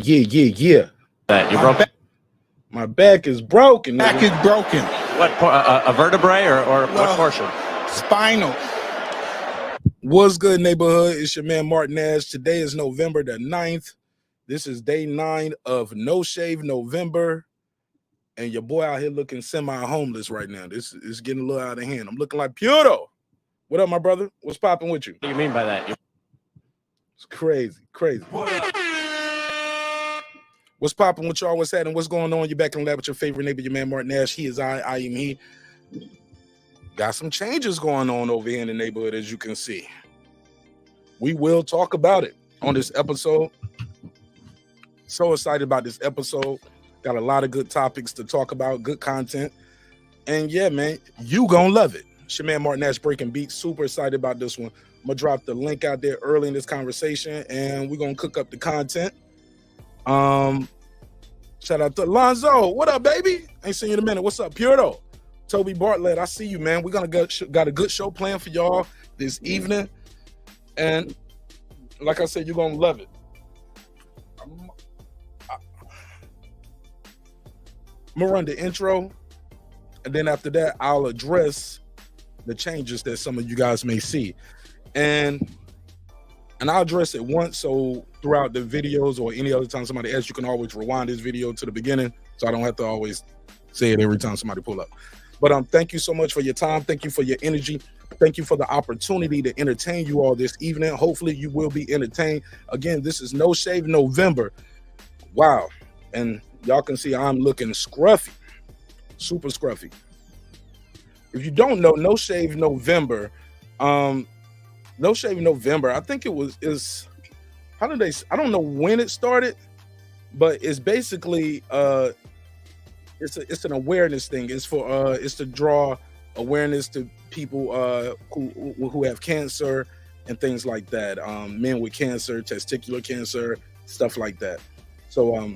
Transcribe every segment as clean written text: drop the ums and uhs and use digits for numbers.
Yeah. You're broken? My back is broken. Back is broken. What, a vertebrae or what portion? Spinal. What's good, neighborhood? It's your man, marqnash. Today is November the 9th. This is day 9 of No Shave November. And your boy out here looking semi-homeless right now. This is getting a little out of hand. I'm looking like Puto. What up, my brother? What's popping with you? What do you mean by that? It's crazy. What's popping with y'all? What's happening? What's going on? You're back in the lab with your favorite neighbor, your man, marqnash. He is I am he. Got some changes going on over here in the neighborhood, as you can see. We will talk about it on this episode. So excited about this episode. Got a lot of good topics to talk about, good content. And yeah, man, you gonna love it. It's your man, marqnash, breaking beats. Super excited about this one. I'm gonna drop the link out there early in this conversation, and we're gonna cook up the content. Shout out to Lonzo. What up, baby? Ain't seen you in a minute. What's up, Purito? Toby Bartlett, I see you, man. We're gonna got a good show planned for y'all this evening, and like I said, you're gonna love it. I'm gonna run the intro, and then after that, I'll address the changes that some of you guys may see, and I'll address it once, so throughout the videos or any other time somebody asks, you can always rewind this video to the beginning, so I don't have to always say it every time somebody pull up. But thank you so much for your time. Thank you for your energy. Thank you for the opportunity to entertain you all this evening. Hopefully you will be entertained. Again, this is No Shave November. Wow. And y'all can see I'm looking scruffy, super scruffy. If you don't know, No Shave November, No Shave November, I think I don't know when it started, but it's basically it's an awareness thing. It's for it's to draw awareness to people who have cancer and things like that. Men with cancer, testicular cancer, stuff like that. So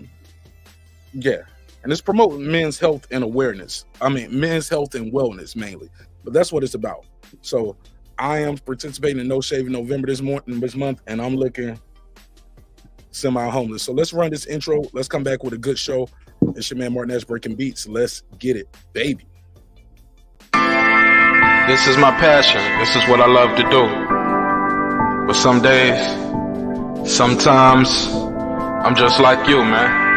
yeah, and it's promoting men's health and awareness. I mean, men's health and wellness mainly, but that's what it's about. So I am participating in No Shave November this month, and I'm looking semi-homeless. So let's run this intro. Let's come back with a good show. It's your man, marqnash, breaking beats. Let's get it, baby. This is my passion. This is what I love to do. But some days, sometimes, I'm just like you, man.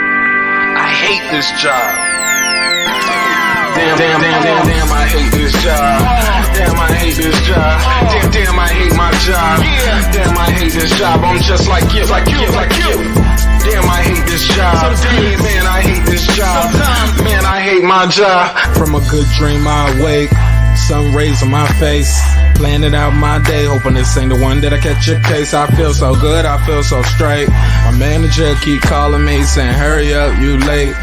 I hate this job. Damn, I hate this job. Damn, I hate this job. Damn, I hate my job. Damn, I hate this job. I'm just like you. Damn, I hate this job. Man, I hate this job. Man, I hate my job. From a good dream I wake, sun rays on my face, planning out my day, hoping this ain't the one that I catch a case. I feel so good, I feel so straight. My manager keep calling me saying, hurry up, you late.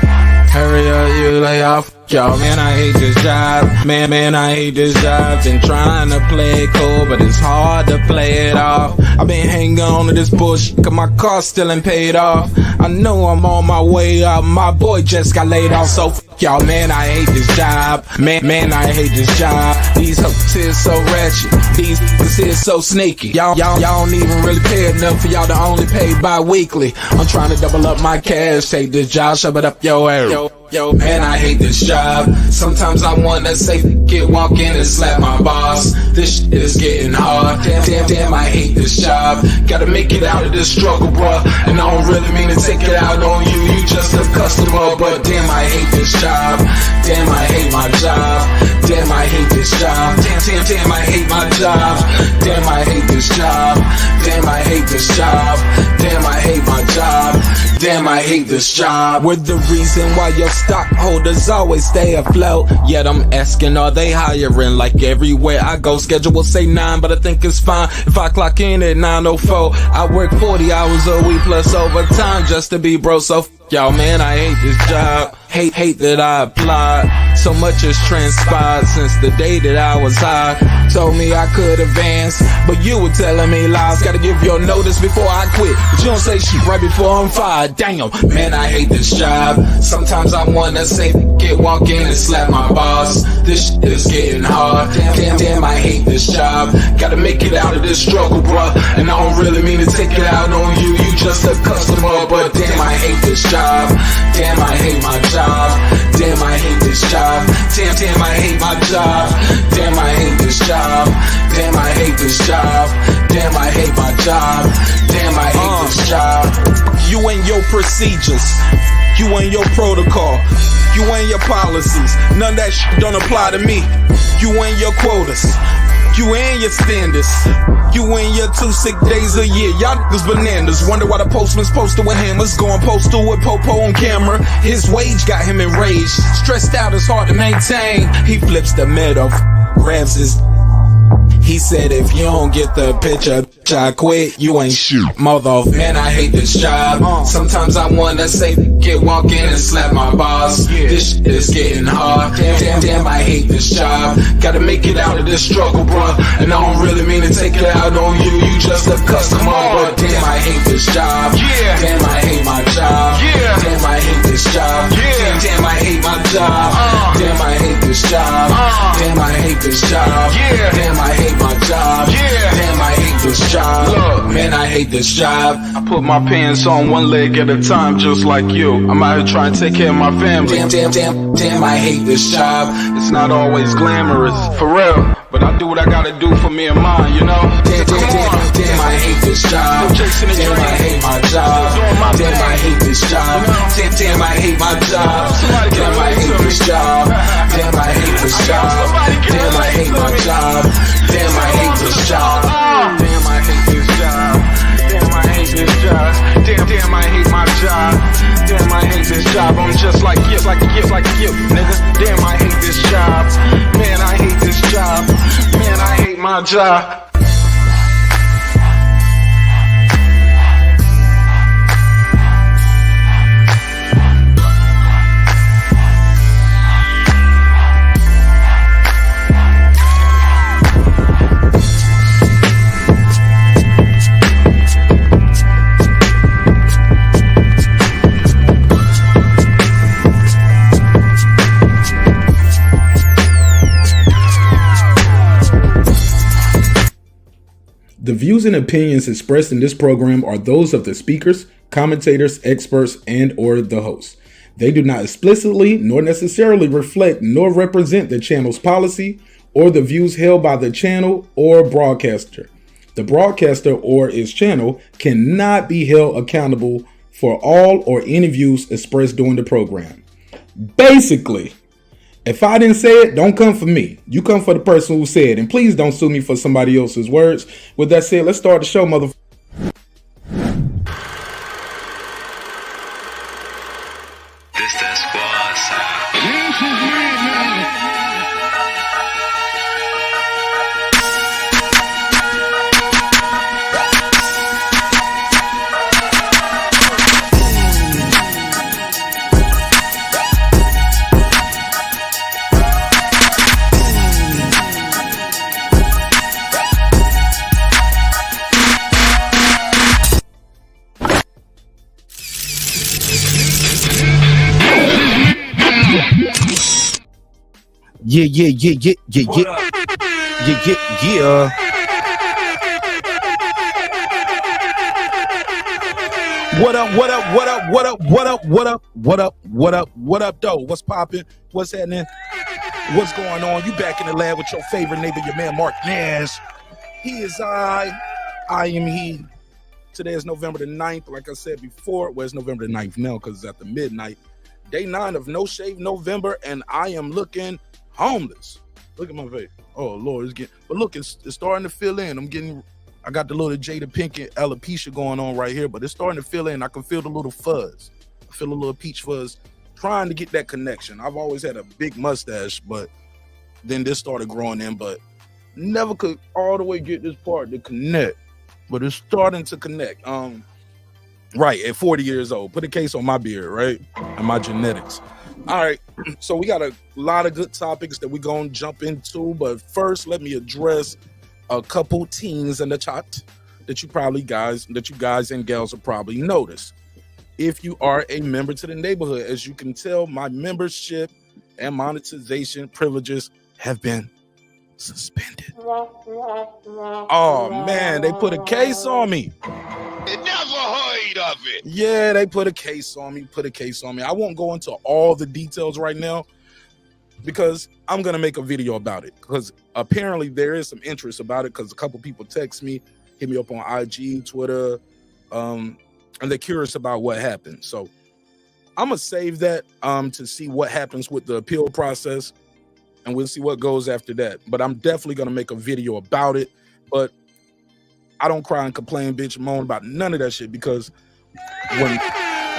Hurry up, you lay off. Y'all, man, I hate this job. Man, I hate this job. Been trying to play it cool, but it's hard to play it off. I've been hanging on to this bush, cause my car still ain't paid off. I know I'm on my way up, my boy just got laid off, so f y'all, man, I hate this job. Man, I hate this job. These hoes here so ratchet, these niggas here so sneaky. Y'all don't even really pay enough for y'all to only pay bi-weekly. I'm trying to double up my cash, take this job, shove it up your ass. Yo, man, I hate this job. Sometimes I wanna say, walk in and slap my boss. This shit is getting hard. Damn, I hate this job. Gotta make it out of this struggle, bruh. And I don't really mean to take it out on you. You just a customer, but damn, I hate this job. Damn, I hate my job. Damn, I hate this job. Damn, I hate my job. Damn, I hate this job. Damn, I hate this job. Damn, I hate my job. Damn, I hate this job. We're the reason why your stockholders always stay afloat. Yet I'm asking, are they hiring? Like everywhere I go, schedule will say 9, but I think it's fine if I clock in at 9:04. I work 40 hours a week plus overtime just to be bro. So y'all, man, I hate this job. Hate that I applied. So much has transpired since the day that I was high. Told me I could advance, but you were telling me lies. Gotta give your notice before I quit, but you don't say shit right before I'm fired. Damn, man, I hate this job. Sometimes I wanna say, walk in and slap my boss. This shit is getting hard. Damn, I hate this job. Gotta make it out of this struggle, bruh. And I don't really mean to take it out on you. You just a customer, but damn, I hate this job. Damn, I hate my job. Damn, I hate this job. Damn, I hate my job. Damn, I hate this job. Damn, I hate this job. Damn, I hate my job. Damn, I hate this job. You and your procedures. You and your protocol. You and your policies. None of that shit don't apply to me. You and your quotas. You and your standards. You and your 2 sick days a year. Y'all niggas bananas. Wonder why the postman's posted with hammers. Going postal with Popo on camera. His wage got him enraged. Stressed out, it's hard to maintain. He flips the middle, grabs his. He said, if you don't get the picture, I quit. You ain't shoot, mother. Man, I hate this job. Sometimes I wanna say, walk in and slap my boss. This shit is getting hard. Damn, I hate this job. Gotta make it out of this struggle, bruh. And I don't really mean to take it out on you. You just a customer, but damn, I hate this job. Damn, I hate my job. Damn, I hate this job. Damn, I hate my job. Damn, I hate this job. Damn, I hate this job. Damn, I hate my job. Damn, I hate this job. Look, man, I hate this job. I put my pants on one leg at a time, just like you. I'm out here trying to take care of my family. Damn, I hate this job. It's not always glamorous, for real. But I do what I gotta do for me and mine, you know? Damn, I hate this job. Damn, I hate my job. Damn, I hate this job. Damn, I hate my job. Damn, I hate this job. Damn, I hate this job. Damn, I hate my job. Damn, I hate this job. Damn, I hate this job. Damn, I hate this job. Damn, I hate my job. Damn, I hate this job. I'm just like you, nigga. Damn, I hate this job. Man, I hate this job. Man, I hate my job. The views and opinions expressed in this program are those of the speakers, commentators, experts, and or the hosts. They do not explicitly nor necessarily reflect nor represent the channel's policy or the views held by the channel or broadcaster. The broadcaster or its channel cannot be held accountable for all or any views expressed during the program. Basically, if I didn't say it, don't come for me. You come for the person who said it. And please don't sue me for somebody else's words. With that said, let's start the show, motherfucker. This that squad sound. Yeah. What up, though? What's poppin'? What's happening? What's going on? You back in the lab with your favorite neighbor, your man MARQ. He is I am he. Today is November the 9th. Like I said before, well, it's November the 9th now because it's at the midnight. Day 9 of No Shave November, and I am looking homeless. Look at my face. Oh Lord, it's getting. But look, it's starting to fill in. I got the little Jada Pinkett alopecia going on right here, but it's starting to fill in. I can feel the little fuzz. I feel a little peach fuzz. Trying to get that connection. I've always had a big mustache, but then this started growing in, but never could all the way get this part to connect. But it's starting to connect. Right, at 40 years old. Put a case on my beard, right? And my genetics. All right, so we got a lot of good topics that we're gonna jump into, but first let me address a couple teens in the chat that you guys and gals have probably noticed. If you are a member to the neighborhood, as you can tell, my membership and monetization privileges have been suspended. Oh man, they put a case on me. Never heard of it. Yeah, they put a case on me. I won't go into all the details right now because I'm gonna make a video about it, because apparently there is some interest about it, because a couple people text me, hit me up on IG, Twitter, and they're curious about what happened. So I'm gonna save that to see what happens with the appeal process, and we'll see what goes after that. But I'm definitely gonna make a video about it. But I don't cry and complain, bitch, moan about none of that shit, because when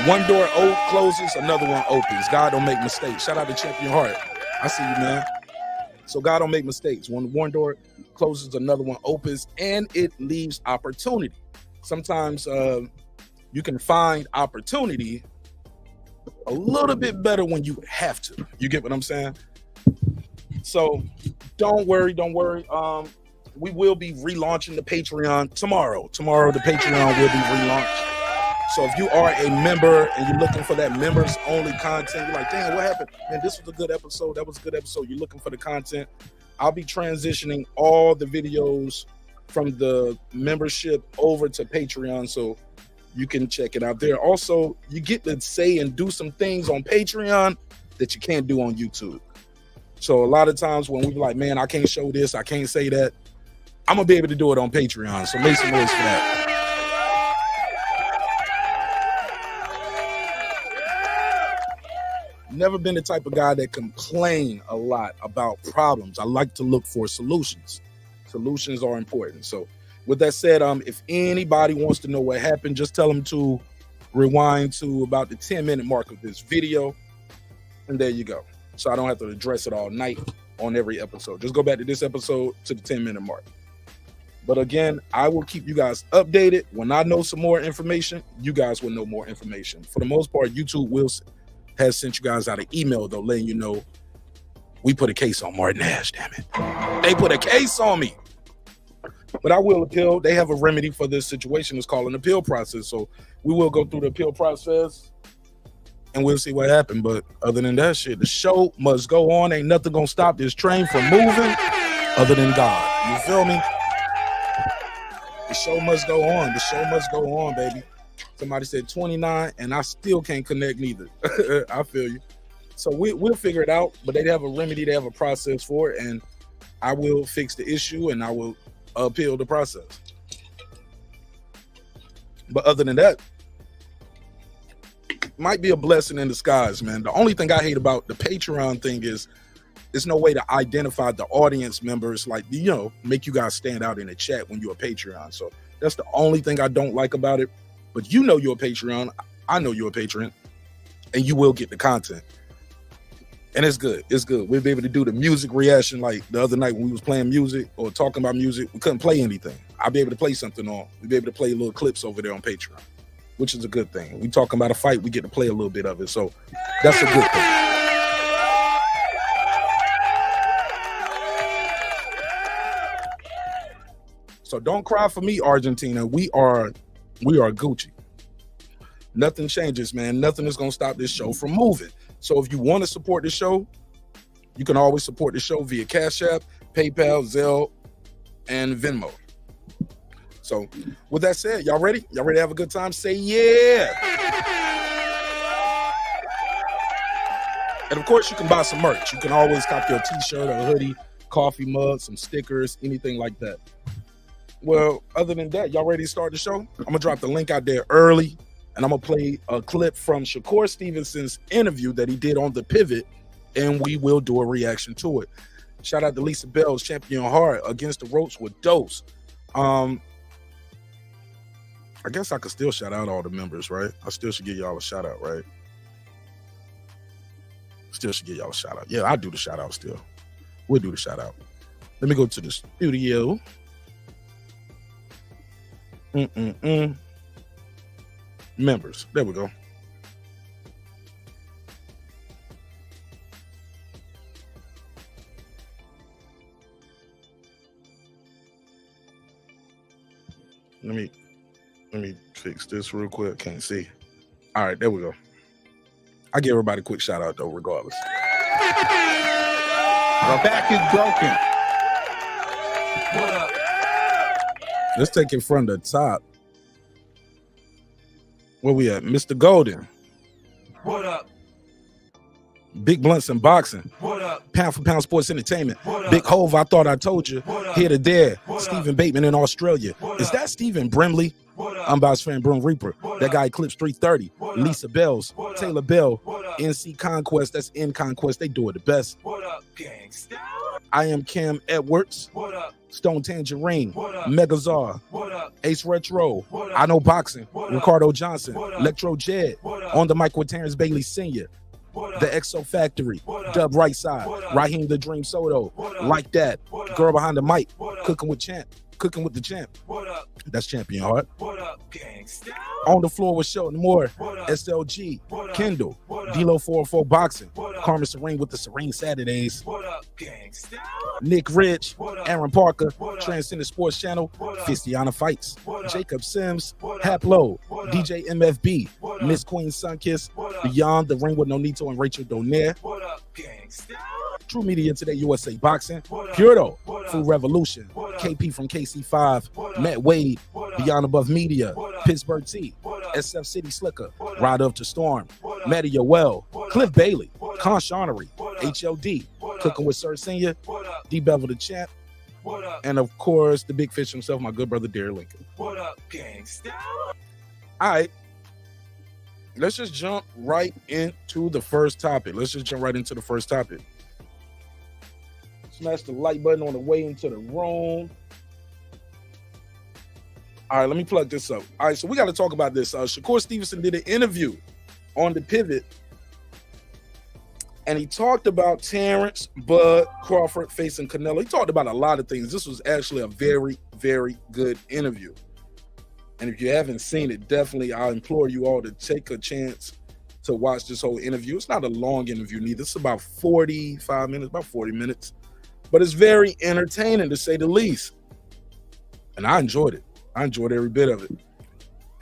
one door closes, another one opens. God don't make mistakes. Shout out to Champion Heart. I see you, man. So God don't make mistakes. When one door closes, another one opens, and it leaves opportunity. Sometimes you can find opportunity a little bit better when you have to. You get what I'm saying? So don't worry. We will be relaunching the Patreon tomorrow. Tomorrow the Patreon will be relaunched. So if you are a member and you're looking for that members only content, you're like, damn, what happened? Man, this was a good episode. That was a good episode. You're looking for the content. I'll be transitioning all the videos from the membership over to Patreon, so you can check it out there. Also, you get to say and do some things on Patreon that you can't do on YouTube. So a lot of times when we be like, man, I can't show this, I can't say that, I'm gonna be able to do it on Patreon. So make some noise for that. Never been the type of guy that complain a lot about problems. I like to look for solutions. Solutions are important. So with that said, if anybody wants to know what happened, just tell them to rewind to about the 10-minute mark of this video, and there you go. So I don't have to address it all night on every episode. Just go back to this episode to the 10-minute mark. But again, I will keep you guys updated. When I know some more information, you guys will know more information. For the most part, YouTube has sent you guys out an email, though, letting you know we put a case on MARQnash, damn it. They put a case on me. But I will appeal. They have a remedy for this situation. It's called an appeal process. So we will go through the appeal process and we'll see what happened. But other than that shit, the show must go on. Ain't nothing gonna stop this train from moving other than God. You feel me? The show must go on. The show must go on, baby. Somebody said 29, and I still can't connect neither. I feel you. So we'll figure it out, but they have a remedy. They have a process for it, and I will fix the issue, and I will appeal the process. But other than that, might be a blessing in disguise, man. The only thing I hate about the Patreon thing is there's no way to identify the audience members, like, you know, make you guys stand out in the chat when you're a Patreon. So that's the only thing I don't like about it. But you know you're a Patreon. I know you're a patron, and you will get the content. And it's good. It's good. We'll be able to do the music reaction like the other night when we was playing music or talking about music. We couldn't play anything. I'll be able to play something on. We'll be able to play little clips over there on Patreon, which is a good thing. We talking about a fight, we get to play a little bit of it. So that's a good thing. So don't cry for me, Argentina. We are Gucci. Nothing changes, man. Nothing is going to stop this show from moving. So if you want to support the show, you can always support the show via Cash App, PayPal, Zelle, and Venmo. So with that said, y'all ready? Y'all ready to have a good time? Say yeah. And of course, you can buy some merch. You can always cop your t-shirt or a hoodie, coffee mug, some stickers, anything like that. Well, other than that, y'all ready to start the show? I'm going to drop the link out there early, and I'm going to play a clip from Shakur Stevenson's interview that he did on The Pivot, and we will do a reaction to it. Shout out to Lisa Bell's Champion Heart Against the Ropes with Dose. I guess I could still shout out all the members, right? I still should give y'all a shout out, right? Still should give y'all a shout out. Yeah, I do the shout out still. We'll do the shout out. Let me go to the studio. Members. There we go. let me fix this real quick. Can't see. All right, there we go. I give everybody a quick shout out though, regardless. The back is broken. What up? Let's take it from the top. Where we at? Mr. Golden. What up? Big Blunts and Boxing. What up? Pound for Pound Sports Entertainment. What up? Big Hove, I Thought I Told You. What up? Here to There. What Stephen up? Bateman in Australia. What Is up? that Stephen Brimley? What up? Unbiased fan, Broom Reaper. What That up? guy Eclipse 330. What up? Lisa Bells. What up? Taylor Bell. What up? NC Conquest. That's in Conquest. They do it the best. What up, gangsta? I am Cam Edwards. What up? Stone Tangerine. What up? Megazar. What up? Ace Retro. What up? I Know Boxing. What up? Ricardo Johnson. What up? Electro Jed. What up? On the mic with Terrence Bailey Sr. What up? The Exo Factory. What up? Dub Right Side. What up? Raheem the Dream Soto. What up? Like That. What up? Girl Behind the Mic. What up? Cooking with Champ. Cooking with the Champ. What up? That's Champion Heart. What up, gangsta? On the Floor with Shelton Moore. What up? SLG. What up? Kendall. What up? D-Lo 404 Boxing. What up? Carmen Serene with the Serene Saturdays. What up, gangsta? Nick Rich. What up? Aaron Parker. What up? Transcendent Sports Channel. What up? Fistiana Fights. What up? Jacob Sims. What up? Haplo. What up? DJ MFB. What up? Miss Queen Sunkiss. What up? Beyond the Ring with Nonito and Rachel Donaire. What up, gangsta? True Media Today USA Boxing. What up? Puro. What up? Food Revolution. What up? KP from KC5. What up? Matt Wade. What up? Beyond Above Media. What up? Pittsburgh T. What up? SF City Slicker. What up? Ride Up to Storm. What up? Matty Yoel. What up? Cliff Bailey. What up? Con Shawnery. What up? HLD. What up? Cooking with Sir Senior. What up? D Bevel the Champ. What up? And of course, the big fish himself, my good brother Derek Lincoln. What up, gangsta? All right. Let's just jump right into the first topic. Smash the like button on the way into the room. All right, let me plug this up. All right, so we got to talk about this. Shakur Stevenson did an interview on The Pivot, and he talked about Terence Crawford facing Canelo. He talked about a lot of things. This was actually a very, very good interview. And if you haven't seen it, definitely I implore you all to take a chance to watch this whole interview. It's not a long interview neither. It's about 45 minutes, about 40 minutes. But it's very entertaining, to say the least. And I enjoyed it. I enjoyed every bit of it.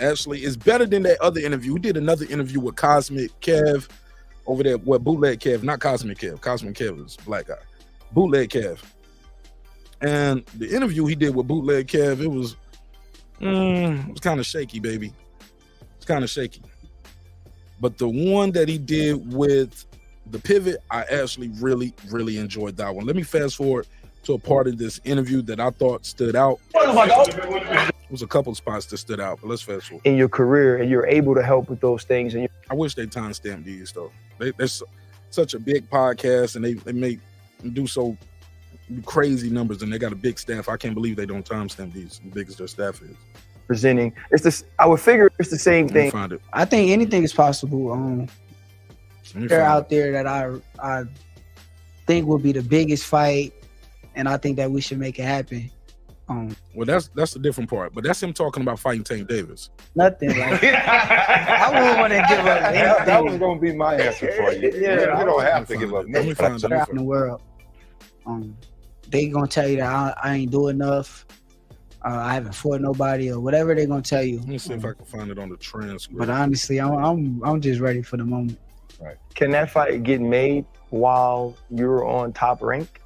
Actually, it's better than that other interview. We did another interview with Cosmic Kev over there. Well, Bootleg Kev, not Cosmic Kev. Cosmic Kev is a black guy. Bootleg Kev. And the interview he did with Bootleg Kev, it was kind of shaky, baby. It's kind of shaky. But the one that he did with The Pivot, I actually really, really enjoyed that one. Let me fast forward to a part of this interview that I thought stood out. There was a couple spots that stood out, but let's fast forward. In your career, and you're able to help with those things. And I wish they timestamped these, though. They're such a big podcast, and they make do so crazy numbers, and they got a big staff. I can't believe they don't timestamp these, as big as their staff is. presenting, it's this. I would figure it's the same Let me thing. find it. I think anything is possible. Let me They're find out it. there that I think will be the biggest fight, and I think that we should make it happen. Well, that's the different part, but that's him talking about fighting Tank Davis. Nothing. Like, I wouldn't want to give up anything. That was going to be my answer for you. Yeah, you don't have Let me to give find up it. Let me nothing. find it. out in the world. They gonna tell you that I ain't do enough. I haven't fought nobody or whatever they gonna tell you. Let me see if I can find it on the transcript. But honestly, I'm just ready for the moment. Can that fight get made while you're on top rank?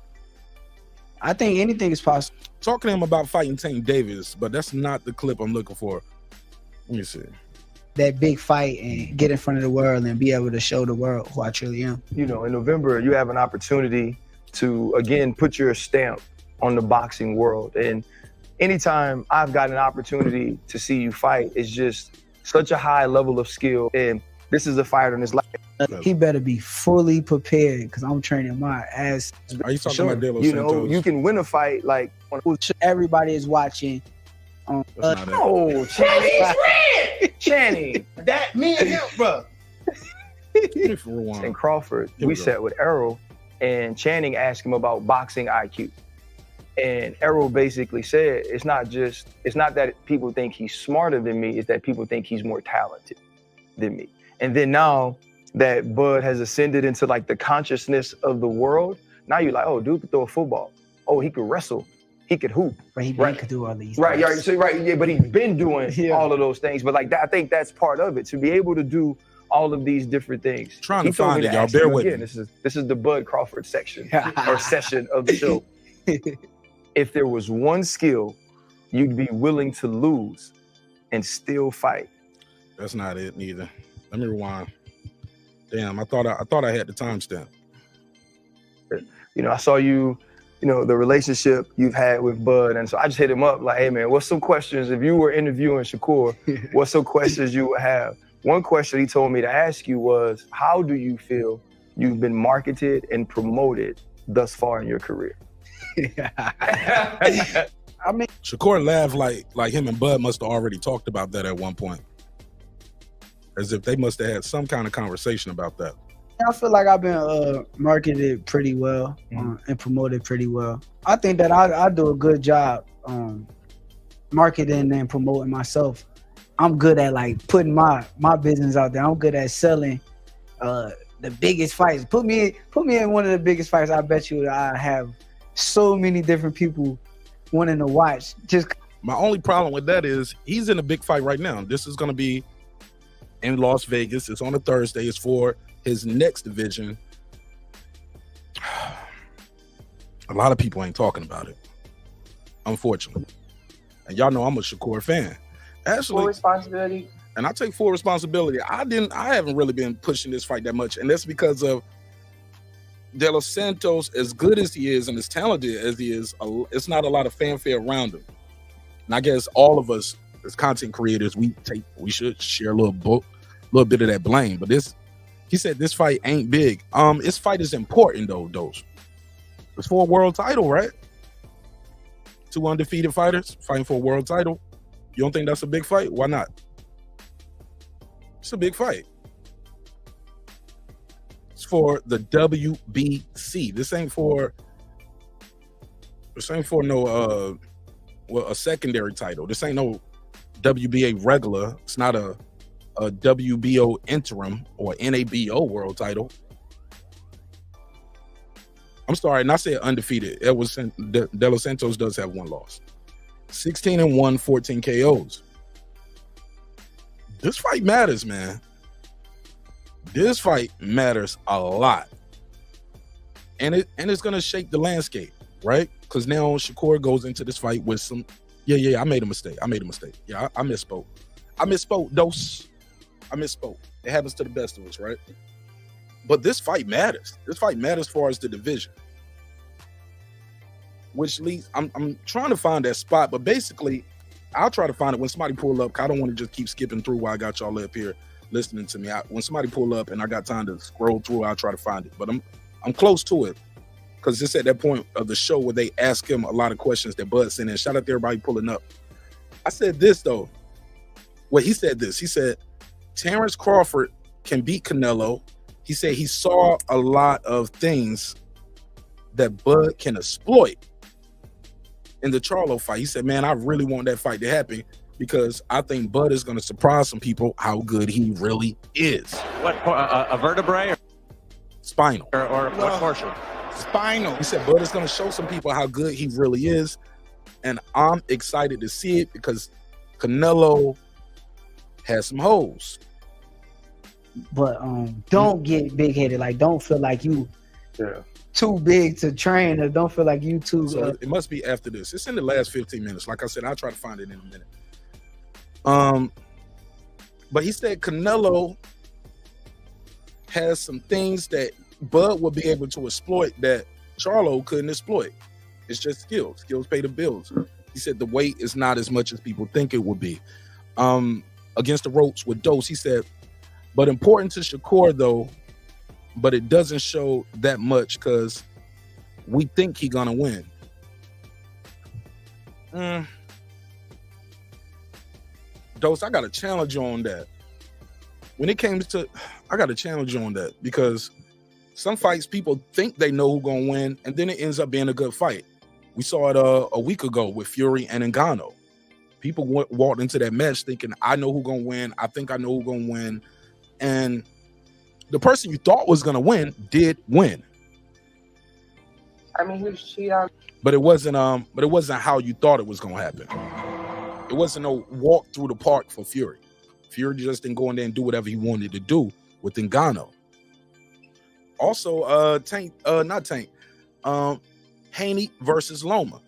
I think anything is possible. Talking to him about fighting Tank Davis, but that's not the clip I'm looking for. Let me see. That big fight and get in front of the world and be able to show the world who I truly am. You know, in November, you have an opportunity to, again, put your stamp on the boxing world. And anytime I've got an opportunity to see you fight, it's just such a high level of skill. And this is a fighter in his life. He better be fully prepared because I'm training my ass. Are you talking Sure. about De Los You know, Santos? you can win a fight like Everybody is watching. That's not it. oh, Channing. That me and him, bro. Let me rewind. And Crawford, Here we we go. sat with Errol, and Channing asked him about boxing IQ. And Errol basically said, it's not that people think he's smarter than me, it's that people think he's more talented than me. And then now that Bud has ascended into like the consciousness of the world, now you're like, oh, dude could throw a football. Oh, he could wrestle. he could hoop. But he could do all these Right, things. yeah, but he's been doing all of those things. But like that, I think that's part of it, to be able to do all of these different things. Trying to find it, y'all. Bear with me. This is the Bud Crawford section or session of the show. If there was one skill you'd be willing to lose and still fight. That's not it neither. Let me rewind. Damn, I thought I had the timestamp. You know, I saw you, you know, the relationship you've had with Bud. And so I just hit him up like, hey man, what's some questions, if you were interviewing Shakur, what's some questions you would have? One question he told me to ask you was, how do you feel you've been marketed and promoted thus far in your career? I mean, Shakur laughed like him and Bud must have already talked about that at one point. As if they must have had some kind of conversation about that. I feel like I've been marketed pretty well and promoted pretty well. I think that I do a good job marketing and promoting myself. I'm good at like putting my business out there. I'm good at selling the biggest fights. Put me in one of the biggest fights. I bet you I have so many different people wanting to watch. Just my only problem with that is he's in a big fight right now. This is going to be in Las Vegas. It's on a Thursday. It's for his next division. A lot of people ain't talking about it, unfortunately. And y'all know I'm a Shakur fan. Actually, Full responsibility. And I take full responsibility. I haven't really been pushing this fight that much, and that's because of De Los Santos. As good as he is and as talented as he is, it's not a lot of fanfare around him. And I guess all of us as content creators, we should share a little bit of that blame. But he said this fight ain't big. This fight is important though. It's for a world title, right? 2 undefeated fighters fighting for a world title. You don't think that's a big fight? Why not? It's a big fight. It's for the WBC. This ain't for no a secondary title. This ain't no WBA regular. It's not a WBO interim or NABO world title. I'm sorry, and I said undefeated. It was De Los Santos does have one loss. 16-1, 14 KOs. This fight matters, man. This fight matters a lot. And it's gonna shake the landscape, right? Because now Shakur goes into this fight with some, yeah, I made a mistake. Yeah, I misspoke. Dose. I misspoke. It happens to the best of us, right? But this fight matters. This fight matters for us, the division. Which leads, I'm trying to find that spot, but basically, I'll try to find it when somebody pull up. I don't want to just keep skipping through while I got y'all up here listening to me. When somebody pull up and I got time to scroll through, I'll try to find it. But I'm close to it because it's at that point of the show where they ask him a lot of questions that Bud sent in. Shout out to everybody pulling up. I said this though. Well, he said this. He said Terence Crawford can beat Canelo. He said he saw a lot of things that Bud can exploit in the Charlo fight. He said, man, I really want that fight to happen because I think Bud is going to surprise some people how good he really is. What, a vertebrae or spinal? Or what portion? Spinal. He said Bud is going to show some people how good he really is. And I'm excited to see it because Canelo has some holes. But don't get big-headed. Like, don't feel like you too big to train, or don't feel like you too. So it must be after this. It's in the last 15 minutes. Like I said, I'll try to find it in a minute. But he said Canelo has some things that Bud will be able to exploit that Charlo couldn't exploit. It's just skills. Skills pay the bills. He said the weight is not as much as people think it would be. Against the ropes with Dose, he said, but important to Shakur though, but it doesn't show that much because we think he's gonna win. Dose, I got to challenge you on that. When it came to, I got to challenge you on that because some fights people think they know who's gonna win, and then it ends up being a good fight. We saw it a week ago with Fury and Ngannou. People walked into that match thinking, I know who's gonna win. I think I know who's gonna win. And the person you thought was going to win did win. I mean, he was cheating on. But it wasn't how you thought it was gonna happen. It wasn't no walk through the park for Fury. Fury just didn't go in there and do whatever he wanted to do with Ngannou. Also, Haney versus Loma.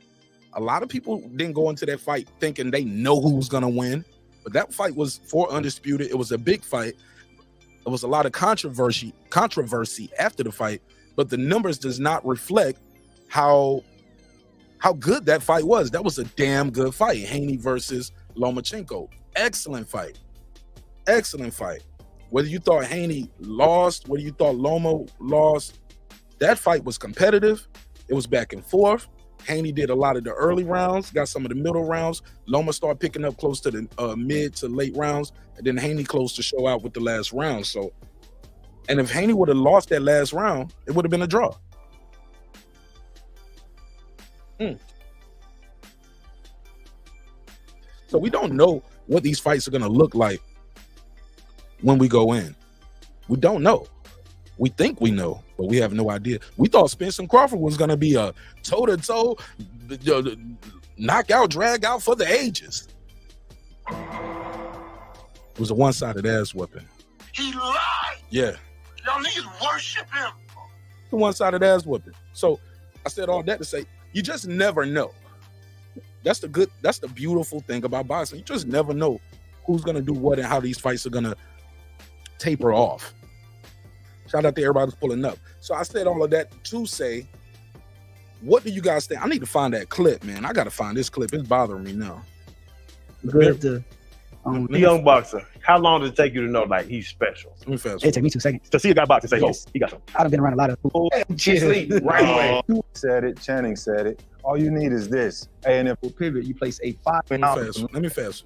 A lot of people didn't go into that fight thinking they know who was gonna win, but that fight was for undisputed. It was a big fight. There was a lot of controversy after the fight, but the numbers does not reflect how good that fight was. That was a damn good fight. Haney versus Lomachenko. Excellent fight. Excellent fight. Whether you thought Haney lost, whether you thought Loma lost, that fight was competitive. It was back and forth. Haney did a lot of the early rounds, got some of the middle rounds. Loma started picking up close to the mid to late rounds, and then Haney closed to show out with the last round. So, and if Haney would have lost that last round, it would have been a draw. So we don't know what these fights are going to look like when we go in. We don't know. We think we know, but we have no idea. We thought Spence and Crawford was going to be a toe-to-toe knockout, drag out for the ages. It was a one-sided ass whipping. He lied. Yeah. Y'all niggas worship him. The one-sided ass whipping. So I said all that to say, you just never know. That's the beautiful thing about boxing. You just never know who's going to do what and how these fights are going to taper off. Shout out to everybody who's pulling up. So I said all of that to say, what do you guys think? I need to find that clip, man. I got to find this clip. It's bothering me now. Good to the young boxer. How long did it take you to know like he's special? Let me fast. It took me 2 seconds. To see a guy box and say, Yes. "Oh, he got some." I've been around a lot of people. Right away. You said it. Channing said it. All you need is this. And if we pivot, you place a 5. Let me fast.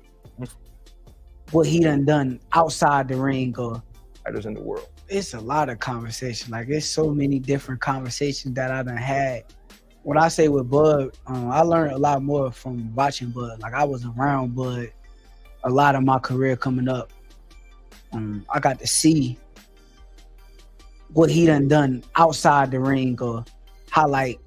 What he done outside the ring, or Fighters in the world. it's a lot of conversation. Like, there's so many different conversations that I done had. When I say with Bud, I learned a lot more from watching Bud. Like, I was around Bud a lot of my career coming up. I got to see what he done outside the ring, or how, like,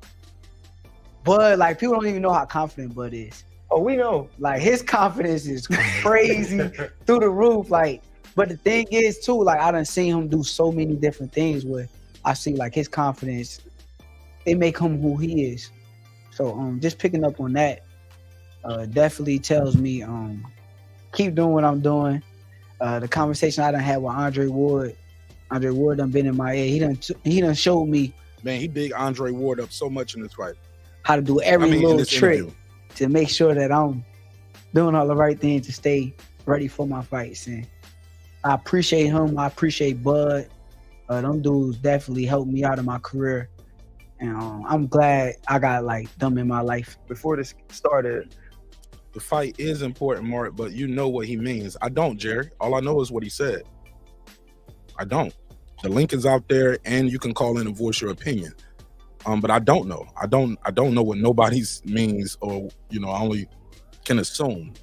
Bud, like, people don't even know how confident Bud is. Oh, we know. Like, his confidence is crazy through the roof. Like, but the thing is, too, like, I done seen him do so many different things where I see, like, his confidence, it make him who he is. So, just picking up on that definitely tells me, keep doing what I'm doing. The conversation I done had with Andre Ward done been in my ear. He done showed me. Man, he bigged Andre Ward up so much in this fight. How to do every little trick interview. to make sure that I'm doing all the right things to stay ready for my fights. And I appreciate him. I appreciate Bud. Them dudes definitely helped me out in my career. And I'm glad I got, like, them in my life. Before this started, The fight is important, Mark, but you know what he means. I don't, Jerry. All I know is what he said. I don't. The link is out there, and you can call in and voice your opinion. But I don't know. I don't know what nobody's means, or, you know, I only can assume.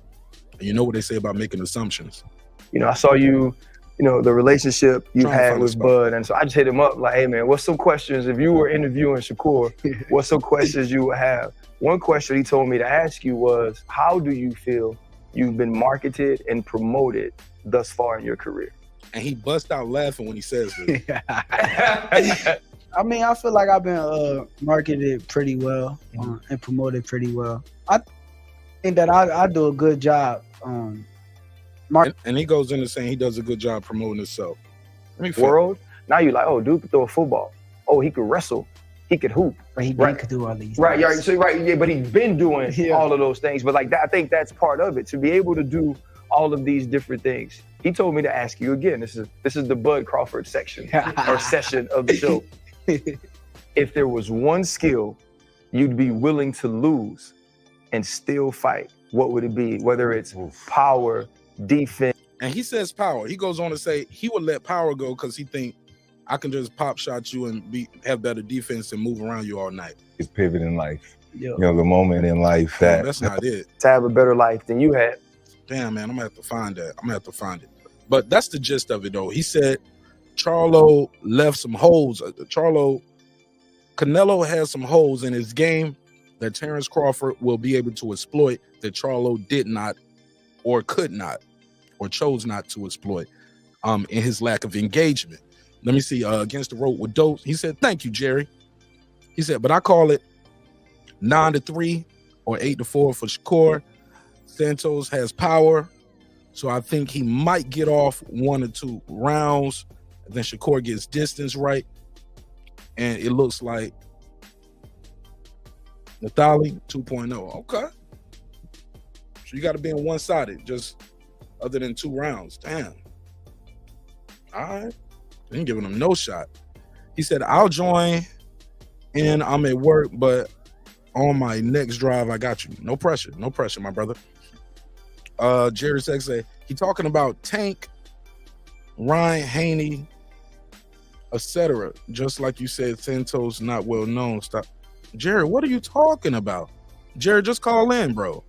And you know what they say about making assumptions. you know, I saw you know, the relationship you had with Bud. And so I just hit him up like, hey, man, what's some questions? If you were interviewing Shakur, what's some questions you would have? One question he told me to ask you was, how do you feel you've been marketed and promoted thus far in your career? And he bust out laughing when he says this. I mean, I feel like I've been marketed pretty well and promoted pretty well. I think that I do a good job. And he goes into saying he does a good job promoting himself. World, now you're like, oh, dude could throw a football. Oh, he could wrestle. He could hoop. But he could do all these right, things. yeah, so, right, yeah, but he's been doing all of those things. But like that, I think that's part of it, to be able to do all of these different things. He told me to ask you again. This is the Bud Crawford section or session of the show. If there was one skill you'd be willing to lose and still fight, what would it be? Whether it's power, defense. And he says power. He goes on to say he would let power go because he think I can just pop shot you and have better defense and move around you all night. It's pivot in life. You know, the moment in life that that's not it. To have a better life than you had. Damn, man, I'm gonna have to find that. I'm gonna have to find it. But that's the gist of it, though. He said Charlo left some holes. Charlo Canelo has some holes in his game that Terence Crawford will be able to exploit that Charlo did not or could not or chose not to exploit in his lack of engagement. Let me see, against the road with Dope. He said, thank you, Jerry. He said, but I call it 9-3 or 8-4 for Shakur. Santos has power, so I think he might get off 1 or 2 rounds. And then Shakur gets distance right. And it looks like Natali 2.0. Okay. So you got to be in one-sided, just other than 2 rounds. Damn. All right. They ain't giving him no shot. He said, I'll join and I'm at work, but on my next drive, I got you. No pressure. No pressure, my brother. Jerry Sex say, he talking about Tank, Ryan, Haney, etc. Just like you said, Santos not well known. Stop. Jerry, what are you talking about? Jerry, just call in, bro.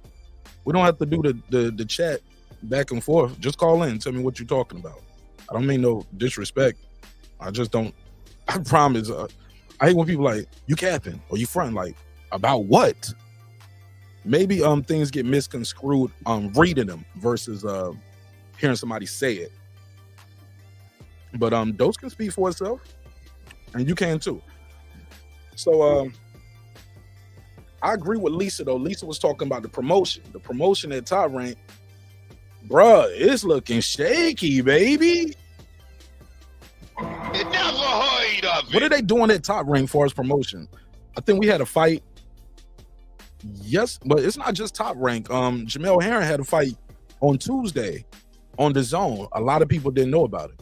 We don't have to do the chat back and forth. Just call in. Tell me what you're talking about. I don't mean no disrespect. I just don't. I promise. I hate when people like, you capping or you fronting. Like, about what? Maybe things get misconstrued reading them versus hearing somebody say it. But those can speak for itself, and you can too. So I agree with Lisa though. Lisa was talking about the promotion. The promotion at Top Rank, bruh, it's looking shaky, baby. It never heard of it. What are they doing at Top Rank for as promotion? I think we had a fight. Yes, but it's not just Top Rank. Jamel Herring had a fight on Tuesday on the Zone. A lot of people didn't know about it.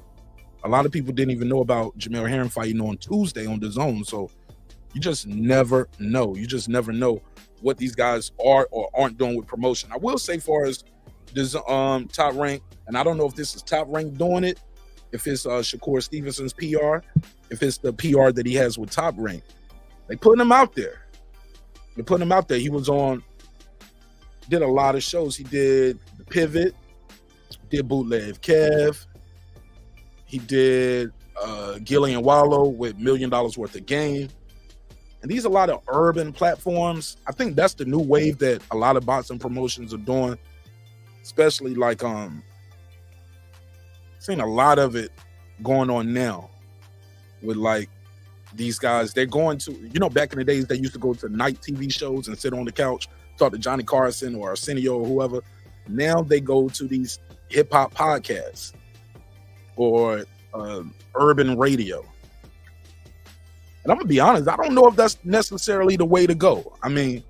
A lot of people didn't even know about Jamel Herring fighting on Tuesday on the Zone. So you just never know. You just never know what these guys are or aren't doing with promotion. I will say, far as this Top Rank, and I don't know if this is Top Rank doing it, if it's Shakur Stevenson's PR, if it's the PR that he has with Top Rank. They putting him out there. They're putting him out there. He was on, did a lot of shows. He did The Pivot, did Bootleg Kev. He did Gillian Wallow with $1 million worth of game. And these are a lot of urban platforms. I think that's the new wave that a lot of boxing promotions are doing, especially like seeing a lot of it going on now with like these guys. They're going to, you know, back in the days they used to go to night TV shows and sit on the couch, talk to Johnny Carson or Arsenio or whoever. Now they go to these hip hop podcasts or urban radio. And I'm gonna be honest, I don't know if that's necessarily the way to go. I mean,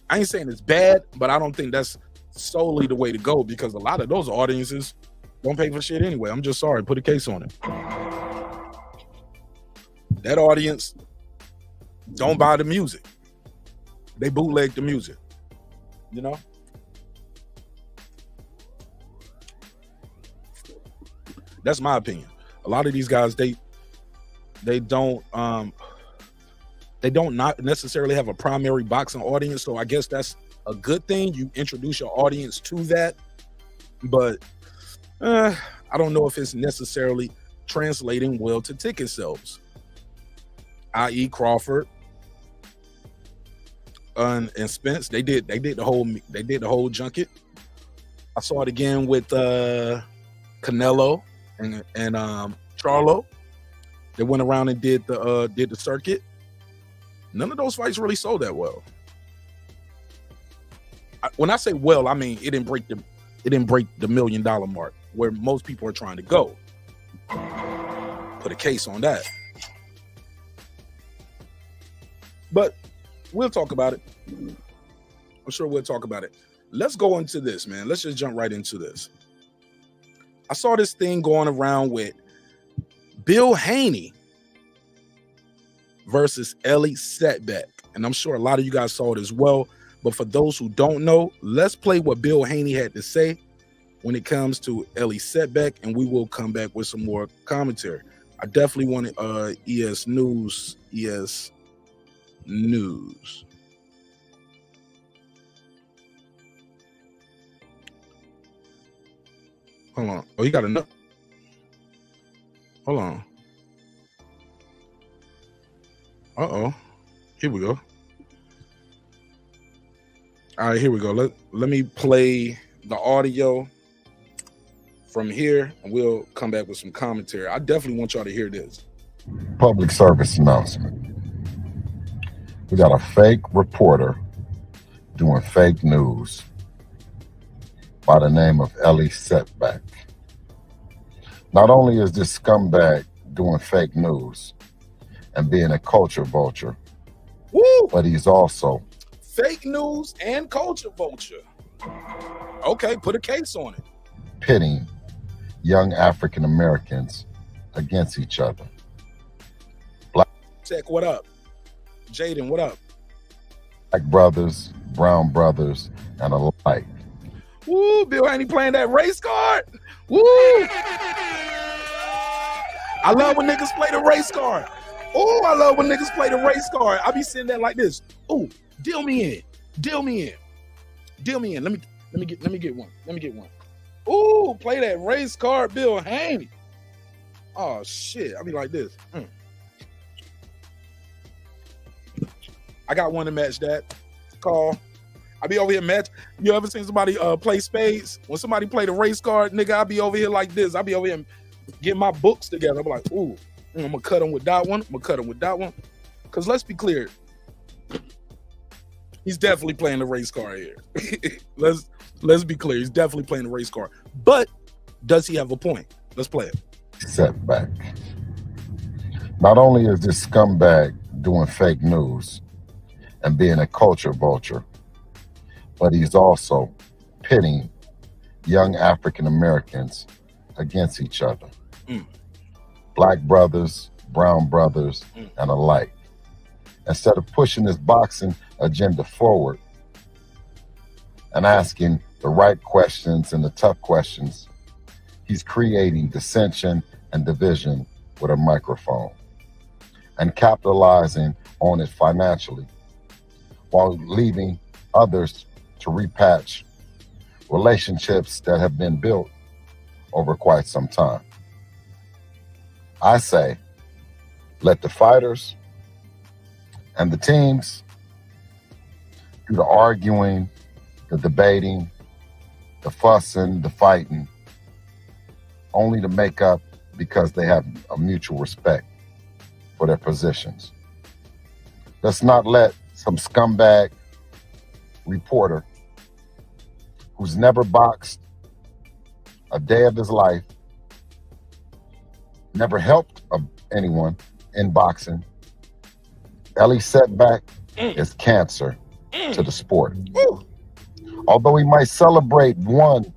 I ain't saying it's bad, but I don't think that's solely the way to go, because a lot of those audiences don't pay for shit anyway. I'm just sorry, put a case on it. That audience don't buy the music. They bootleg the music, you know? That's my opinion. A lot of these guys, they don't not necessarily have a primary boxing audience, so I guess that's a good thing. You introduce your audience to that, but I don't know if it's necessarily translating well to ticket sales, i.e. Crawford and Spence. They did the whole junket. I saw it again with Canelo and Charlo. They went around and did the circuit. None of those fights really sold that well. When I say well, I mean it didn't break the $1 million mark where most people are trying to go. Put a case on that. But we'll talk about it. I'm sure we'll talk about it. Let's go into this, man. Let's just jump right into this. I saw this thing going around with Bill Haney versus Ellie Setback. And I'm sure a lot of you guys saw it as well. But for those who don't know, let's play what Bill Haney had to say when it comes to Ellie Setback, and we will come back with some more commentary. I definitely wanted ESnews. Hold on. Oh, you got enough. Hold on. Here we go. All right, here we go. Let me play the audio from here, and we'll come back with some commentary. I definitely want y'all to hear this. Public service announcement. We got a fake reporter doing fake news by the name of Ellie Setback. Not only is this scumbag doing fake news and being a culture vulture, but he's also fake news and culture vulture. Okay, put a case on it. Pitting young African Americans against each other. Tech, what up? Jaden, what up? Black brothers, brown brothers, and alike. Woo, Bill Haney playing that race card. Woo! I love when niggas play the race card. Oh, I love when niggas play the race card. I be sitting there like this. Oh, deal me in. Deal me in. Deal me in. Let me get one. Let me get one. Ooh, play that race card, Bill Haney. Oh shit. I be like this. I got one to match that. Call. I be over here match. You ever seen somebody play spades? When somebody play the race card, nigga, I be over here like this. I be over here getting my books together. I be like, ooh, I'm gonna cut them with that one. I'm gonna cut them with that one. Cause let's be clear. He's definitely playing the race card here. Let's be clear. He's definitely playing the race card. But does he have a point? Let's play it. Setback. Not only is this scumbag doing fake news and being a culture vulture, but he's also pitting young African Americans against each other. Black brothers, brown brothers, and alike. Instead of pushing this boxing agenda forward and asking the right questions and the tough questions, he's creating dissension and division with a microphone and capitalizing on it financially while leaving others to repatch relationships that have been built over quite some time. I say, let the fighters and the teams do the arguing, the debating, the fussing, the fighting, only to make up because they have a mutual respect for their positions. Let's not let some scumbag reporter who's never boxed a day of his life, never helped anyone in boxing. Ellie Setback is cancer to the sport. Although he might celebrate one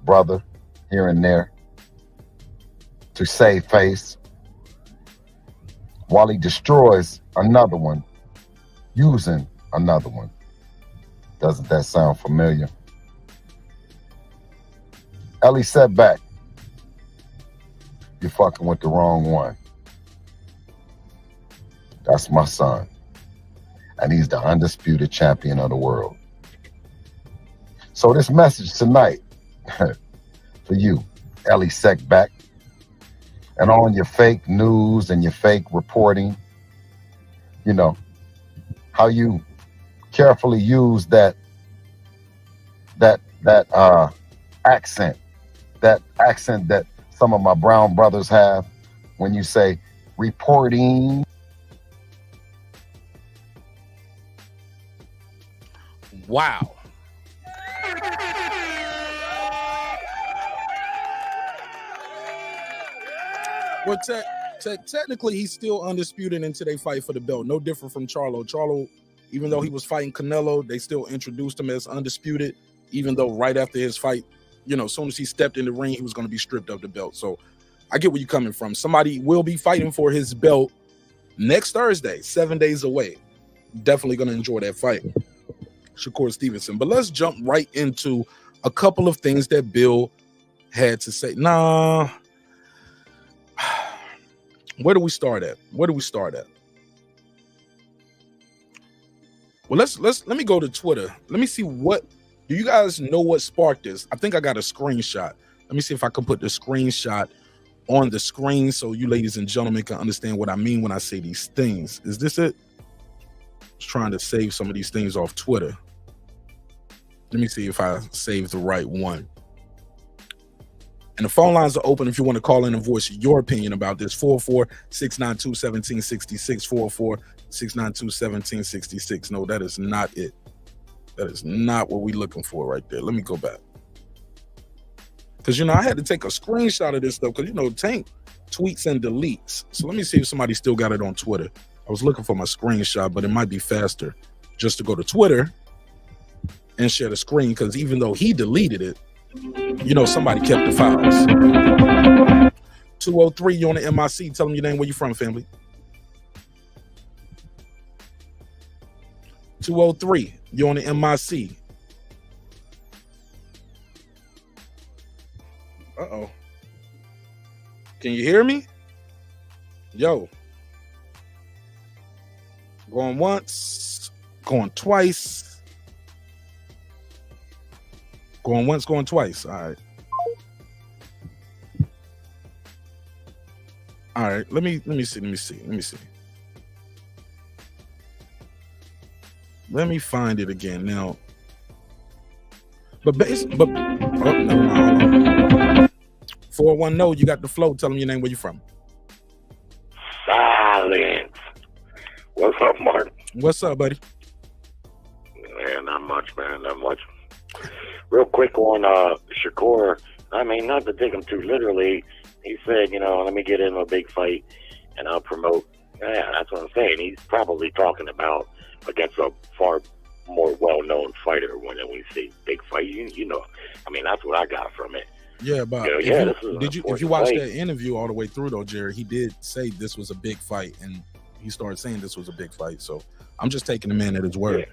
brother here and there to save face, while he destroys another one using another one. Doesn't that sound familiar? Ellie Setback, you're fucking with the wrong one. That's my son. And he's the undisputed champion of the world. So this message tonight for you, Ellie Setback, and all your fake news and your fake reporting, you know, how you carefully use that accent that some of my brown brothers have when you say reporting. Wow. Well, technically, he's still undisputed until they fight for the belt. No different from Charlo. Charlo, even though he was fighting Canelo, they still introduced him as undisputed, even though right after his fight, you know, as soon as he stepped in the ring, he was going to be stripped of the belt. So I get where you're coming from. Somebody will be fighting for his belt next Thursday, 7 days away. Definitely going to enjoy that fight. Shakur Stevenson. But let's jump right into a couple of things that Bill had to say. Where do we start at? Well, let me go to Twitter. Let me see do you guys know what sparked this? I think I got a screenshot. Let me see if I can put the screenshot on the screen so you ladies and gentlemen can understand what I mean when I say these things. Is this it? I was trying to save some of these things off Twitter. Let me see if I saved the right one. And the phone lines are open if you want to call in and voice your opinion about this. 44692-1766, 44692-1766. No, that is not it. That is not what we're looking for right there. Let me go back. Because, I had to take a screenshot of this stuff because, Tank tweets and deletes. So let me see if somebody still got it on Twitter. I was looking for my screenshot, but it might be faster just to go to Twitter and share the screen, because even though he deleted it, somebody kept the files. 203, you on the MIC. Tell them your name, where you from, family. 203, you on the MIC. Uh-oh. Can you hear me? Yo. Going once, going twice. Going once, going twice. All right. All right. Let me see. Let me find it again now. But never mind. 410, you got the flow. Tell them your name, where you from. Silence. What's up, Mark? What's up, buddy? Man, not much, man. Not much. Real quick on Shakur. I mean, not to take him too literally. He said, let me get in a big fight and I'll promote. Yeah, that's what I'm saying. He's probably talking about against a far more well-known fighter when we say big fight. I mean, that's what I got from it. Yeah, but if you watched that interview all the way through though, Jerry, he did say this was a big fight, and he started saying this was a big fight. So I'm just taking the man at his word,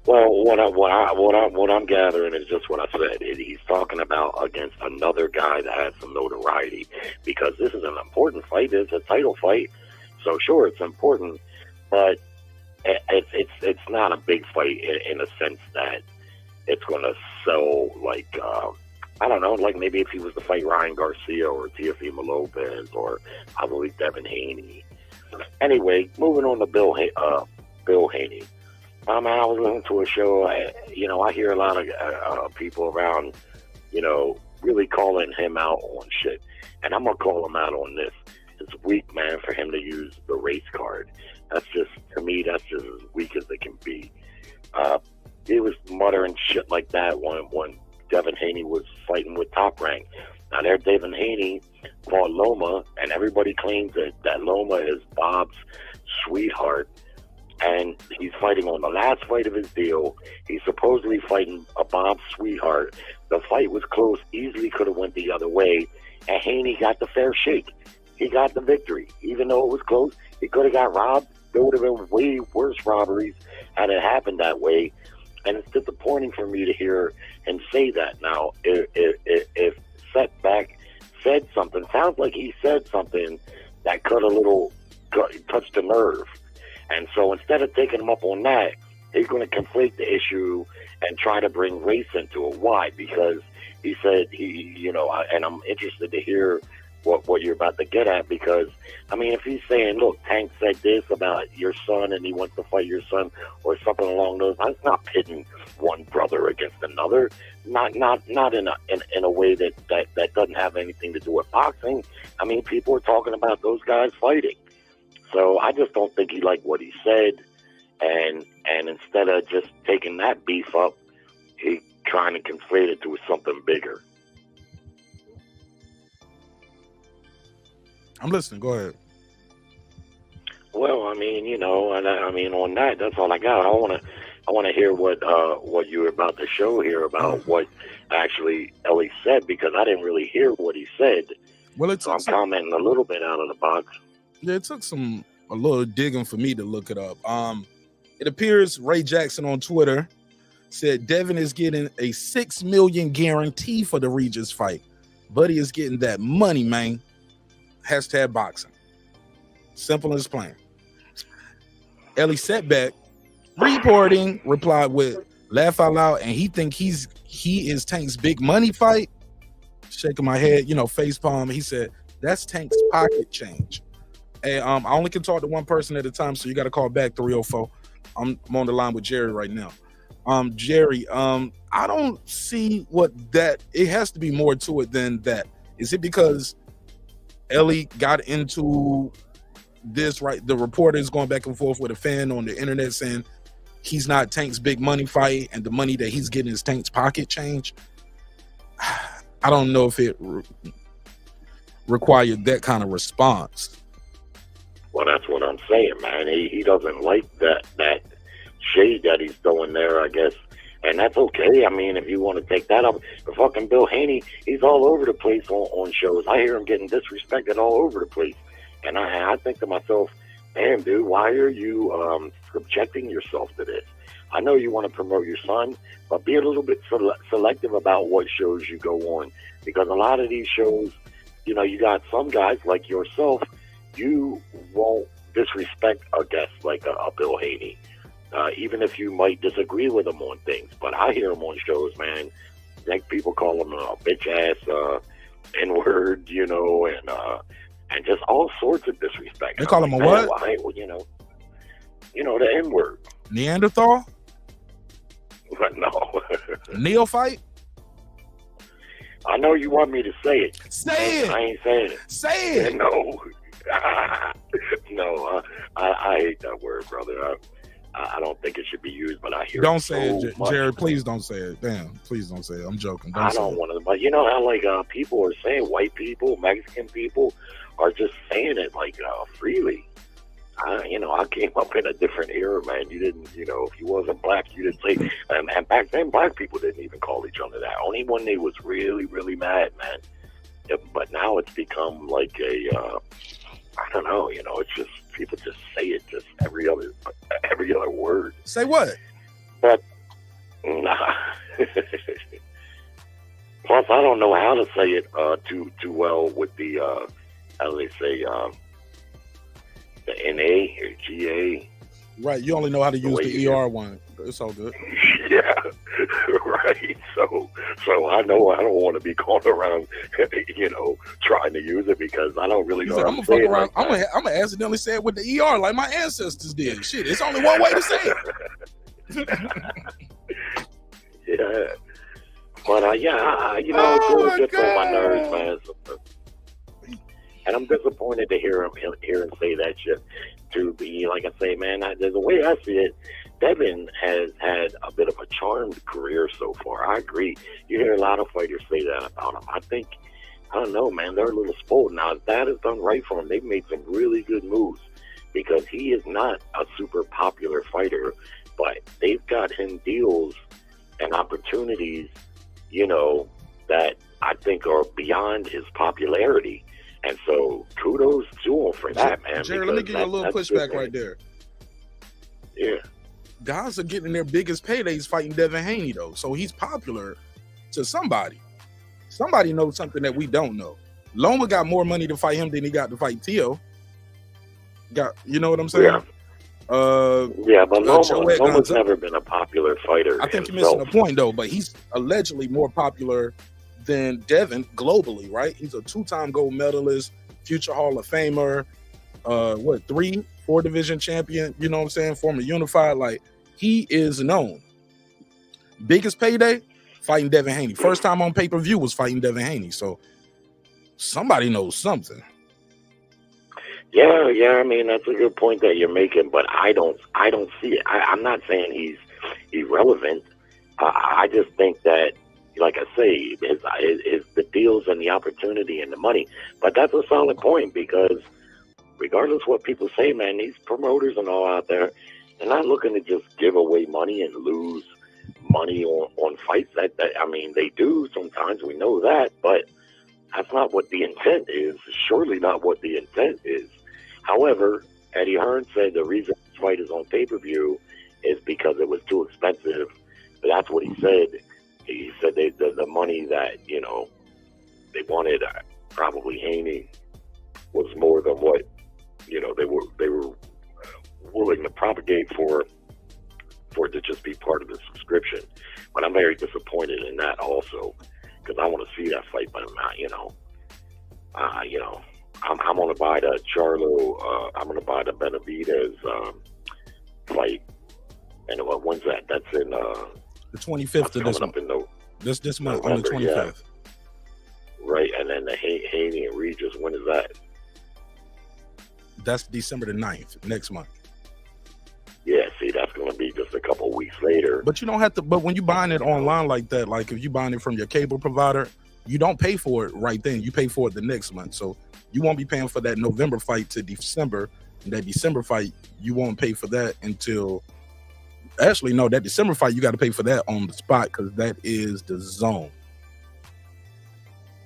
Well, what I'm gathering is just what I said. He's talking about against another guy that has some notoriety, because this is an important fight. It's a title fight, so sure, it's important, but it's not a big fight in a sense that it's going to sell like I don't know, like maybe if he was to fight Ryan Garcia or Teofimo Lopez or I believe Devin Haney. Anyway, moving on to Bill Haney. Man, I was listening to a show. I hear a lot of people around, really calling him out on shit, and I'm gonna call him out on this. It's weak, man, for him to use the race card. That's just, to me, that's just as weak as it can be. He was muttering shit like that when Devin Haney was fighting with Top Rank. Now, there, Devin Haney fought Loma, and everybody claims that Loma is Bob's sweetheart. And he's fighting on the last fight of his deal. He's supposedly fighting a Bob's sweetheart. The fight was close, easily could have went the other way, and Haney got the fair shake. He got the victory. Even though it was close, he could have got robbed. There would have been way worse robberies had it happened that way. And it's disappointing for me to hear him say that. Now, if Setback said something, sounds like he said something that could a little touch the nerve. And so instead of taking him up on that, he's going to conflate the issue and try to bring race into it. Why? Because he said and I'm interested to hear what you're about to get at, because, I mean, if he's saying, look, Tank said this about your son and he wants to fight your son or something along those lines, it's not pitting one brother against another, not in a way that doesn't have anything to do with boxing. I mean, people are talking about those guys fighting. So I just don't think he liked what he said, and instead of just taking that beef up, he trying to conflate it to something bigger. I'm listening. Go ahead. Well, I mean, on that, that's all I got. I want to hear what you were about to show here about what actually Ellie said, because I didn't really hear what he said. Well, so I'm commenting a little bit out of the box. Yeah, it took a little digging for me to look it up. It appears Ray Jackson on Twitter said Devin is getting a $6 million guarantee for the Regis fight. Buddy is getting that money, man. #boxing. Simple as plain. Ellie Setback replied with laugh out loud, and he is Tank's big money fight. shaking my head, face palm. He said, "That's Tank's pocket change." And I only can talk to one person at a time, so you got to call back 304. I'm on the line with Jerry right now. Jerry, I don't see what that. It has to be more to it than that. Is it because Ellie got into this, right? The reporter is going back and forth with a fan on the internet saying he's not Tank's big money fight, and the money that he's getting is Tank's pocket change. I don't know if it required that kind of response. Well, that's what I'm saying, man. He doesn't like that shade that he's throwing there, I guess. And that's okay. I mean, if you want to take that up, the fucking Bill Haney, he's all over the place on shows. I hear him getting disrespected all over the place. And I think to myself, damn, dude, why are you subjecting yourself to this? I know you want to promote your son, but be a little bit selective about what shows you go on. Because a lot of these shows, you got some guys like yourself, you won't disrespect a guest like a Bill Haney. Even if you might disagree with him on things. But I hear him on shows, man. Like people call him a bitch-ass N-word, and just all sorts of disrespect. They call him a what? The N-word. Neanderthal? But no. Neophyte? I know you want me to say it. Say it! I ain't saying it. Say it! No. No, I hate that word, brother. I don't think it should be used, but I hear don't it say so it, much. Jared. Please don't say it. Damn, please don't say it. I'm joking. I don't want to, but you know how people are saying, white people, Mexican people are just saying it freely. I came up in a different era, man. You didn't, if you wasn't black, you didn't say. And back then, black people didn't even call each other that. Only when they was really, really mad, man. Yeah, but now it's become like I don't know. It's just people just say it just every other word. Say what? But nah. Plus, I don't know how to say it too well with the how do they say the NA or GA. Right. You only know how to use the ER one. It's all good. Yeah. Right. So I know I don't want to be called around, trying to use it because I don't really know. I'm gonna fuck around. I'm gonna accidentally say it with the ER like my ancestors did. Shit, it's only one way to say it. Yeah. But it's just on my nerves, man. And I'm disappointed to hear him say that shit. To be like I say, man, there's a way I see it. Devin has had a bit of a charmed career so far. I agree. You hear a lot of fighters say that about him. I don't know, man. They're a little spoiled. Now, if that is done right for him, they've made some really good moves because he is not a super popular fighter, but they've got him deals and opportunities, that I think are beyond his popularity. And so kudos to him for that, man. Jerry, let me give you a little pushback right there. Yeah. Guys are getting their biggest paydays fighting Devin Haney, though. So he's popular to somebody. Somebody knows something that we don't know. Loma got more money to fight him than he got to fight Tio. You know what I'm saying? Yeah. But Loma's never been a popular fighter. I think you're missing a point, though. But he's allegedly more popular than Devin globally, right? He's a 2-time gold medalist, future Hall of Famer, 3-4 division champion, you know what I'm saying? Former unified, he is known. Biggest payday, fighting Devin Haney. First time on pay-per-view was fighting Devin Haney. So somebody knows something. Yeah, I mean, that's a good point that you're making, but I don't see it. I'm not saying he's irrelevant. I just think that, like I say, is the deals and the opportunity and the money. But that's a solid point because regardless what people say, man, these promoters and all out there, they're not looking to just give away money and lose money on fights. I mean, they do sometimes, we know that, but that's not what the intent is. Surely not what the intent is. However, Eddie Hearn said the reason this fight is on pay-per-view is because it was too expensive. But that's what he said. He said the money that, they wanted, probably Haney, was more than what, they were willing to propagate for it to just be part of the subscription. But I'm very disappointed in that also. because I want to see that fight. But I'm not, I'm going to buy the Charlo. I'm going to buy the Benavidez fight. And when's that? That's in the 25th of this month. This month on the 25th. Yeah. Right, and then the Haney and Regis. When is that? That's December the 9th, next month. Yeah, see, that's going to be just a couple weeks later. But you don't have to. But when you're buying it online like that, like if you're buying it from your cable provider, you don't pay for it right then. You pay for it the next month. So you won't be paying for that November fight to December. And that December fight, you won't pay for that until. Actually, no, that December fight, you got to pay for that on the spot because that is the zone.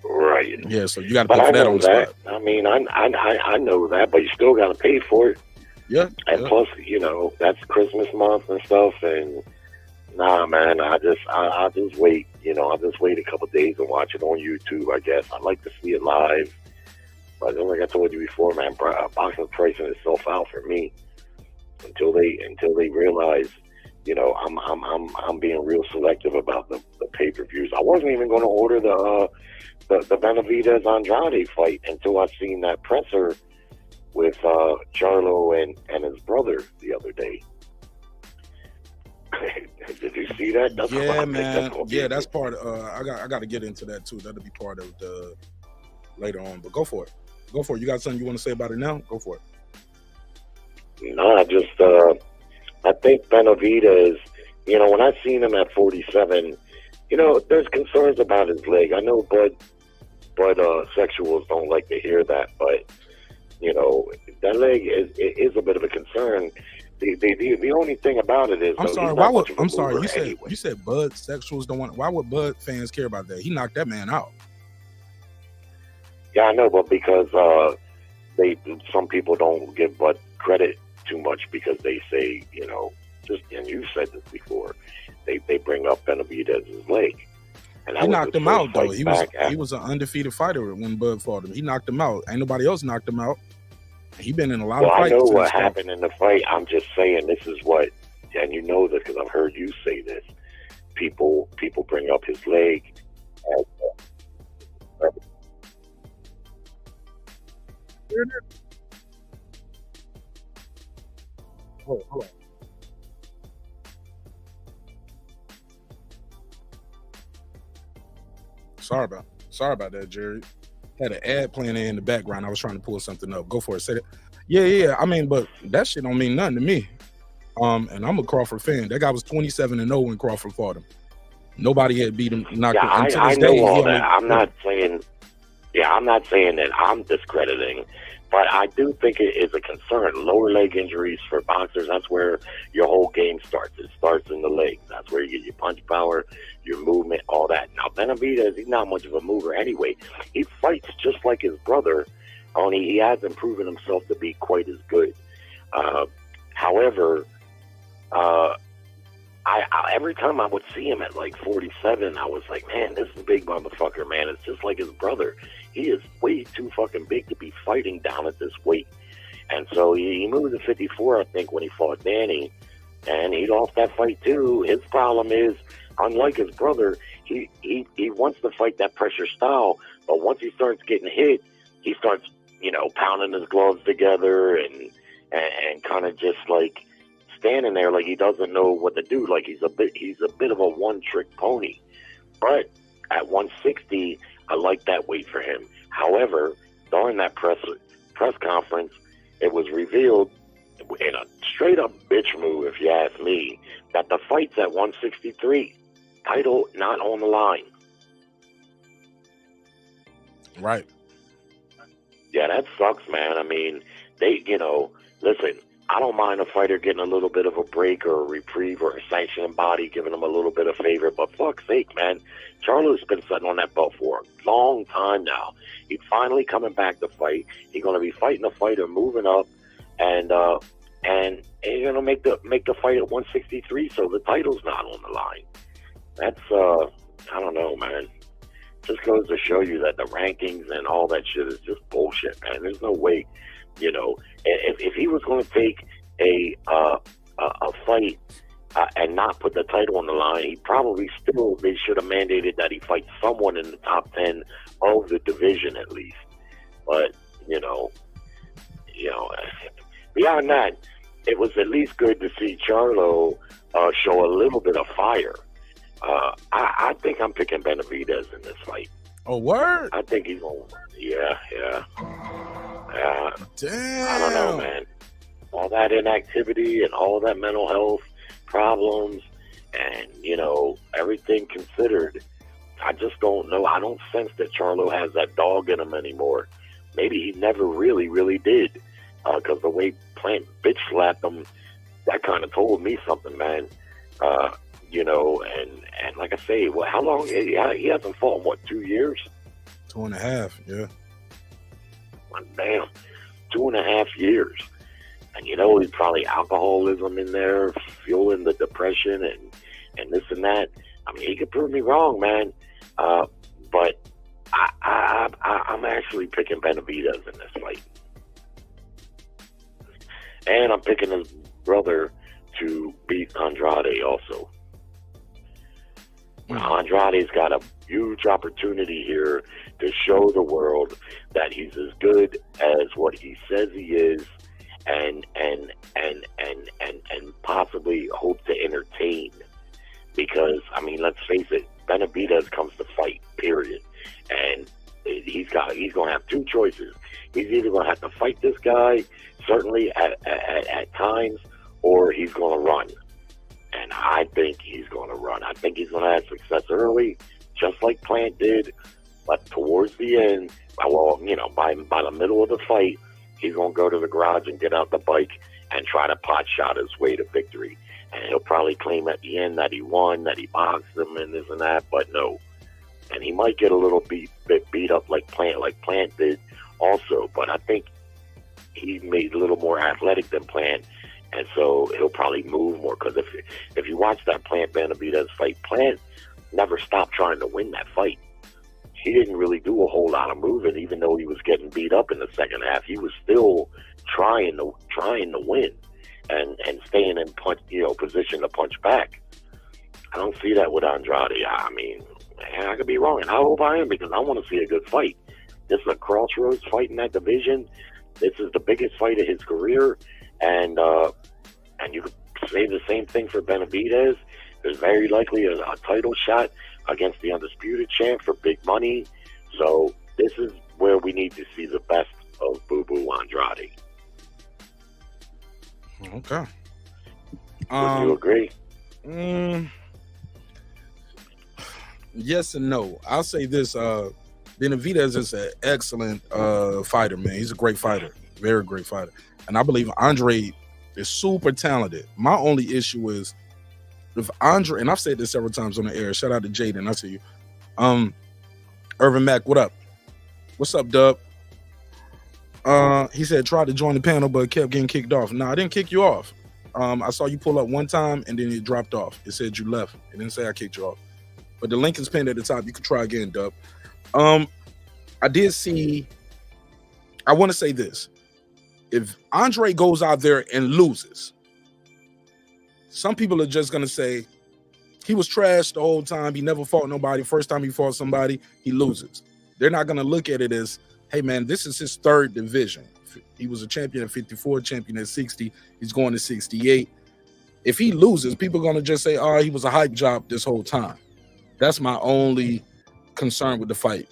Right. Yeah, so you got to pay for that on the spot. I mean, I know that, but you still got to pay for it. Yeah. And plus, that's Christmas month and stuff. And nah, man, I just wait. I just wait a couple days and watch it on YouTube. I guess I like to see it live. But like I told you before, man, boxing pricing itself out for me until they realize. I'm being real selective about the pay-per-views. I wasn't even going to order the Benavidez Andrade fight until I seen that presser with Charlo and his brother the other day. Did you see that? Yeah, man. Yeah, that's part of, I got to get into that too. That'll be part of the later on. But go for it. You got something you want to say about it now? Go for it. No, I think Benavidez, when I seen him at 47, there's concerns about his leg. I know Bud sexuals don't like to hear that, but that leg is a bit of a concern. The only thing about it is, you said Bud sexuals don't want. Why would Bud fans care about that? He knocked that man out. Yeah, I know, but because some people don't give Bud credit too much because they say, and you've said this before, they bring up Benavidez's leg. And he knocked him out though. He was an undefeated fighter when Bud fought him. He knocked him out. Ain't nobody else knocked him out. He been in a lot of fights. I know what happened in the fight. I'm just saying this is what, and you know this because I've heard you say this. People bring up his leg. Hold on. Sorry about that, Jerry. Had an ad playing in the background. I was trying to pull something up. Go for it. Say it. Yeah. I mean, but that shit don't mean nothing to me. And I'm a Crawford fan. That guy was 27-0 when Crawford fought him. Nobody had beat him. I know all that. I'm not saying that I'm discrediting, but I do think it is a concern. Lower leg injuries for boxers, that's where your whole game starts. It starts in the legs. That's where you get your punch power, your movement, all that. Now, Benavidez, he's not much of a mover anyway. He fights just like his brother, only he hasn't proven himself to be quite as good. However, I every time I would see him at like 47, I was like, man, this is a big motherfucker, man. It's just like his brother. He is way too fucking big to be fighting down at this weight. And so he moved to 54, I think, when he fought Danny, and he lost that fight too. His problem is, unlike his brother, he wants to fight that pressure style, but once he starts getting hit, he starts, pounding his gloves together and kind of just like standing there like he doesn't know what to do. Like he's a bit of a one-trick pony. But at 160, I like that weight for him. However, during that press conference, it was revealed in a straight-up bitch move, if you ask me, that the fight's at 163. Title not on the line. Right. Yeah, that sucks, man. I mean, listen, I don't mind a fighter getting a little bit of a break or a reprieve or a sanctioning body giving them a little bit of favor, but fuck's sake, man. Charlo's been sitting on that belt for a long time now. He's finally coming back to fight. He's going to be fighting a fighter moving up, and he's going to make the fight at 163, so the title's not on the line. That's, I don't know, man. Just goes to show you that the rankings and all that shit is just bullshit, man. There's no way, if he was going to take a fight and not put the title on the line, he probably still, they should have mandated that he fight someone in the top 10 of the division at least. But, beyond that, it was at least good to see Charlo show a little bit of fire. I think I'm picking Benavidez in this fight. Oh, word? I think he's going to, yeah. Damn. I don't know, man. All that inactivity and all that mental health problems and, everything considered, I just don't know. I don't sense that Charlo has that dog in him anymore. Maybe he never really, really did. Because the way Plant bitch slapped him, that kind of told me something, man. And like I say, well, how long? He hasn't fought in, 2 years? 2.5, yeah. Damn, 2.5 years. And there's probably alcoholism in there, fueling the depression and this and that. I mean, he could prove me wrong, man. But I'm actually picking Benavidez in this fight. And I'm picking his brother to beat Andrade also. Andrade's got a huge opportunity here to show the world that he's as good as what he says he is, and possibly hope to entertain. Because, I mean, let's face it, Benavidez comes to fight, period. And he's going to have two choices. He's either going to have to fight this guy, certainly at times, or he's going to run. And I think he's going to run. I think he's going to have success early, just like Plant did. But towards the end, by the middle of the fight, he's going to go to the garage and get out the bike and try to pot shot his way to victory. And he'll probably claim at the end that he won, that he boxed him and this and that, but no. And he might get a little bit beat up like Plant did also. But I think he's made a little more athletic than Plant. And so he'll probably move more. Because if you watch that Plant-Benavidez fight, Plant never stopped trying to win that fight. He didn't really do a whole lot of moving, even though he was getting beat up in the second half. He was still trying to win and staying in position to punch back. I don't see that with Andrade. I mean, I could be wrong, and I hope I am, because I want to see a good fight. This is a crossroads fight in that division. This is the biggest fight of his career, and you could say the same thing for Benavidez. There's very likely a title shot against the undisputed champ for big money. So this is where we need to see the best of Boo Boo Andrade. Okay. Would you agree? Yes and no. I'll say this. Benavidez is an excellent fighter, man. He's a great fighter. Very great fighter. And I believe Andre is super talented. My only issue is if Andre, and I've said this several times on the air, shout out to Jaden, I see you. Irvin Mack, what up? What's up, Dub? He said tried to join the panel but kept getting kicked off. No, I didn't kick you off. I saw you pull up one time and then it dropped off. It said you left. It didn't say I kicked you off. But the link is pinned at the top. You can try again, Dub. I did see, I want to say this. If Andre goes out there and loses, some people are just going to say he was trashed the whole time. He never fought nobody. First time he fought somebody, he loses. They're not going to look at it as, hey, man, this is his third division. He was a champion at 54, champion at 60. He's going to 68. If he loses, people are going to just say, oh, he was a hype job this whole time. That's my only concern with the fight.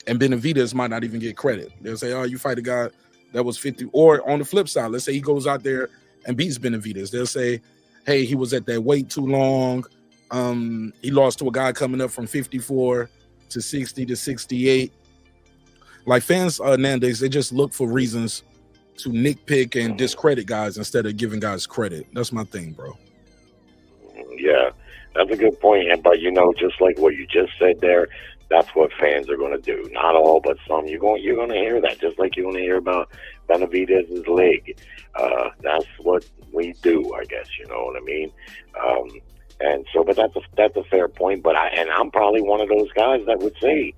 And Benavidez might not even get credit. They'll say, oh, you fight a guy that was 50. Or on the flip side, let's say he goes out there and beats Benavidez. They'll say, hey, he was at that weight too long. He lost to a guy coming up from 54 to 60 to 68. Like fans nowadays, they just look for reasons to nitpick and discredit guys instead of giving guys credit. That's my thing, bro. Yeah, that's a good point. But just like what you just said there, that's what fans are going to do. Not all, but some. You're going to hear that, just like you're going to hear about Benavidez's leg. That's what we do, I guess. You know what I mean? And so, but that's a fair point. But I'm probably one of those guys that would say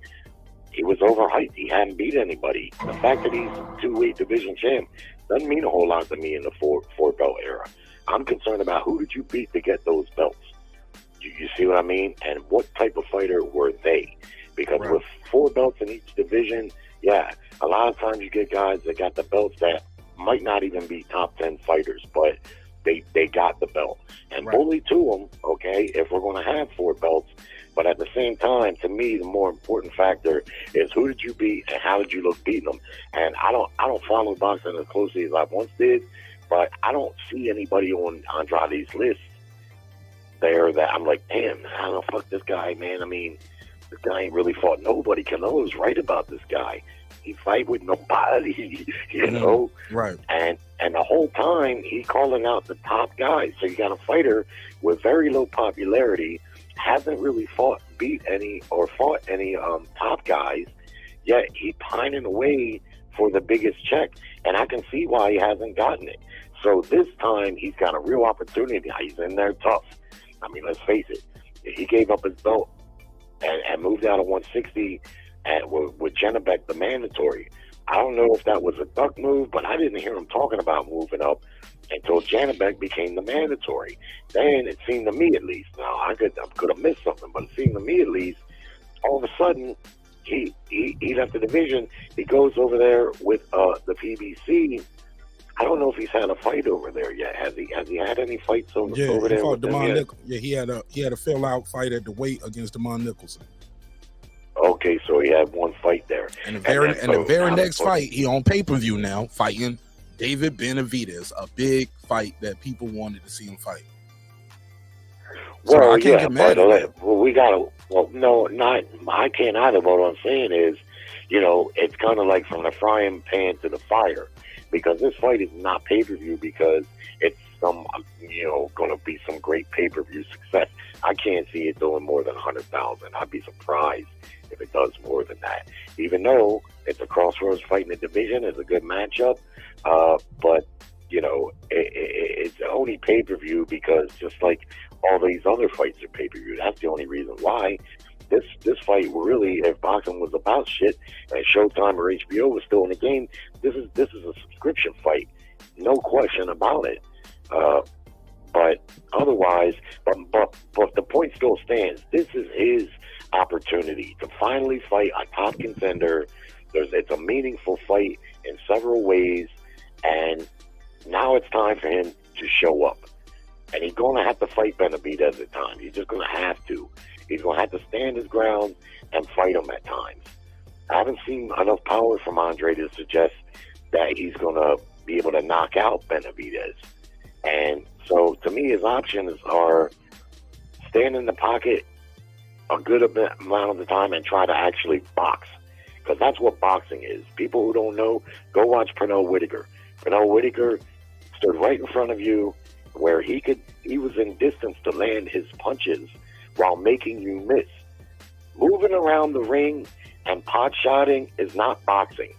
he was overhyped. He hadn't beat anybody. The fact that he's 2-weight division champ doesn't mean a whole lot to me in the four belt era. I'm concerned about who did you beat to get those belts. You see what I mean? And what type of fighter were they? Because with 4 belts in each division, yeah, a lot of times you get guys that got the belts that might not even be top 10 fighters, but they got the belt. And bully to them, okay, if we're going to have 4 belts. But at the same time, to me, the more important factor is who did you beat and how did you look beating them? And I don't follow boxing as closely as I once did, but I don't see anybody on Andrade's list there that I'm like, damn, how the fuck this guy, man? I mean, this guy ain't really fought nobody. Canelo's right about this guy. He fight with nobody, you know? Right. And the whole time, he calling out the top guys. So you got a fighter with very low popularity, hasn't really fought any top guys, yet he pining away for the biggest check. And I can see why he hasn't gotten it. So this time, he's got a real opportunity. He's in there tough. I mean, let's face it. He gave up his belt and moved out of 160 with Janabek, the mandatory. I don't know if that was a duck move, but I didn't hear him talking about moving up until Janabek became the mandatory. Then it seemed to me, at least, now I could have missed something, but it seemed to me, at least, all of a sudden, he left the division. He goes over there with the PBC. I don't know if he's had a fight over there yet. Has he had any fights over there? He fought Damon Nicholson. Yeah, he had a fill-out fight at the weight against Damon Nicholson. Okay, so he had one fight there. And the very next fight, he on pay-per-view now, fighting David Benavidez, a big fight that people wanted to see him fight. So Well, I can't get mad at that. well, we got to. Well, no, not. I can't either. But what I'm saying is, you know, it's kind of like from the frying pan to the fire, because this fight is not pay-per-view because it's some, you know, going to be some great pay-per-view success. I can't see it doing more than 100,000. I'd be surprised if it does more than that. Even though it's a crossroads fight in the division, it's a good matchup, but you know, it's only pay-per-view because just like all these other fights are pay-per-view. That's the only reason why. This fight really, if boxing was about shit and Showtime or HBO was still in the game, this is a subscription fight, no question about it. But otherwise, but the point still stands. This is his opportunity to finally fight a top contender. It's a meaningful fight in several ways, and now it's time for him to show up. And he's going to have to fight Benavidez at times. He's just going to have to. He's going to have to stand his ground and fight him at times. I haven't seen enough power from Andre to suggest that he's going to be able to knock out Benavidez. And so, to me, his options are stand in the pocket a good amount of the time and try to actually box. Because that's what boxing is. People who don't know, go watch Pernell Whitaker. Pernell Whitaker stood right in front of you where he was in distance to land his punches while making you miss. Moving around the ring and pot-shotting is not boxing.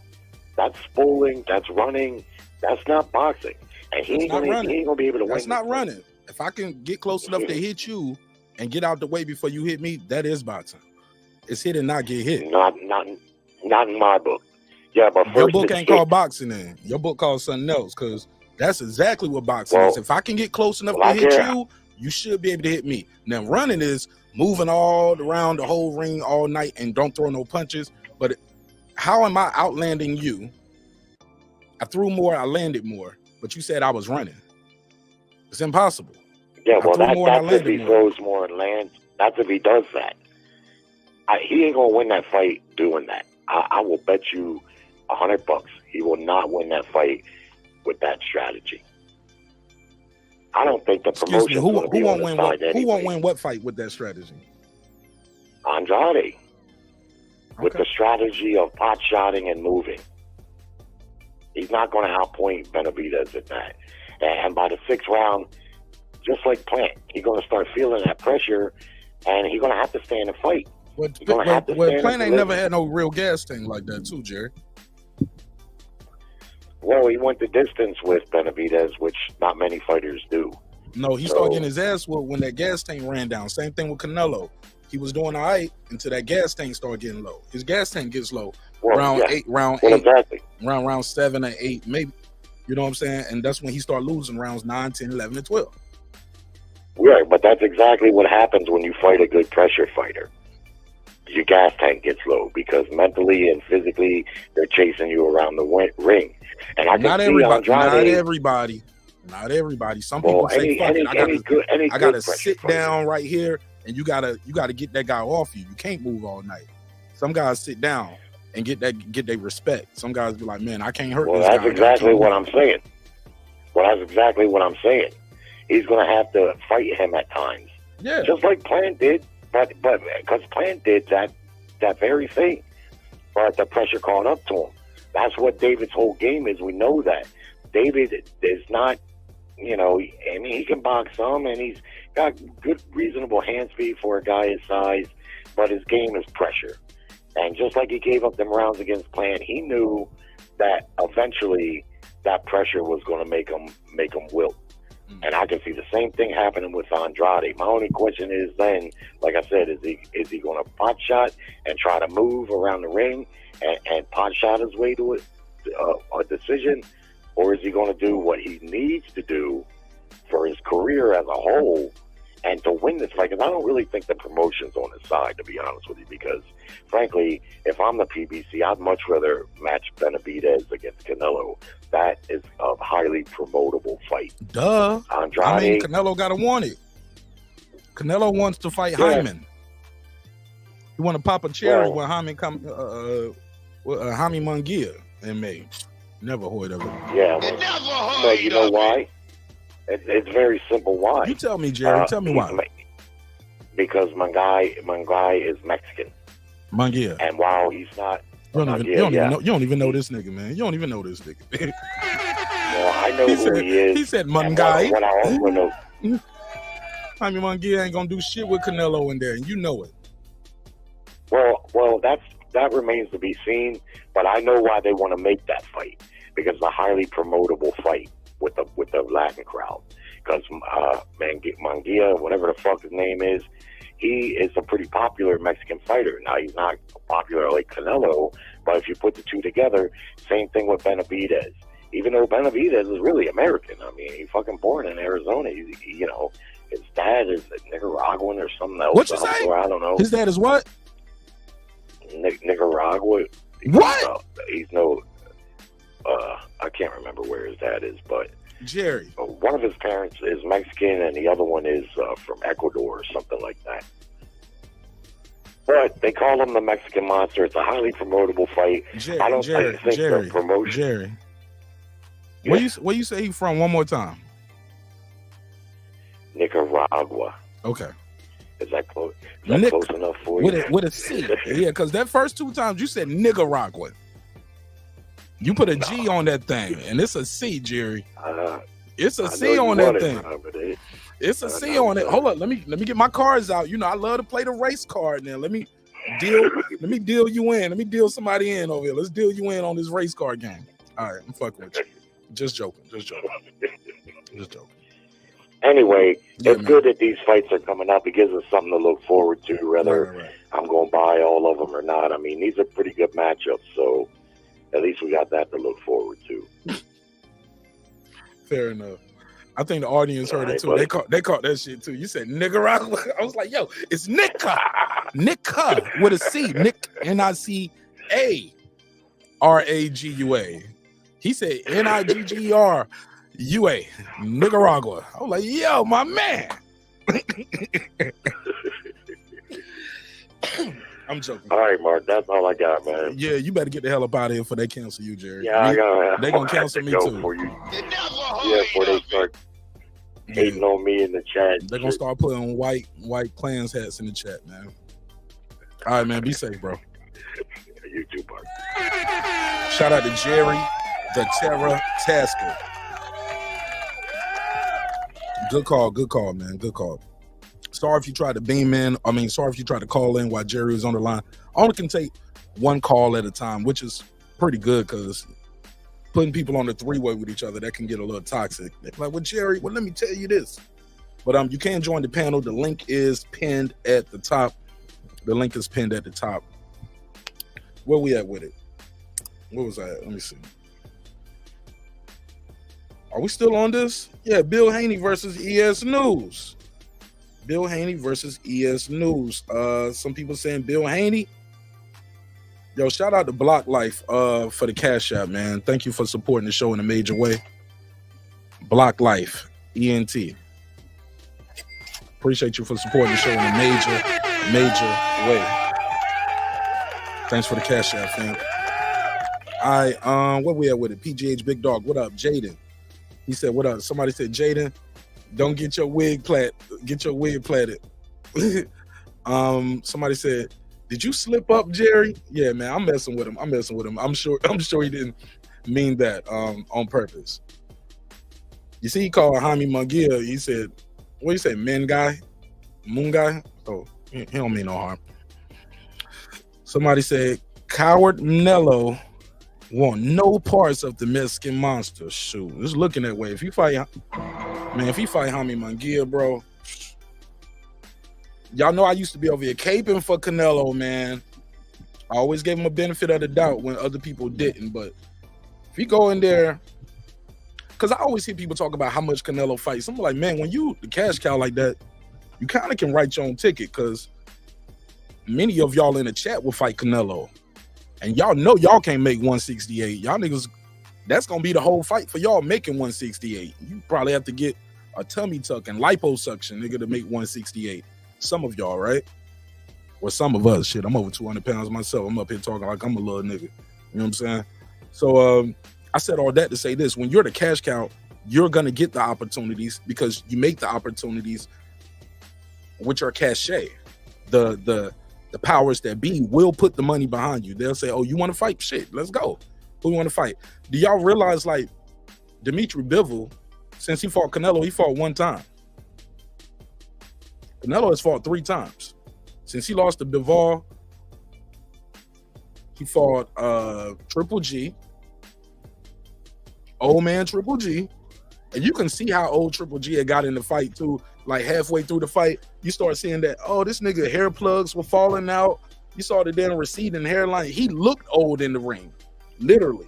That's bowling, that's running, that's not boxing. And he ain't gonna be able to win. That's not running. If I can get close enough to hit you and get out the way before you hit me, that is boxing. It's hit and not get hit. Not in my book. Yeah, but first your book ain't called boxing then. Your book called something else, because that's exactly what boxing is. If I can get close enough to hit you, you should be able to hit me. Now running is moving all around the whole ring all night and don't throw no punches. But how am I outlanding you? I threw more, I landed more, but you said I was running. It's impossible. Yeah, well, that's if he throws more and lands. That's if he does that. He ain't gonna win that fight doing that. I will bet you $100 he will not win that fight with that strategy. I don't think the promotion. Who won't win? Who won't win what fight with that strategy? Andrade, with the strategy of pot-shotting and moving. He's not going to outpoint Benavidez at that. And by the 6th round, just like Plant, he's going to start feeling that pressure, and he's going to have to stay in the fight. But Plant ain't never had no real gas thing like that too, Jerry. Well, he went the distance with Benavidez, which not many fighters do. No, he started getting his ass whooped when that gas tank ran down. Same thing with Canelo. He was doing all right until that gas tank started getting low. His gas tank gets low round 8, exactly. round 7 or 8, maybe. You know what I'm saying? And that's when he started losing rounds 9, 10, 11, and 12. Right, but that's exactly what happens when you fight a good pressure fighter. Your gas tank gets low because mentally and physically they're chasing you around the ring. And I can Not see everybody. Andrade. Not everybody. Some people say, "Fuck it, I gotta sit down right here," and you gotta get that guy off you. You can't move all night. Some guys sit down and get their respect. Some guys be like, "Man, I can't hurt this guy." That's exactly what I'm saying. That's exactly what I'm saying. He's going to have to fight him at times. Yeah. Just like Plant did, but because Plant did that very thing. But the pressure caught up to him. That's what David's whole game is. We know that. David is not, I mean, he can box some, and he's got good, reasonable hand speed for a guy his size, but his game is pressure. And just like he gave up them rounds against Plant, he knew that eventually that pressure was going to make him wilt. And I can see the same thing happening with Andrade. My only question is then, like I said, is he going to pot shot and try to move around the ring and pot shot his way to a decision, or is he going to do what he needs to do for his career as a whole and to win this fight? Because I don't really think the promotion's on his side, to be honest with you, because frankly, if I'm the PBC, I'd much rather match Benavidez against Canelo. That is a highly promotable fight. Duh. Andrade, I mean, Canelo got to want it. Canelo wants to fight Hyman. He want to pop a cherry when Hyman come. Jaime Munguia in May. Never heard of it. Yeah. You know why? It's very simple. Why? You tell me, Jerry. Tell me why. Because Munguia is Mexican. Munguia. And while he's not. You don't even know this nigga, man. You don't even know this nigga. Well, I know who he is. He said Munguia. What I also know. Jaime Munguia ain't gonna do shit with Canelo in there, and you know it. Well, that remains to be seen. But I know why they want to make that fight, because it's a highly promotable fight with the Latin crowd. Because Munguia, whatever the fuck his name is, he is a pretty popular Mexican fighter. Now, he's not popular like Canelo, but if you put the two together, same thing with Benavidez. Even though Benavidez is really American. I mean, he's fucking born in Arizona. His dad is Nicaraguan or something else. What you say? I don't know. His dad is what? Nicaragua. What? He's no... I can't remember where his dad is, but... Jerry. One of his parents is Mexican, and the other one is from Ecuador or something like that. But they call him the Mexican Monster. It's a highly promotable fight. Jerry, I think the promotion. Jerry. Yeah. Where you say he from? One more time. Nicaragua. Okay. Is that close? Is that close enough for you? With a C. Yeah, because that first two times you said Nicaragua. You put a G on that thing, and it's a C, Jerry. It's a C on that thing. It's a C on it. Hold up, let me get my cards out. You know, I love to play the race card now. Let me deal you in. Let me deal somebody in over here. Let's deal you in on this race card game. All right, I'm fucking with you. Just joking. Anyway, it's good that these fights are coming up. It gives us something to look forward to, whether I'm going to buy all of them or not. I mean, these are pretty good matchups, so at least we got that to look forward to. Fair enough. I think the audience heard it too. They caught that shit too. You said Nicaragua. I was like, yo, it's Nica with a C. Nick, Nicaragua. He said Niggura, Nicaragua. I was like, yo, my man. I'm joking. All right, Mark, that's all I got, man. Yeah, you better get the hell up out of here before they cancel you, Jerry. Yeah, they're going to cancel me too. For you. Yeah, before they start hating on me in the chat. They're going to start putting white Klans hats in the chat, man. All right, man, be safe, bro. You too, Mark. Shout out to Jerry, the Terror Tasker. Good call, man. Good call. Sorry if you tried to beam in. Sorry if you tried to call in while Jerry was on the line. I only can take one call at a time, which is pretty good because putting people on the three-way with each other, that can get a little toxic. Like, well, Jerry, let me tell you this. But you can join the panel. The link is pinned at the top. The link is pinned at the top. Where we at with it? What was that? Let me see. Are we still on this? Yeah, Bill Haney versus ESnews. Bill Haney versus ESnews. Some people saying Bill Haney. Yo, shout out to Block Life for the Cash App, man. Thank you for supporting the show in a major way. Block Life, ENT. Appreciate you for supporting the show in a major way. Thanks for the Cash App, fam. All right, where we at with it? PGH Big Dog, what up? Jaden. He said, what up? Somebody said, Jaden, don't get your wig plaited. Somebody said, did you slip up, Jerry? Yeah, man, I'm messing with him. I'm sure he didn't mean that on purpose. You see, he called Haney Mungia. He said, what do you say, moon guy? Oh, he don't mean no harm. Somebody said, Coward Canelo want no parts of the Mexican monster. Shoot, just looking that way. If he fight Haney Mungia, bro. Y'all know I used to be over here caping for Canelo, man. I always gave him a benefit of the doubt when other people didn't. But if you go in there, because I always hear people talk about how much Canelo fights. I'm like, man, when you the cash cow like that, you kind of can write your own ticket, because many of y'all in the chat will fight Canelo. And y'all know y'all can't make 168. Y'all niggas, that's going to be the whole fight for y'all making 168. You probably have to get a tummy tuck and liposuction, nigga, to make 168. Some of y'all, right? Or some of us. Shit, I'm over 200 pounds myself. I'm up here talking like I'm a little nigga. You know what I'm saying? So I said all that to say this. When you're the cash cow, you're going to get the opportunities because you make the opportunities with your cachet. The powers that be will put the money behind you. They'll say, oh, you want to fight? Shit, let's go. Who you want to fight? Do y'all realize, like, Dimitri Bivol, since he fought Canelo, he fought one time. Canelo has fought 3 times. Since he lost to Bivol, he fought Triple G, old man Triple G. And you can see how old Triple G had got in the fight, too. Like, halfway through the fight, you start seeing that, oh, this nigga hair plugs were falling out. You saw the damn receding hairline. He looked old in the ring, literally.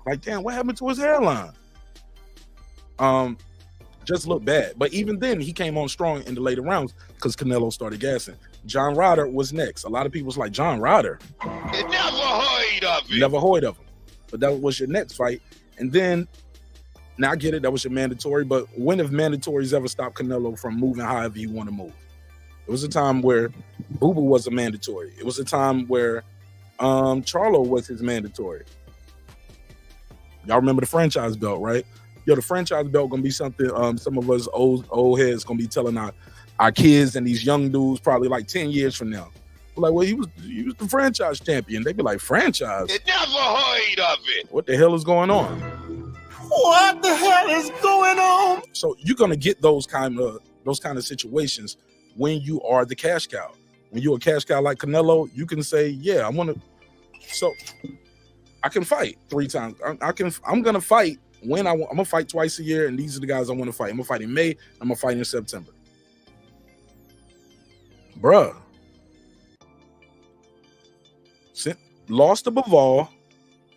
Like, damn, what happened to his hairline? Just looked bad. But even then, he came on strong in the later rounds because Canelo started gassing. John Ryder was next. A lot of people was like, John Ryder? Never heard of him. But that was your next fight. And then, now I get it, that was your mandatory, but when have mandatories ever stopped Canelo from moving however you want to move? It was a time where Boo Boo was a mandatory. It was a time where Charlo was his mandatory. Y'all remember the franchise belt, right? Yo, the franchise belt gonna be something some of us old heads gonna be telling our kids and these young dudes probably like 10 years from now. We're like, well, he was the franchise champion. They be like, franchise? Never heard of it. What the hell is going on? What the hell is going on? So you're gonna get those kind of situations when you are the cash cow. When you're a cash cow like Canelo, you can say, yeah, so I can fight 3 times. I'm gonna fight when I'm gonna fight twice a year, and these are the guys I want to fight. I'm gonna fight in May, I'm gonna fight in September. Bruh. Lost to Bivol,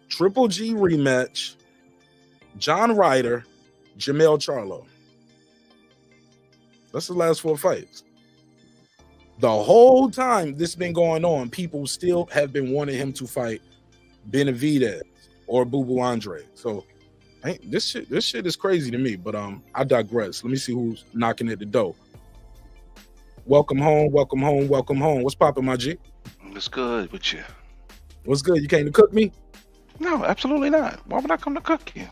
Triple G rematch, John Ryder, Jamel Charlo. That's the last 4 fights. The whole time this been going on, people still have been wanting him to fight Benavidez or Boo Boo Andre. So this shit is crazy to me, but I digress. Let me see who's knocking at the door. Welcome home, welcome home, welcome home. What's poppin', my G? What's good with you? What's good? You came to cook me? No, absolutely not. Why would I come to cook you?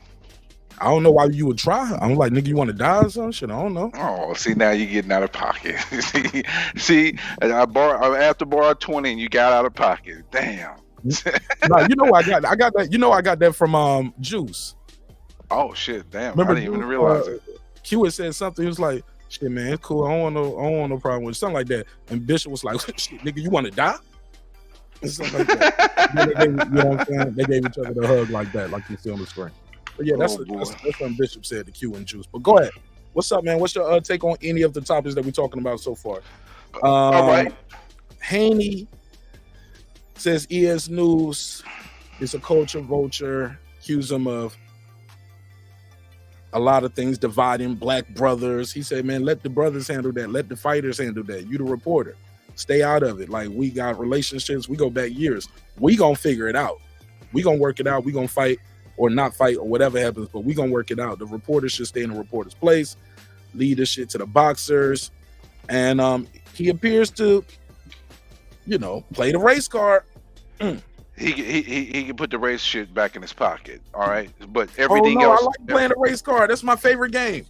I don't know why you would try. I'm like, nigga, you want to die or some shit? I don't know. Oh, see, now you're getting out of pocket. see, I borrowed 20 and you got out of pocket. Damn. No, you know I got that. You know I got that from Juice. Oh shit, damn. Remember, I didn't even realize it. Q had said something. He was like, shit, man, it's cool. I don't want no problem with it. Something like that. And Bishop was like, shit, nigga, you want to die? And something like that. You know what I'm saying? They gave each other the hug like that, like you see on the screen. But yeah, that's what Bishop said to Q and Juice. But go ahead. What's up, man? What's your take on any of the topics that we're talking about so far? All right. Haney says ESnews is a culture vulture. Accuse him of a lot of things, dividing black brothers. He said, man, let the brothers handle that. Let the fighters handle that. You the reporter. Stay out of it. Like, we got relationships. We go back years. We gonna figure it out. We gonna work it out. We gonna fight or not fight or whatever happens, but we gonna work it out. The reporters should stay in the reporter's place, lead this shit to the boxers. And he appears to, you know, play the race card. He can put the race shit back in his pocket, all right? But everything else, I like playing the race card. That's my favorite game.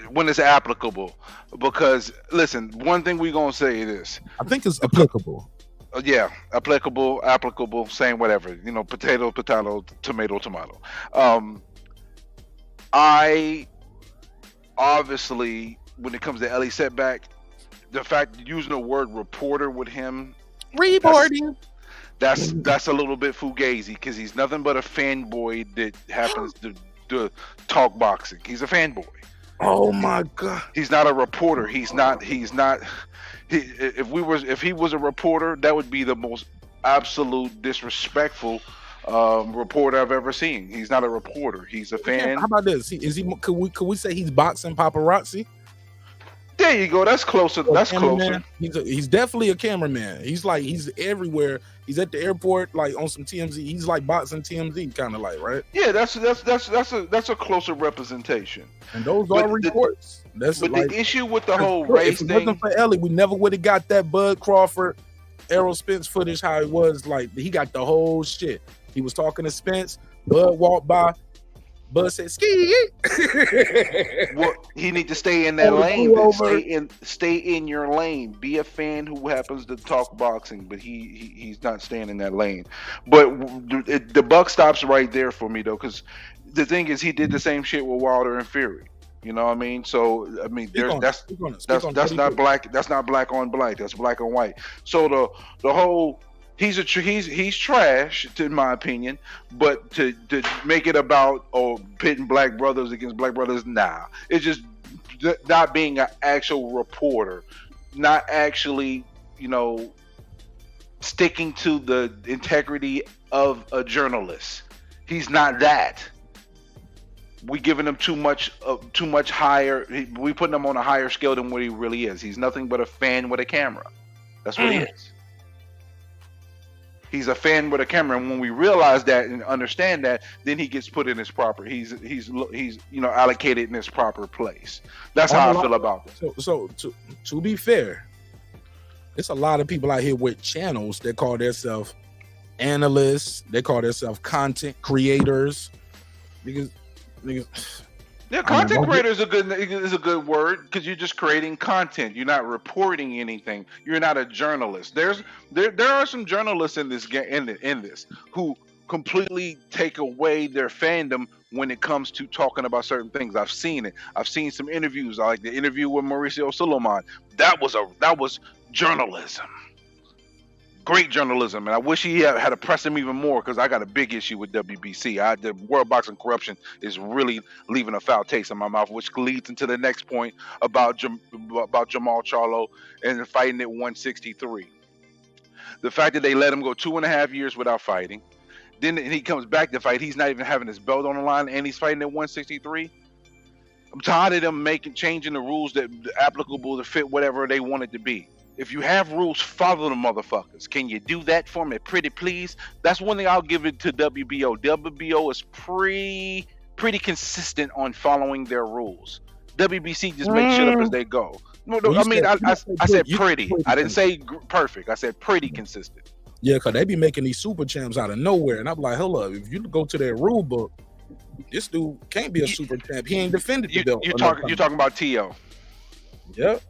When it's applicable. Because listen, one thing we gonna say is, I think it's applicable. Yeah, applicable, same whatever. You know, potato, tomato. I obviously, when it comes to Ellie Setback, the fact using the word reporter with him, reporting. That's a little bit fugazi, because he's nothing but a fanboy that happens to talk boxing. He's a fanboy. Oh my God. He's not a reporter. If he was a reporter, that would be the most absolute disrespectful reporter I've ever seen. He's not a reporter. He's a fan. How about this? Could we say he's boxing paparazzi? There you go. That's closer. That's closer. He's definitely a cameraman. He's everywhere. He's at the airport, like on some TMZ. He's like boxing TMZ, kind of like, right? Yeah, that's a closer representation. And those are reports. The issue with the whole race thing. If it wasn't for Ellie, we never would have got that Bud Crawford, Errol Spence footage. How it was, like, he got the whole shit. He was talking to Spence. Bud walked by. Bud said, "Ski." Well, he need to stay in that lane. Stay in your lane. Be a fan who happens to talk boxing, but he's not staying in that lane. But the buck stops right there for me, though, because the thing is, he did the same shit with Wilder and Fury. You know what I mean? So I mean, that's not black. That's not black on black. That's black on white. So the whole. He's trash, in my opinion, but to make it about pitting black brothers against black brothers, nah. It's just not being an actual reporter, not actually, you know, sticking to the integrity of a journalist. He's not that. We giving him too much higher. We putting him on a higher scale than what he really is. He's nothing but a fan with a camera. That's what he is. He's a fan with a camera, and when we realize that and understand that, then he gets put in his proper. He's you know, allocated in his proper place. That's how I feel about it. So to be fair, there's a lot of people out here with channels that call themselves analysts. They call themselves content creators. Because yeah, content creator is a good word, because you're just creating content. You're not reporting anything. You're not a journalist. There are some journalists in this in this who completely take away their fandom when it comes to talking about certain things. I've seen it. I've seen some interviews, like the interview with Mauricio Suleiman. That was journalism. Great journalism, and I wish he had to press him even more, because I got a big issue with WBC. The World Boxing Corruption is really leaving a foul taste in my mouth, which leads into the next point about Jamal Charlo and fighting at 163. The fact that they let him go 2.5 years without fighting, then he comes back to fight. He's not even having his belt on the line, and he's fighting at 163. I'm tired of them changing the rules that applicable to fit whatever they want it to be. If you have rules, follow the motherfuckers. Can you do that for me, pretty please? That's one thing I'll give it to WBO. WBO is pretty consistent on following their rules. WBC just make shit up as they go. No, I mean, I said pretty. I didn't say perfect. I said pretty consistent. Yeah, because they be making these super champs out of nowhere. And I'm like, hold up. If you go to their rule book, this dude can't be a super champ. He ain't defended the belt. You're talking about T.O. Yep.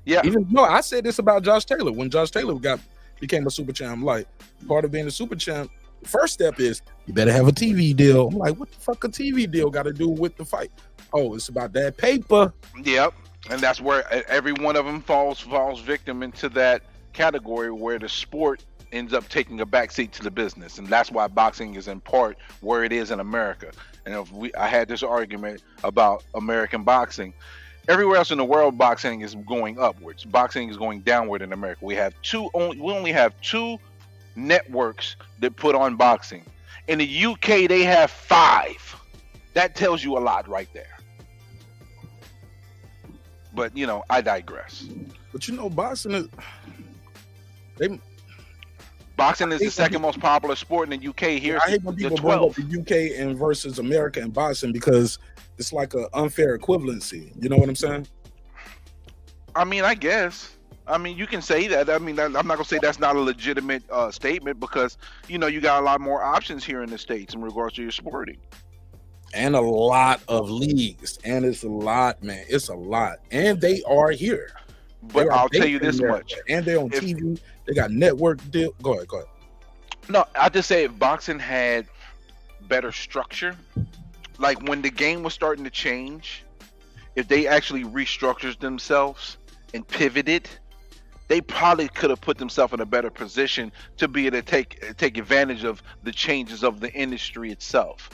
Yeah. Even no, I said this about Josh Taylor. When Josh Taylor became a super champ, like, part of being a super champ, first step is you better have a TV deal. I'm like, what the fuck a TV deal got to do with the fight? Oh, it's about that paper. Yep. And that's where every one of them falls victim into that category, where the sport ends up taking a backseat to the business. And that's why boxing is in part where it is in America. And I had this argument about American boxing. Everywhere else in the world, boxing is going upwards. Boxing is going downward in America. We only have 2 networks that put on boxing. In the UK, they have 5. That tells you a lot right there. But I digress. But boxing is boxing is the second most popular sport in the UK. Here's I hate when people the bring up 12th. the UK and versus America in boxing because it's like an unfair equivalency. You know what I'm saying? I mean, I guess. I mean, you can say that. I mean, I'm not gonna say that's not a legitimate statement because you got a lot more options here in the States in regards to your sporting. And a lot of leagues, and it's a lot, man. It's a lot, and they are here. But I'll tell you this much, and they're on TV. They got network deal. Go ahead. No, I just say if boxing had better structure, like when the game was starting to change, if they actually restructured themselves and pivoted, they probably could have put themselves in a better position to be able to take advantage of the changes of the industry itself.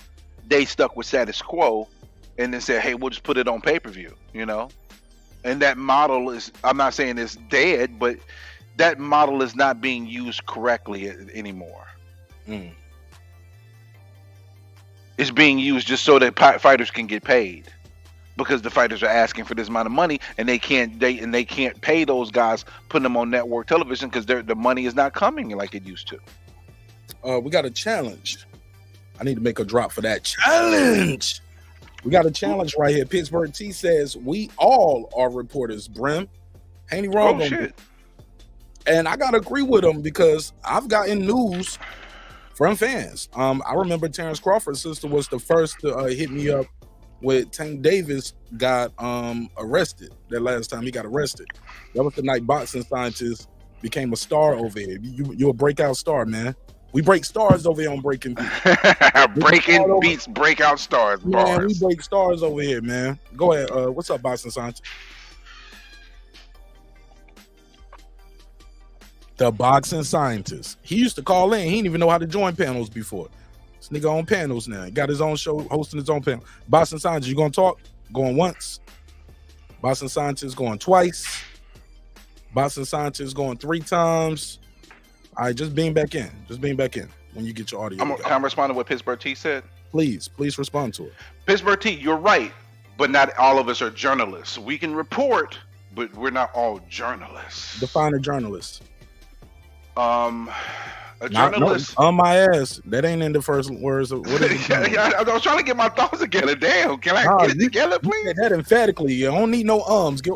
They stuck with status quo and then said, hey, we'll just put it on pay-per-view, And that model is, I'm not saying it's dead, but that model is not being used correctly anymore. It's being used just so that fighters can get paid, because the fighters are asking for this amount of money, and they can't pay those guys, putting them on network television because the money is not coming like it used to. We got a challenge. I need to make a drop for that challenge. We got a challenge right here. Pittsburgh T says we all are reporters. Brim, Haney wrong. Oh shit. And I gotta agree with him because I've gotten news from fans. I remember Terence Crawford's sister was the first to hit me up with Tank Davis got arrested. That last time he got arrested, that was the night Boxing Scientist became a star over here. You're a breakout star, man. We break stars over here on Breaking Beats. Breaking Beats, breakout stars. Man, we break stars over here, man. Go ahead. What's up, Boxing Scientist? The Boxing Scientist. He used to call in. He didn't even know how to join panels before. This nigga on panels now. He got his own show, hosting his own panel. Boxing Scientist, you gonna talk? Going once. Boxing Scientist going twice. Boxing Scientist going 3 times. All right, just beam back in. Just beam back in when you get your audio. Can I respond to what Pittsburgh T said? Please respond to it. Pittsburgh T, you're right, but not all of us are journalists. We can report, but we're not all journalists. Define a journalist. A journalist on my ass. That ain't in the first words. Of, what is it? I was trying to get my thoughts together. Damn, can I get it together, please? That emphatically. You don't need no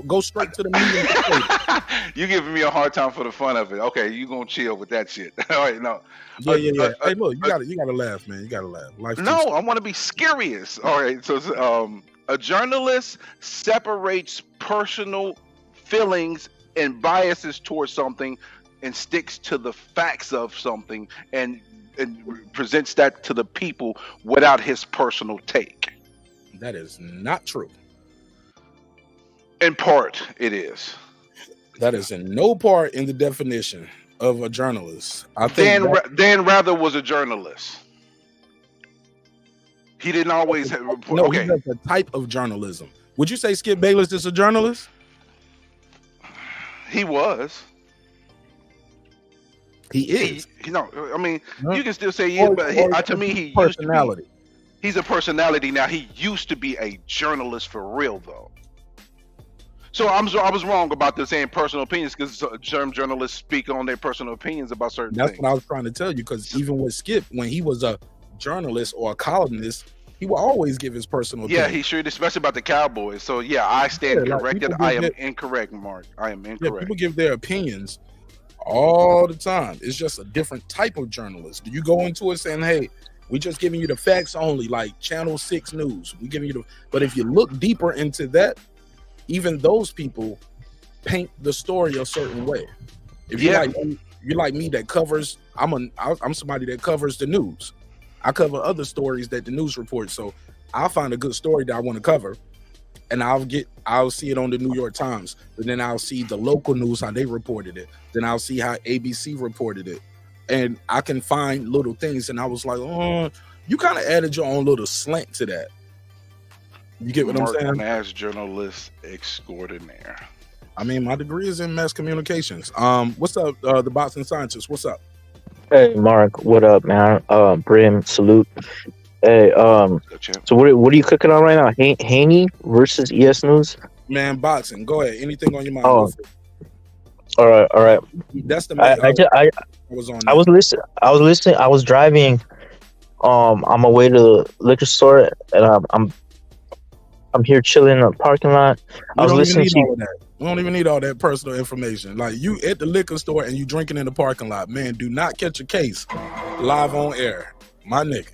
Go straight to the meeting. You giving me a hard time for the fun of it. Okay, you gonna chill with that shit. All right, no. Yeah. Hey, look, you gotta laugh, man. You gotta laugh. I want to be serious. All right, so a journalist separates personal feelings and biases towards something and sticks to the facts of something and presents that to the people without his personal take. That is not true. In part, it is. That is in no part in the definition of a journalist. I think Dan Rather was a journalist. He didn't always have report. No, okay. He does a type of journalism. Would you say Skip Bayless is a journalist? He was. He is. I mean, you can still say he is, but to me, he personality. Used to be, he's a personality now. He used to be a journalist for real, though. So I was wrong about this saying personal opinions because some journalists speak on their personal opinions about certain things. That's what I was trying to tell you, because even with Skip, when he was a journalist or a columnist, he will always give his personal opinion. Yeah, he should, especially about the Cowboys. So yeah, I stand corrected. I am incorrect, Mark. I am incorrect. Yeah, people give their opinions all the time. It's just a different type of journalist. Do you go into it saying, hey, we just giving you the facts only, like Channel 6 News. We giving you the, but if you look deeper into that, even those people paint the story a certain way. If you're like me that covers, I'm somebody that covers the news. I cover other stories that the news reports. So I'll find a good story that I want to cover, and I'll see it on the New York Times, but then I'll see the local news, how they reported it. Then I'll see how ABC reported it. And I can find little things. And I was like, oh, you kind of added your own little slant to that. You get what I'm saying? MARQ journalist extraordinaire. I mean, my degree is in mass communications. What's up, the boxing scientist? What's up? Hey, Mark, what up, man? Brim, salute. Hey, so what are you cooking on right now? Haney versus ESnews? Man, boxing. Go ahead. Anything on your mind? Oh, all right. That's the main. I was listening. I was driving on my way to the liquor store, and I'm here chilling in the parking lot. I was listening to all of that. We don't even need all that personal information. Like, you at the liquor store and you drinking in the parking lot. Man, do not catch a case live on air, my nigga.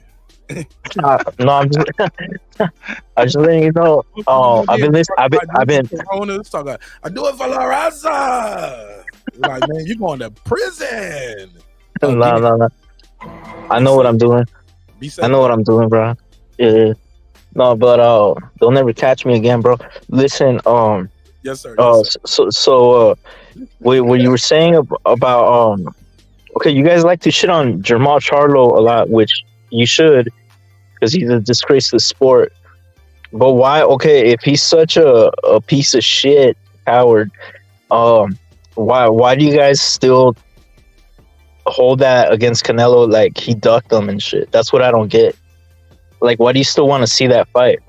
No, I'm just letting you know. I've been listening. I've been. I do it for La Raza. Like, man, you going to prison? No. I know what I'm doing. I know what I'm doing, bro. Yeah. No, but don't ever catch me again, bro. Listen, yes, sir. So what you were saying about okay, you guys like to shit on Jermall Charlo a lot, which you should, because he's a disgrace to the sport. But why? Okay, if he's such a piece of shit coward, why do you guys still hold that against Canelo? Like, he ducked them and shit. That's what I don't get. Like, why do you still want to see that fight?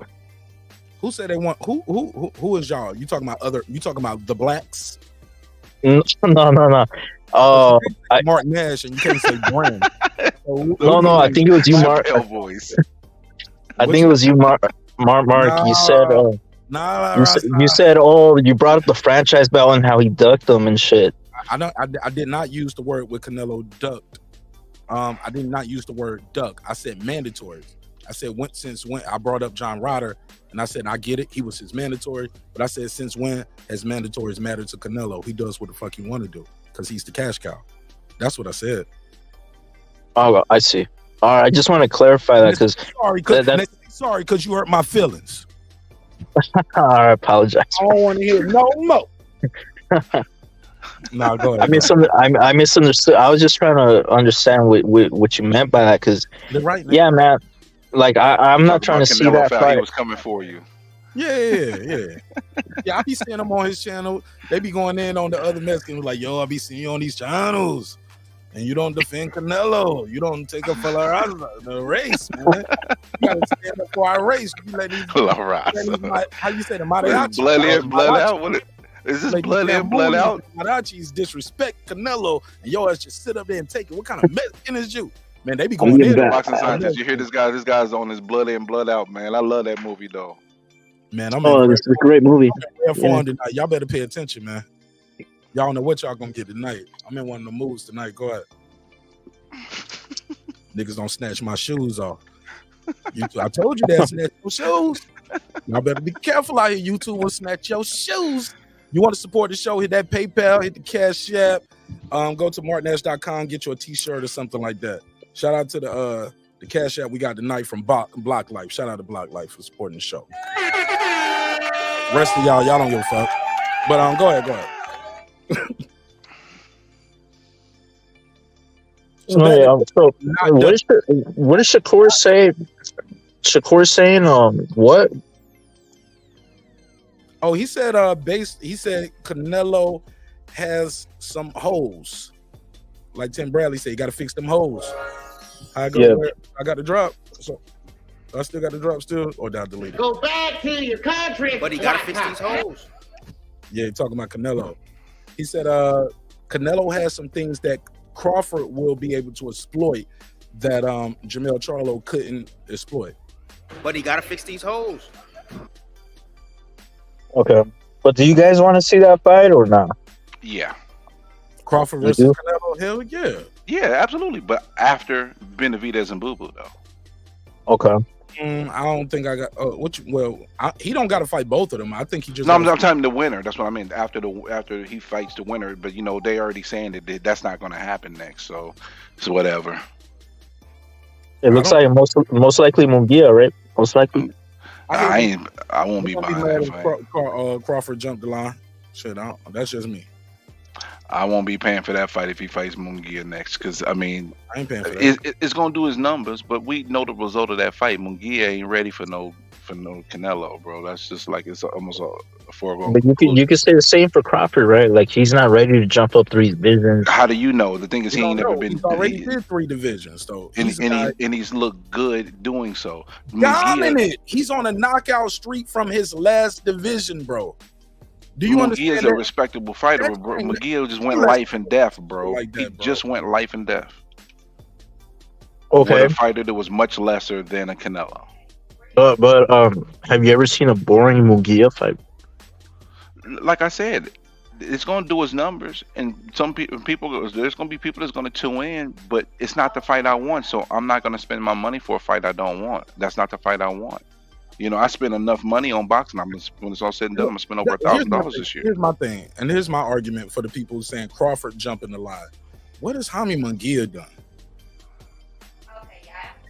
Who said they want? Who is y'all? You talking about you talking about the blacks? No. Marqnash, and you can't say brand. No. I think it was you, Mark. I think it was you, Mark. You said, you said, oh, you brought up the franchise belt and how he ducked them and shit. I did not use the word with Canelo ducked. I did not use the word duck. I said mandatory. I said since when I brought up John Ryder, and I said I get it, he was his mandatory, but I said since when has mandatories mattered to Canelo? He does what the fuck he want to do because he's the cash cow. That's what I said. Oh, I see. All right, I just want to clarify that because sorry because you hurt my feelings. I apologize. I don't want to hear no more. No, go ahead. I misunderstood. I was just trying to understand what you meant by that, because yeah, man. Like, I'm not trying to see that fight. He was coming for you. Yeah. I be seeing them on his channel. They be going in on the other Mexicans like, yo, I be seeing you on these channels, and you don't defend Canelo. You don't take up for the race, man. You gotta stand up for our race. You let these, how you say the mariachi? Blood out. Is this blood in, blood out? Mariachis disrespect Canelo, and yo ass just sit up there and take it. What kind of Mexican is you? Man, they be going in. Boxing scientist, you hear this guy? This guy's on his blood in, blood out, man. I love that movie, though. Man, this is a great movie. Tonight. Y'all better pay attention, man. Y'all know what y'all gonna get tonight. I'm in one of the moods tonight. Go ahead. Niggas don't snatch my shoes off. I told you that snatch your shoes. Y'all better be careful out here. You two will snatch your shoes. You want to support the show? Hit that PayPal, hit the Cash App. Go to marqnash.com, get you a t-shirt or something like that. Shout out to the Cash App we got tonight from Block Life. Shout out to Block Life for supporting the show. Rest of y'all don't give a fuck. But go ahead. What is Shakur saying? Shakur saying what? Oh, he said he said Canelo has some holes. Like Tim Bradley said, you gotta fix them holes. I got the drop. So I still got the drop still, or did I delete it? Go back to your country. But he gotta fix these holes. Yeah, talking about Canelo. He said Canelo has some things that Crawford will be able to exploit that Jermall Charlo couldn't exploit. But he gotta fix these holes. Okay. But do you guys want to see that fight or not? Yeah. Crawford versus Canelo? Hell yeah. Yeah, absolutely. But after Benavidez and Boo Boo, though. Okay. I don't think I got. He don't got to fight both of them. I think he just. No, I'm talking the winner. That's what I mean. After he fights the winner, but they already saying that that's not going to happen next. So it's whatever. It looks like most likely Munguia, right? Most likely. I won't be behind that fight. Crawford jumped the line. Shit, that's just me. I won't be paying for that fight if he fights Munguia next, because I ain't paying for that. It's gonna do his numbers, but we know the result of that fight. Munguia ain't ready for no for no Canelo, bro. That's just like it's almost a foregone. But you could say the same for Crawford, right? Like he's not ready to jump up 3 divisions. How do you know? The thing is, he ain't never been. He's already did 3 divisions, though. And he's looked good doing so. Dominant. He's on a knockout streak from his last division, bro. Do you understand? He is a respectable fighter, bro. McGee just went life and death, bro. He just went life and death. Okay. With a fighter that was much lesser than a Canelo. But have you ever seen a boring Munguia fight? Like I said, it's going to do his numbers, and some people there's going to be people that's going to tune in, but it's not the fight I want, so I'm not going to spend my money for a fight I don't want. That's not the fight I want. You know, I spent enough money on boxing. When it's all said and done, I'm gonna spend over $1,000 this year. Here's my thing, and here's my argument for the people who saying Crawford jumping the line. What has Haney Munguia done?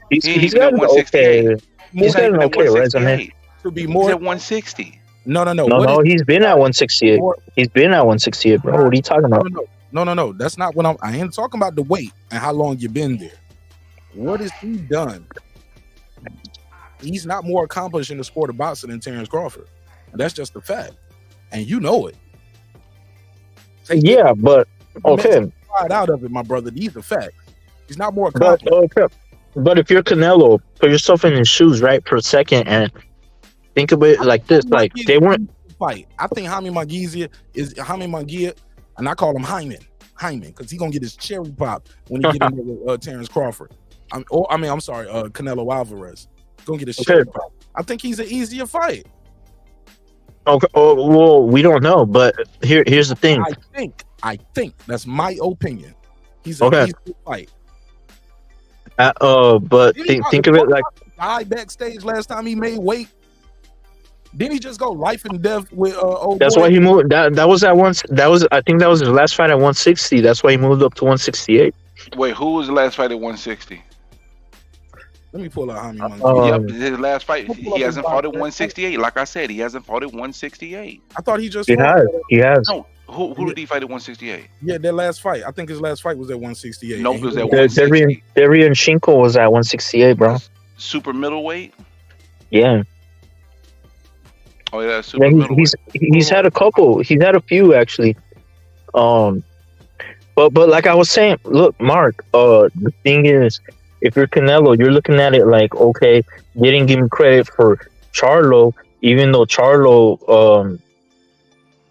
He's got an okay. He's got an okay resume. To be more at 160. No. He's been at 168. He's been at 168, bro. What are you talking about? No. That's not what I ain't talking about the weight and how long you've been there. What has he done? He's not more accomplished in the sport of boxing than Terence Crawford. That's just a fact, and you know it. Yeah, but okay. Right out of it, my brother. These are facts. He's not more accomplished. But if you're Canelo, put yourself in his shoes, right, for a second, and think of it like this: like they weren't fight. I think Haney Munguia, and I call him Hyman, because he's gonna get his cherry pop when he get in with Terence Crawford. I'm sorry, Canelo Alvarez. Gonna get his cherry pop. I think he's an easier fight. Okay. Oh, well, we don't know, but here's the thing. I think that's my opinion. He's an easier fight. But think of it like died backstage last time he made weight. Didn't he just go life and death with old That's boy? why he moved. That was at once. I think that was his last fight at 160. That's why he moved up to 168. Wait, who was the last fight at 160? Let me pull out Haney Munguia. Yep, his last fight. He hasn't fought at 168. Like I said, he hasn't fought at 168. I thought he just. He has. No, who did he fight at 168? Yeah, their last fight. I think his last fight was at 168. No, it was at 160. Devin Shinko was at 168, bro. Super middleweight. Yeah. Oh yeah, super middleweight. He's had a couple. He's had a few actually. But like I was saying, look, Mark. The thing is, if you're Canelo, you're looking at it like, okay, they didn't give him credit for Charlo, even though Charlo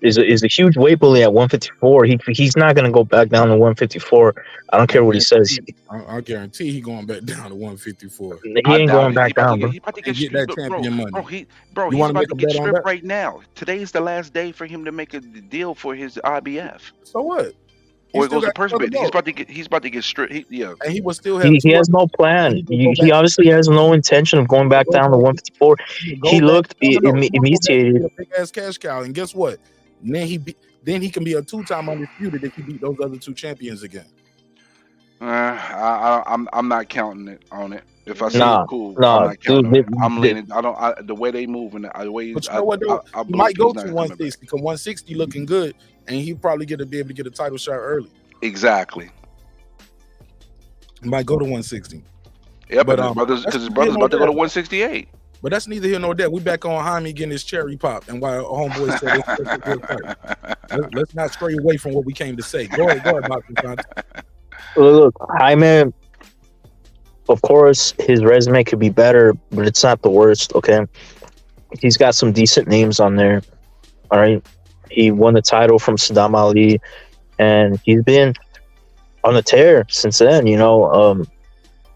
is a huge weight bully at 154. He's not gonna go back down to 154. I don't care what he says. I guarantee he going back down to 154. He ain't going back down, bro. He about to get that champion money. Bro, he's about to get stripped right now. Today's the last day for him to make a deal for his IBF. So what? Or it goes to person bet. He's about to get stripped. And he will still have. He has no plan. He obviously has no intention of going back down to 154. He looked emaciated. A big ass cash cow, and guess what? Then he can be a 2-time undisputed if he beat those other 2 champions again. I'm not counting it on it. If I say it, cool. I'm not counting it. I'm leaning. The way they move and the way. But you know what? He might go to 160 because 160 looking good, and he'll probably be able to get a title shot early. Exactly. He might go to 160. Yeah, but his brother's about to go to 168. But that's neither here nor there. We back on Haney getting his cherry pop, and why homeboy said it's a good fight. Let's not stray away from what we came to say. Go ahead, Boxing. Look, Jaime, of course, his resume could be better, but it's not the worst, okay? He's got some decent names on there, all right? He won the title from Saddam Ali, and he's been on a tear since then, you know.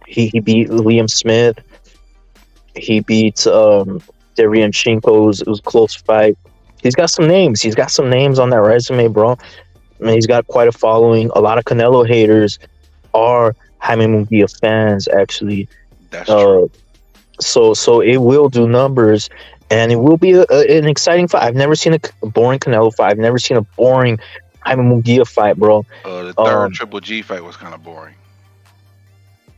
He beat Liam Smith. He beat Devin Shinko. It was a close fight. He's got some names. He's got some names on that resume, bro. I mean, he's got quite a following. A lot of Canelo haters are Haney Munguia fans, actually. That's true. So it will do numbers, and it will be an exciting fight. I've never seen a boring Canelo fight. I've never seen a boring Haney Munguia fight, bro. The third Triple G fight was kind of boring.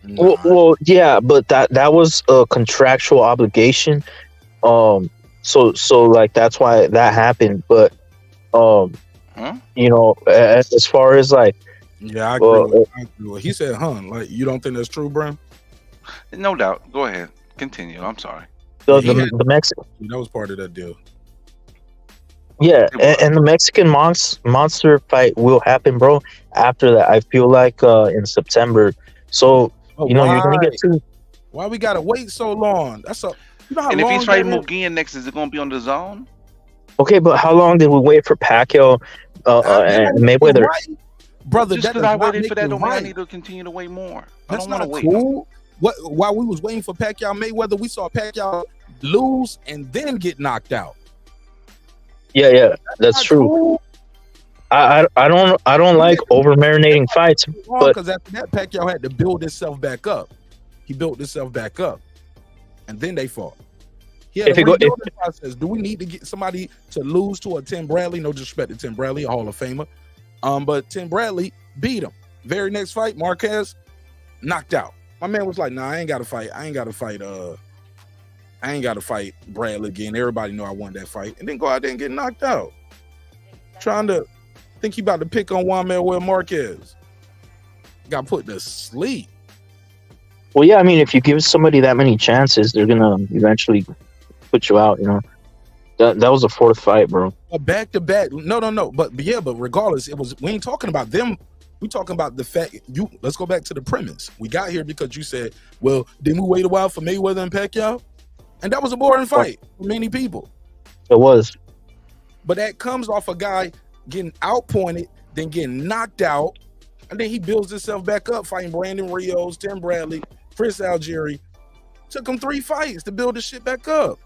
Well, yeah, but that was a contractual obligation. So like that's why that happened. But you know, as far as like, yeah, I agree. He said, like, you don't think that's true, Bram? No doubt. Go ahead, continue. I'm sorry. The Mexican. That was part of that deal. Yeah, and the Mexican monster fight will happen, bro. After that, I feel like in September. So you're gonna get to. Why we gotta wait so long? That's a. You know how And if long he's fighting that is? Munguia next, is it going to be on the zone? Okay, but how long did we wait for Pacquiao and Mayweather? Brother, Just that because does I not waited make for that it don't mean I right. need to continue to wait more. That's I don't not want to wait. cool. What? While we was waiting for Pacquiao Mayweather, we saw Pacquiao lose and then get knocked out. Yeah, that's true. Cool. I don't like over marinating fights, but because after that, Pacquiao had to build himself back up. He built himself back up, and then they fought. He had a rebuilding process. Do we need to get somebody to lose to a Tim Bradley? No disrespect to Tim Bradley, a Hall of Famer. But Tim Bradley beat him. Very next fight, Marquez knocked out. My man was like, "Nah, I ain't got to fight. I ain't got to fight Bradley again. Everybody know I won that fight." And then go out there and get knocked out. Trying to think he about to pick on Juan Manuel Marquez. Got put to sleep. Well, yeah, I mean, if you give somebody that many chances, they're gonna eventually put you out. You know, that was a fourth fight, bro. A back-to-back. No. But regardless, it was. We ain't talking about them. We talking about the fact. Let's go back to the premise. We got here because you said, "Well, didn't we wait a while for Mayweather and Pacquiao?" And that was a boring fight for many people. It was. But that comes off a guy getting outpointed, then getting knocked out, and then he builds himself back up, fighting Brandon Rios, Tim Bradley, Chris Algieri. Took him 3 fights to build his shit back up.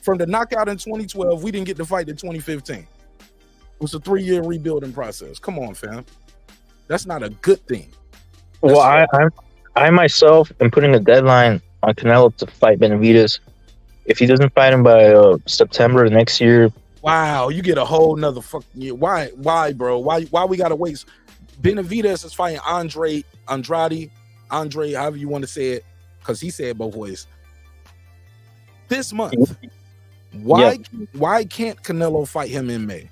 From the knockout in 2012, we didn't get the fight in 2015. It was a 3-year rebuilding process. Come on, fam. That's not a good thing. Well, I myself am putting a deadline on Canelo to fight Benavidez. If he doesn't fight him by September next year. Wow, you get a whole nother fucking year. Why, bro? Why we gotta wait? Benavidez is fighting Andrade, however you want to say it, because he said both ways. This month. Why can't Canelo fight him in May?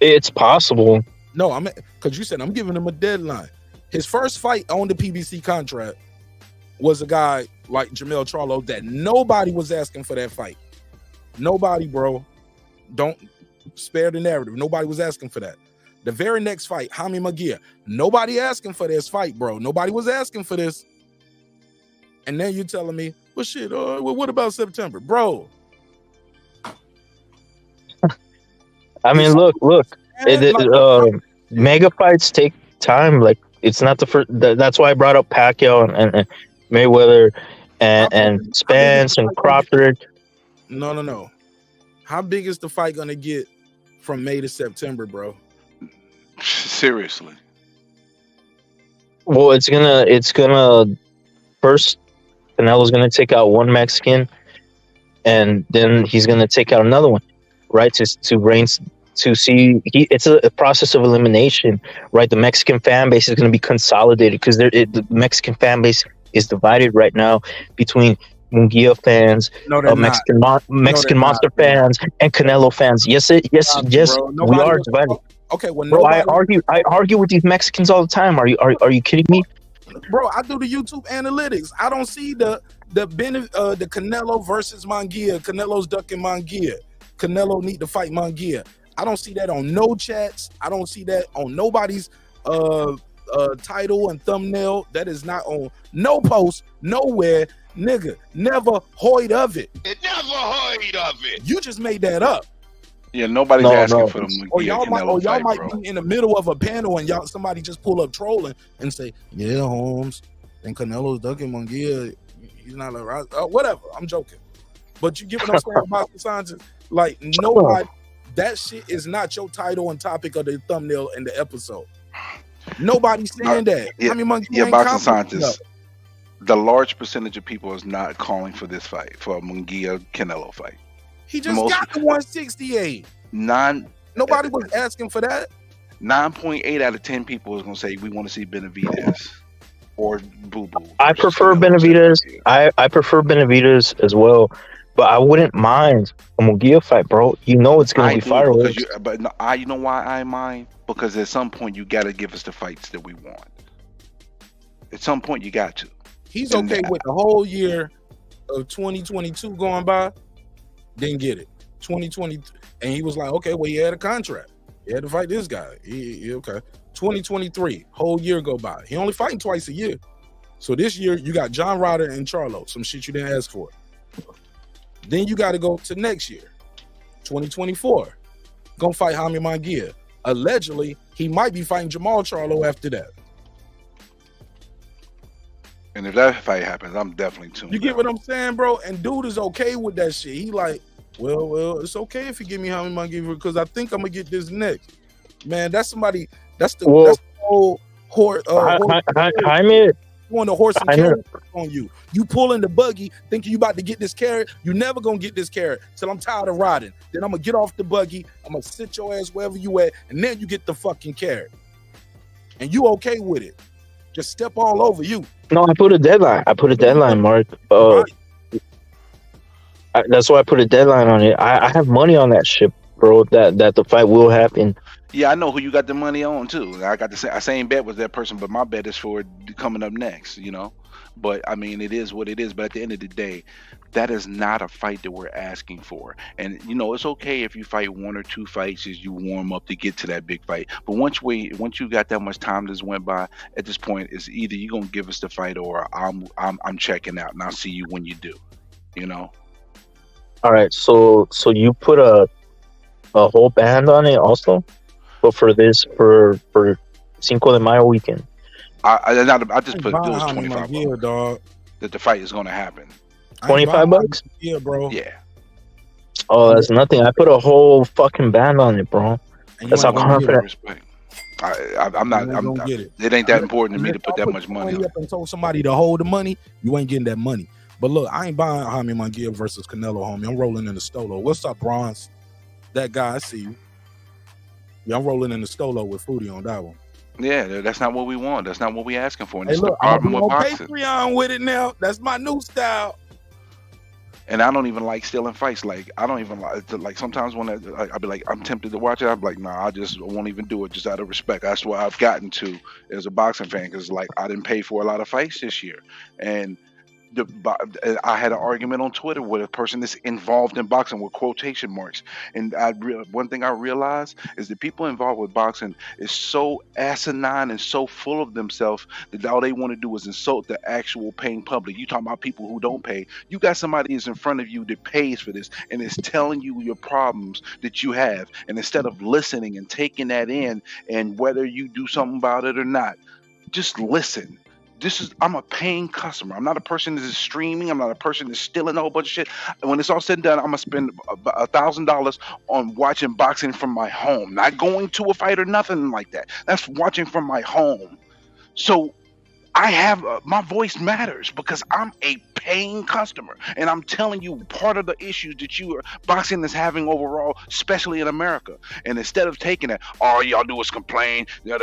It's possible. No, I mean, because you said I'm giving him a deadline. His first fight on the PBC contract was a guy like Jermell Charlo that nobody was asking for that fight. Nobody, bro. Don't spare the narrative. Nobody was asking for that. The very next fight, Jaime Munguia. Nobody asking for this fight, bro. Nobody was asking for this. And then you're telling me, well, shit, well, what about September? Bro. I mean, look. Mega fights take time. Like, it's not the first. That's why I brought up Pacquiao and Mayweather and Spence and Crawford. No. How big is the fight gonna get from May to September, bro? Seriously. Well, it's gonna first. Canelo's gonna take out one Mexican, and then he's gonna take out another one, right? To see it's a process of elimination, right? The Mexican fan base is going to be consolidated because the Mexican fan base is divided right now between Munguia fans, Mexican Monster fans, and Canelo fans. Yes, we are divided. Okay, well, bro, I argue with these Mexicans all the time. Are you kidding me? Bro, I do the YouTube analytics. I don't see the Canelo versus Munguia. Canelo's ducking Munguia. Canelo need to fight Munguia. I don't see that on no chats. I don't see that on nobody's title and thumbnail. That is not on no post, nowhere. Nigga, never heard of it. Never heard of it. You just made that up. Yeah, nobody's asking for the Or y'all might be in the middle of a panel and somebody just pull up trolling and say, yeah, Holmes, and Canelo's ducking Munguia. He's not like, whatever. I'm joking. But you get what I'm saying about the sciences? Like, nobody, that shit is not your title and topic of the thumbnail in the episode. Nobody's saying that. Boxing scientists. The large percentage of people is not calling for this fight, for a Munguia Canelo fight. He just got the 168. Nobody was asking for that. 9.8 out of 10 people is gonna say we want to see Benavidez or Boo Boo. I prefer Benavidez. I prefer Benavidez as well, but I wouldn't mind a Munguia fight, bro. You know it's gonna be fireworks. You know why I mind? Because at some point you gotta give us the fights that we want. At some point you got to. he's okay with the whole year of 2022 going by, didn't get it. 2020, and he was like, okay, well, he had a contract. He had to fight this guy. He okay. 2023, whole year go by. He only fighting twice a year. So this year, you got John Ryder and Charlo, some shit you didn't ask for. Then you got to go to next year, 2024. Gonna fight Haney Munguia. Allegedly, he might be fighting Jamal Charlo after that. And if that fight happens, I'm definitely tuned. You get what I'm saying, bro? And dude is okay with that shit. He like, well, it's okay if you give me Haney Munguia because I think I'm gonna get this next. Man, that's somebody. That's the whole horse. Jaime. On the horse and carrot on you. You pulling the buggy, thinking you about to get this carrot. You never gonna get this carrot till I'm tired of riding. Then I'm gonna get off the buggy. I'm gonna sit your ass wherever you at, and then you get the fucking carrot. And you okay with it? Just step all over you. No, I put a deadline. Mark. That's why I put a deadline on it. I have money on that shit, bro. That the fight will happen. Yeah, I know who you got the money on too. I got the same bet with that person, but my bet is for coming up next, you know. But I mean, it is what it is. But at the end of the day, that is not a fight that we're asking for. And you know, it's okay if you fight 1 or 2 fights as you warm up to get to that big fight. But once you got that much time that's went by, at this point, it's either you're gonna give us the fight or I'm checking out, and I'll see you when you do. You know. All right, so you put a whole band on it also. But for Cinco de Mayo weekend, I just put it was $25 dog. That the fight is going to happen. $25? Yeah, bro. Yeah. Oh, that's nothing. I put a whole fucking band on it, bro. That's how confident. I'm not. It ain't that important to me to put that much money on. Up and told somebody to hold the money, you ain't getting that money. But look, I ain't buying Haney Munguia versus Canelo, homie. I'm rolling in the Stolo. What's up, Bronze? That guy, I see you. Yeah, I'm rolling in the Stolo with Foodie on that one. Yeah, that's not what we want. That's not what we asking for. And Hey, it's look, the I'm problem with on boxing. Patreon with it now. That's my new style. And I don't even like stealing fights. Like I don't even like sometimes when I be like, I'm tempted to watch it. I'm like, nah, I just won't even do it just out of respect. That's what I've gotten to as a boxing fan, because like I didn't pay for a lot of fights this year, and I had an argument on Twitter with a person that's involved in boxing with quotation marks, and one thing I realized is that people involved with boxing is so asinine and so full of themselves that all they want to do is insult the actual paying public. You talking about people who don't pay. You got somebody that's in front of you that pays for this and is telling you your problems that you have, and instead of listening and taking that in, and whether you do something about it or not, just listen. I'm a paying customer. I'm not a person that's streaming. I'm not a person that's stealing a whole bunch of shit. And when it's all said and done, I'm gonna spend $1,000 on watching boxing from my home, not going to a fight or nothing like that. That's watching from my home. So I have my voice matters because I'm a paying customer, and I'm telling you part of the issues that boxing is having overall, especially in America. And instead of taking it, all y'all do is complain, y'all,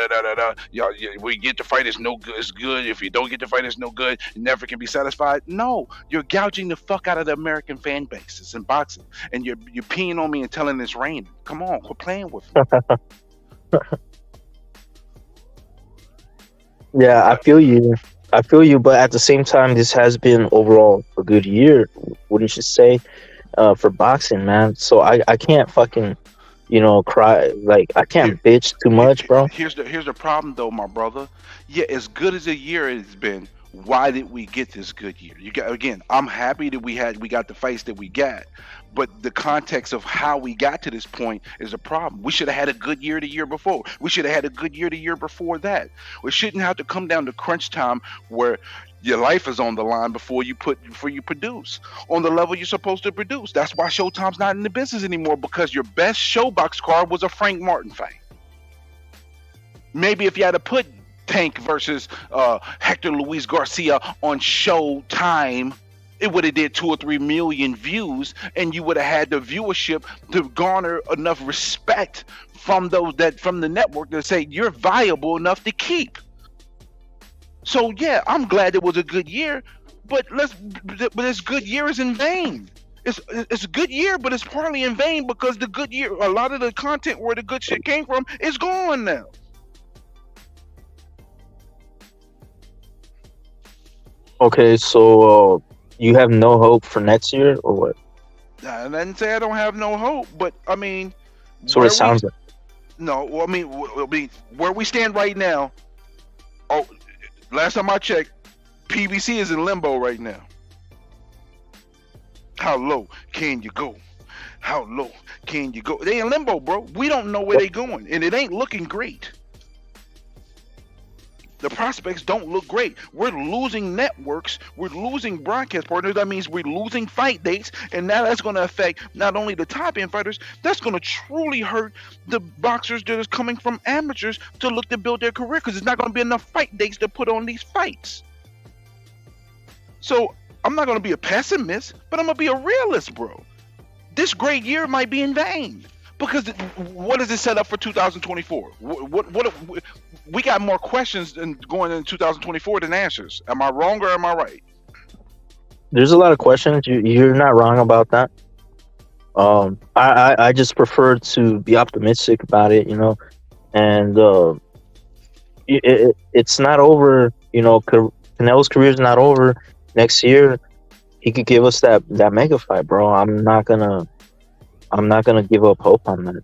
we get the fight, it's no good, it's good. If you don't get the fight, it's no good. You never can be satisfied. No, you're gouging the fuck out of the American fan bases in boxing, and you're peeing on me and telling it's raining. Come on, quit playing with me. Yeah, I feel you, but at the same time, this has been overall a good year, wouldn't you say, for boxing, man? So I can't fucking, cry. Like, I can't bitch too much, bro. Here's the problem, though, my brother. Yeah, as good as a year it's been, why did we get this good year? Again, I'm happy that we got the fights that we got, but the context of how we got to this point is a problem. We should have had a good year the year before. We should have had a good year the year before that. We shouldn't have to come down to crunch time where your life is on the line before you produce on the level you're supposed to produce. That's why Showtime's not in the business anymore, because your best showbox card was a Frank Martin fight. Maybe if you had to put Tank versus Hector Luis Garcia on Showtime, it would have did 2 or 3 million views, and you would have had the viewership to garner enough respect from the network to say you're viable enough to keep. So yeah, I'm glad it was a good year, but this good year is in vain. It's a good year, but it's partly in vain because the good year, a lot of the content where the good shit came from is gone now. Okay, so you have no hope for next year, or what? I didn't say I don't have no hope, but I mean, So it sounds like. no. Well, I mean, where we stand right now. Oh, last time I checked, PBC is in limbo right now. How low can you go? How low can you go? They in limbo, bro. We don't know where they going, and it ain't looking great. The prospects don't look great. We're losing networks. We're losing broadcast partners. That means we're losing fight dates, and now that's going to affect not only the top end fighters. That's going to truly hurt the boxers that is coming from amateurs to look to build their career, because there's not going to be enough fight dates to put on these fights. So I'm not going to be a pessimist, but I'm going to be a realist, bro. This great year might be in vain. Because what does it set up for 2024? What we got more questions than going into 2024 than answers. Am I wrong or am I right? There's a lot of questions. You're not wrong about that. I just prefer to be optimistic about it, you know, and it's not over. You know, Canelo's career is not over. Next year, he could give us that mega fight, bro. I'm not gonna give up hope on that.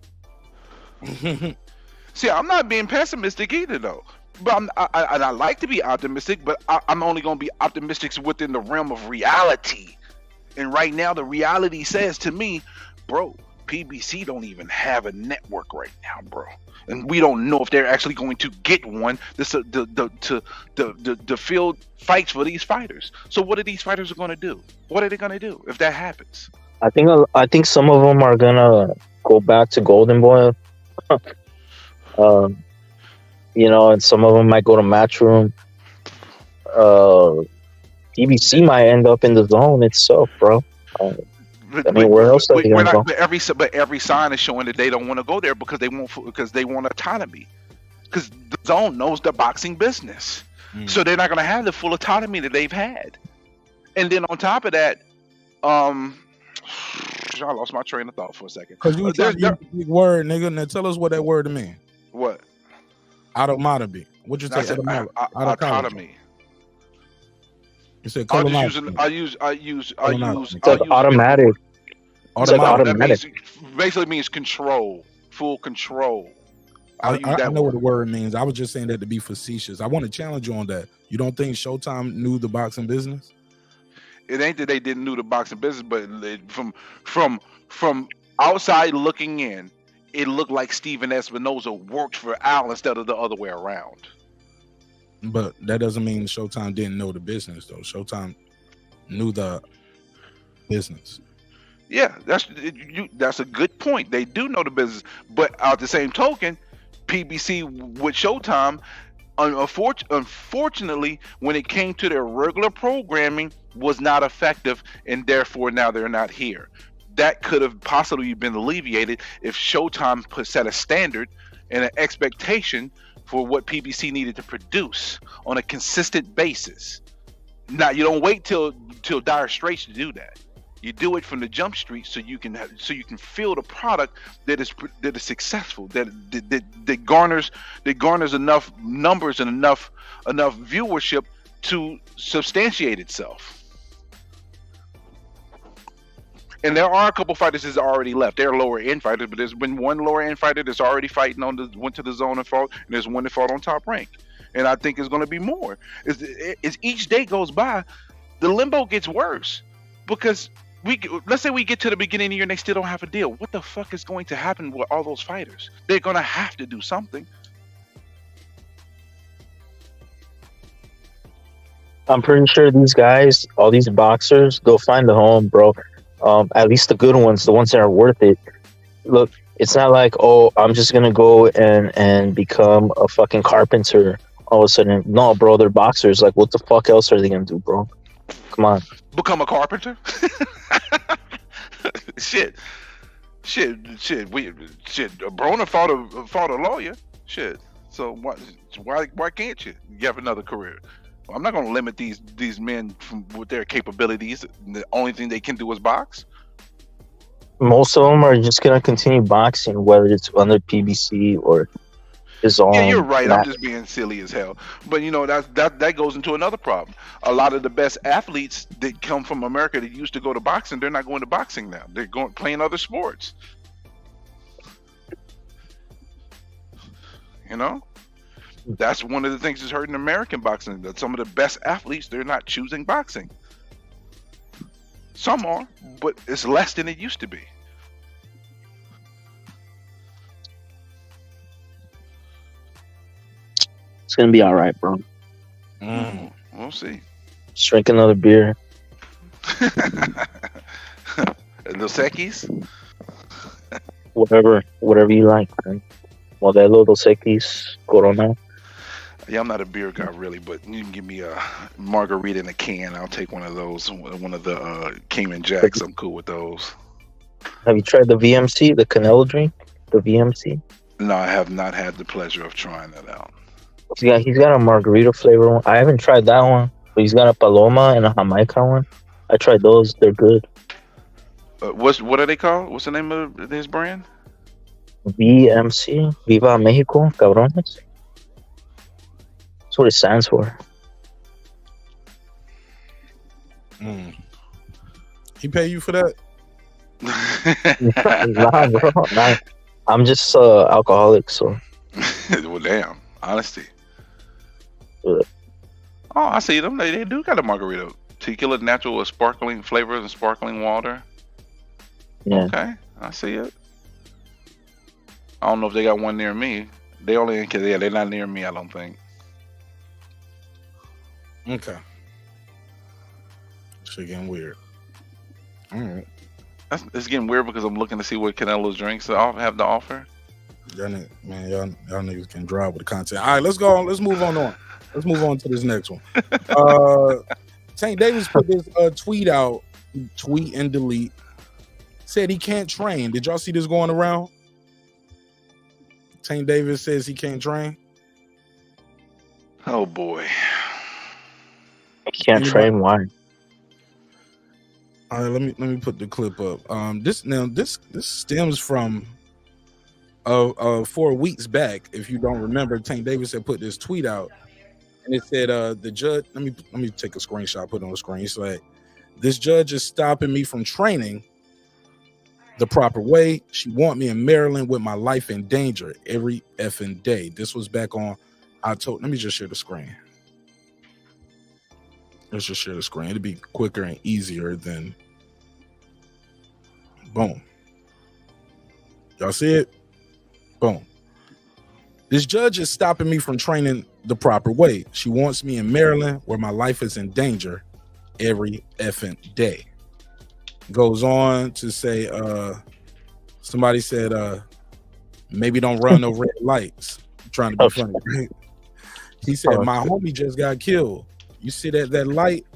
See, I'm not being pessimistic either, though. But I like to be optimistic, but I'm only going to be optimistic within the realm of reality. And right now, the reality says to me, bro, PBC don't even have a network right now, bro. And we don't know if they're actually going to get one to field fights for these fighters. So what are these fighters going to do? What are they going to do if that happens? I think some of them are gonna go back to Golden Boy, you know, and some of them might go to Matchroom. PBC might end up in the zone itself, bro. I mean, where else are they gonna go? But every sign is showing that they don't want to go there because they want autonomy. Because the zone knows the boxing business, so they're not gonna have the full autonomy that they've had. And then on top of that, I lost my train of thought for a second. Because you was talking a big word, nigga. Now tell us what that word mean. What? Autonomy. What you say? Autonomy. You said I use automatic. Automatic. Basically means control, full control. I know what the word means. I was just saying that to be facetious. I want to challenge you on that. You don't think Showtime knew the boxing business? It ain't that they didn't know the boxing business, but from outside looking in, it looked like Steven Espinoza worked for Al instead of the other way around. But that doesn't mean Showtime didn't know the business, though. Showtime knew the business. Yeah, that's a good point. They do know the business, but at the same token, PBC with Showtime, unfortunately, when it came to their regular programming, was not effective, and therefore now they're not here. That could have possibly been alleviated if Showtime set a standard and an expectation for what PBC needed to produce on a consistent basis. Now, you don't wait till dire straits to do that. You do it from the jump street so you can feel the product that is successful, that garners enough numbers and enough viewership to substantiate itself. And there are a couple fighters that's already left. They're lower end fighters, but there's been one lower end fighter that's already fighting went to the zone and fought, and there's one that fought on Top Rank. And I think it's going to be more. As each day goes by, the limbo gets worse because let's say we get to the beginning of the year and they still don't have a deal. What the fuck is going to happen with all those fighters? They're going to have to do something. I'm pretty sure these guys, all these boxers, they'll find a home, bro. At least the good ones, the ones that are worth it. Look, it's not like, oh, I'm just gonna go and become a fucking carpenter all of a sudden. No, bro, they're boxers. Like, what the fuck else are they gonna do, bro? Come on. Become a carpenter? Shit. Broner fought a lawyer. Shit. So why can't you have another career? I'm not going to limit these men with their capabilities. The only thing they can do is box. Most of them are just going to continue boxing, whether it's under PBC or his own. Yeah, you're right. I'm match. just being silly as hell. But you know that goes into another problem. A lot of the best athletes that come from America that used to go to boxing, they're not going to boxing now. They're going playing other sports. You know, that's one of the things that's hurting American boxing. That some of the best athletes, they're not choosing boxing. Some are, but it's less than it used to be. It's gonna be all right, bro. We'll see. Just drink another beer. Dos Equis? Whatever you like, man. Modelo, Dos Equis, Corona. Yeah, I'm not a beer guy really, but you can give me a margarita in a can. I'll take one of those. One of the Cayman Jacks. I'm cool with those. Have you tried the VMC, the Canelo drink? The VMC? No, I have not had the pleasure of trying that out. He's got a margarita flavor one. I haven't tried that one, but he's got a Paloma and a Jamaica one. I tried those. They're good. What are they called? What's the name of his brand? VMC, Viva Mexico, cabrones. That's what it stands for. He pay you for that? Nah, bro. Nah. I'm just alcoholic, so. Well, damn. Honesty. Yeah. Oh, I see them. They do got a margarita. Tequila natural with sparkling flavors and sparkling water. Yeah. Okay, I see it. I don't know if they got one near me. They only they're not near me, I don't think. Okay. Shit getting weird. All right. It's getting weird because I'm looking to see what Canelo's drinks have to offer. Y'all niggas can drive with the content. All right, let's go on. Let's move on. Let's move on to this next one. Tank Davis put this tweet out, tweet and delete. Said he can't train. Did y'all see this going around? Tank Davis says he can't train. Oh boy. He can't train. Why? All right, let me put the clip up. This stems from 4 weeks back. If you don't remember, Tank Davis had put this tweet out, and it said the judge. Let me take a screenshot, put it on the screen. It's like, this judge is stopping me from training the proper way. She want me in Maryland with my life in danger every effing day. This was back on October. Let me just share the screen. Let's just share the screen. It'll be quicker and easier than boom. Y'all see it? Boom. This judge is stopping me from training the proper way. She wants me in Maryland where my life is in danger every effing day. Goes on to say, somebody said, maybe don't run no red lights. I'm trying to be funny. Right? He said, my homie just got killed. You sit at that light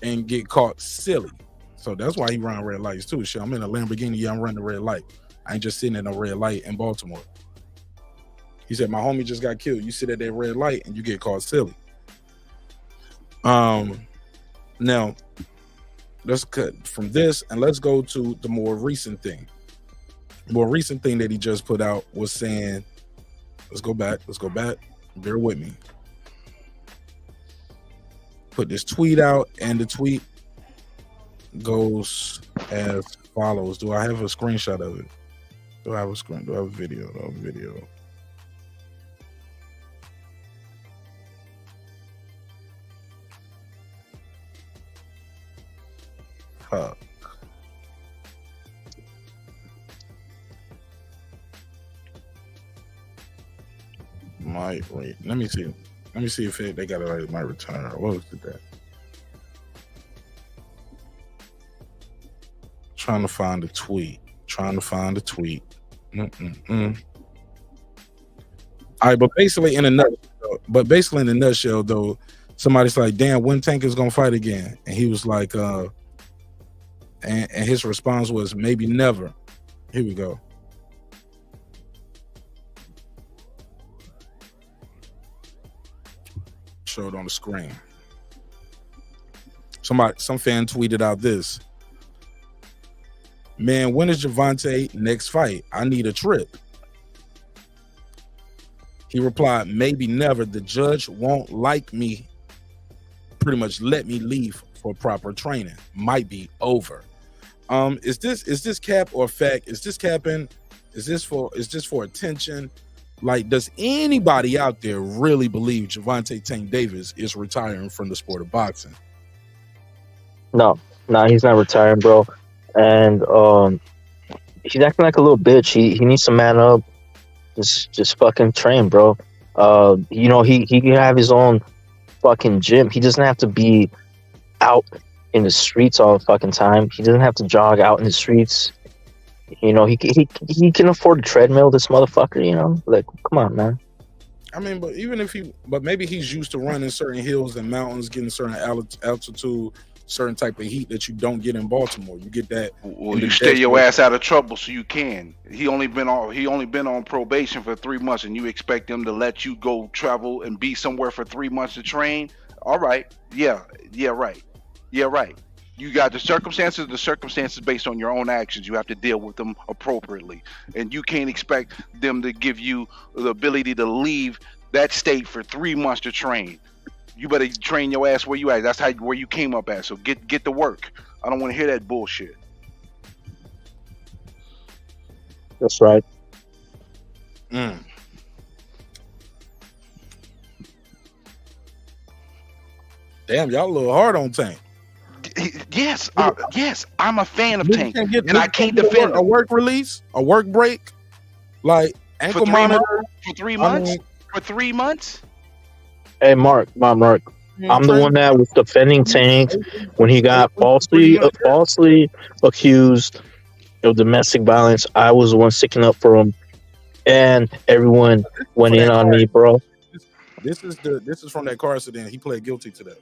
and get caught silly. So that's why he run red lights too. Shit, I'm in a Lamborghini. Yeah, I'm running the red light. I ain't just sitting in a red light in Baltimore. He said, my homie just got killed. You sit at that red light and you get caught silly. Now, let's cut from this and let's go to the more recent thing. The more recent thing that he just put out was saying, let's go back. Bear with me. Put this tweet out, and the tweet goes as follows. Do I have a screenshot of it? Do I have a video? Fuck. Might wait. Let me see if they got it right. My return. What was it that? Trying to find the tweet. All right, but basically in a nutshell, though, somebody's like, "Damn, when Tank is gonna fight again?" And he was like, and his response was, "Maybe never." Here we go. Showed on the screen. Some fan tweeted out this. Man, when is Gervonta next fight? I need a trip. He replied, maybe never. The judge won't like me. Pretty much let me leave for proper training. Might be over. Is this cap or fact? Is this capping? Is this for attention? Like, does anybody out there really believe Gervonta Tank Davis is retiring from the sport of boxing? No, he's not retiring, bro. And he's acting like a little bitch. He needs to man up. Just fucking train, bro. You know, he can have his own fucking gym. He doesn't have to be out in the streets all the fucking time. He doesn't have to jog out in the streets. You know, he can afford a treadmill, this motherfucker, you know? Like, come on, man. I mean, but maybe he's used to running certain hills and mountains, getting certain altitude, certain type of heat that you don't get in Baltimore. You get that. Well, you stay your ass out of trouble so you can. He only been on probation for 3 months, and you expect him to let you go travel and be somewhere for 3 months to train? All right. Yeah, right. You got the circumstances based on your own actions. You have to deal with them appropriately. And you can't expect them to give you the ability to leave that state for 3 months to train. You better train your ass where you at. That's where you came up at. So get to work. I don't want to hear that bullshit. That's right. Damn, y'all a little hard on Tank. Yes, I'm a fan of Tank, and I can't defend a work release, a work break, like ankle monitor for 3 months. For 3 months. Hey, Mark. I'm the one that was defending Tank when he got falsely accused of domestic violence. I was the one sticking up for him, and everyone went in on me, bro. This is from that car accident. He pled guilty to that.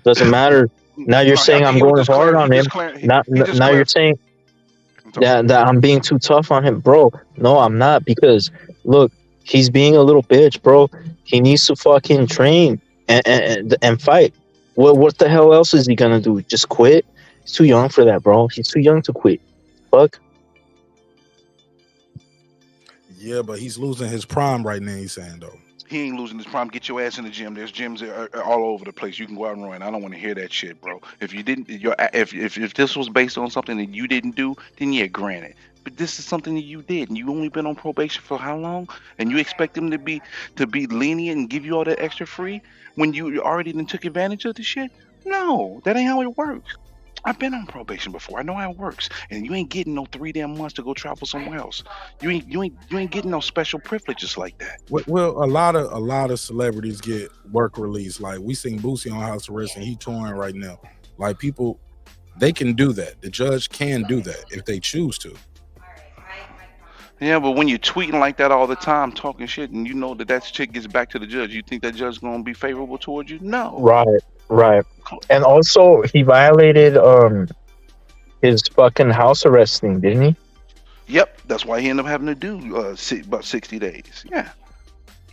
Doesn't matter. Now you're saying I'm going hard on him. Now you're saying that I'm being too tough on him, bro. No, I'm not, because look, he's being a little bitch, bro. He needs to fucking train and fight. What the hell else is he gonna do? Just quit? He's too young for that, bro. He's too young to quit. Fuck. Yeah, but he's losing his prime right now. He's saying though. He ain't losing his prime. Get your ass in the gym. There's gyms all over the place. You can go out and run. I don't want to hear that shit, bro. If you didn't, if this was based on something that you didn't do, then yeah, granted. But this is something that you did, and you only been on probation for how long? And you expect them to be lenient and give you all that extra free when you already done took advantage of the shit? No, that ain't how it works. I've been on probation before. I know how it works. And you ain't getting no 3 damn months to go travel somewhere else. You ain't getting no special privileges like that. Well, a lot of celebrities get work release. Like we seen Boosie on house arrest and he touring right now. Like people, they can do that. The judge can do that if they choose to. Yeah, but when you're tweeting like that all the time, talking shit, and you know that shit gets back to the judge, you think that judge is gonna be favorable towards you? No. Right. And also, he violated his fucking house arrest thing, didn't he? Yep, that's why he ended up having to do about 60 days. Yeah.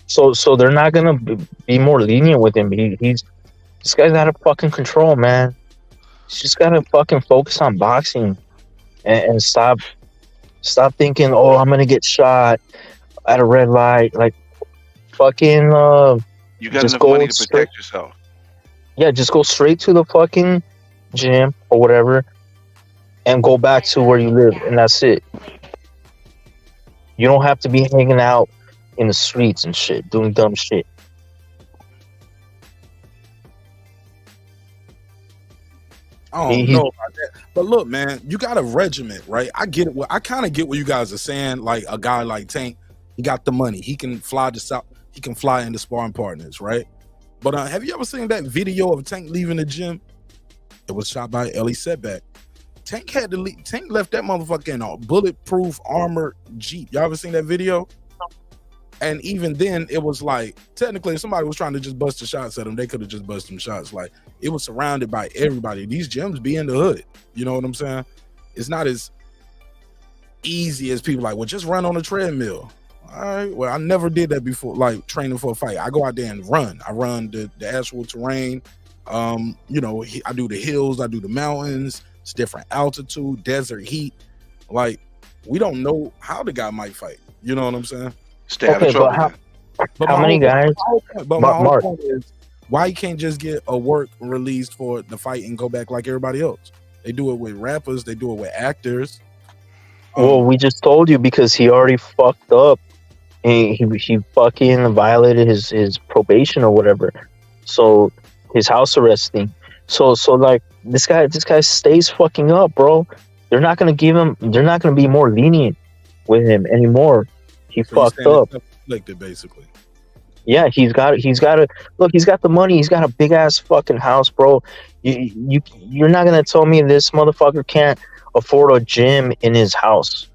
So they're not gonna be more lenient with him. This guy's out of fucking control, man. He's just gotta fucking focus on boxing and stop thinking, oh, I'm gonna get shot at a red light. Like, fucking you got enough money to protect yourself. Yeah, just go straight to the fucking gym or whatever and go back to where you live, and that's it. You don't have to be hanging out in the streets and shit, doing dumb shit. I don't know about that. But look, man, you got a regiment, right? I get it. I kind of get what you guys are saying. Like a guy like Tank, he got the money. He can fly to South. He can fly into sparring partners, right? But have you ever seen that video of Tank leaving the gym? It was shot by Ellie Setback. Tank had to leave. Tank left that motherfucker in a bulletproof armored Jeep. Y'all ever seen that video? And even then, it was like, technically, if somebody was trying to just bust the shots at him, they could have just busted them shots. Like, it was surrounded by everybody. These gyms be in the hood. You know what I'm saying? It's not as easy as people like, well, just run on a treadmill. All right, well, I never did that before, like training for a fight. I go out there and run. I run the actual terrain. You know, I do the hills, I do the mountains. It's different altitude, desert heat. Like, we don't know how the guy might fight. You know what I'm saying? Stay out of trouble. How many guys? But my whole Mark, point is, why you can't just get a work released for the fight and go back like everybody else? They do it with rappers. They do it with actors. well, we just told you because he already fucked up. He fucking violated his probation or whatever. So his house arrest thing. So like this guy stays fucking up, bro. They're not gonna give him. They're not gonna be more lenient with him anymore. He fucked up. Conflicted, basically. Yeah, he's got to look. He's got the money. He's got a big ass fucking house, bro. You're not gonna tell me this motherfucker can't afford a gym in his house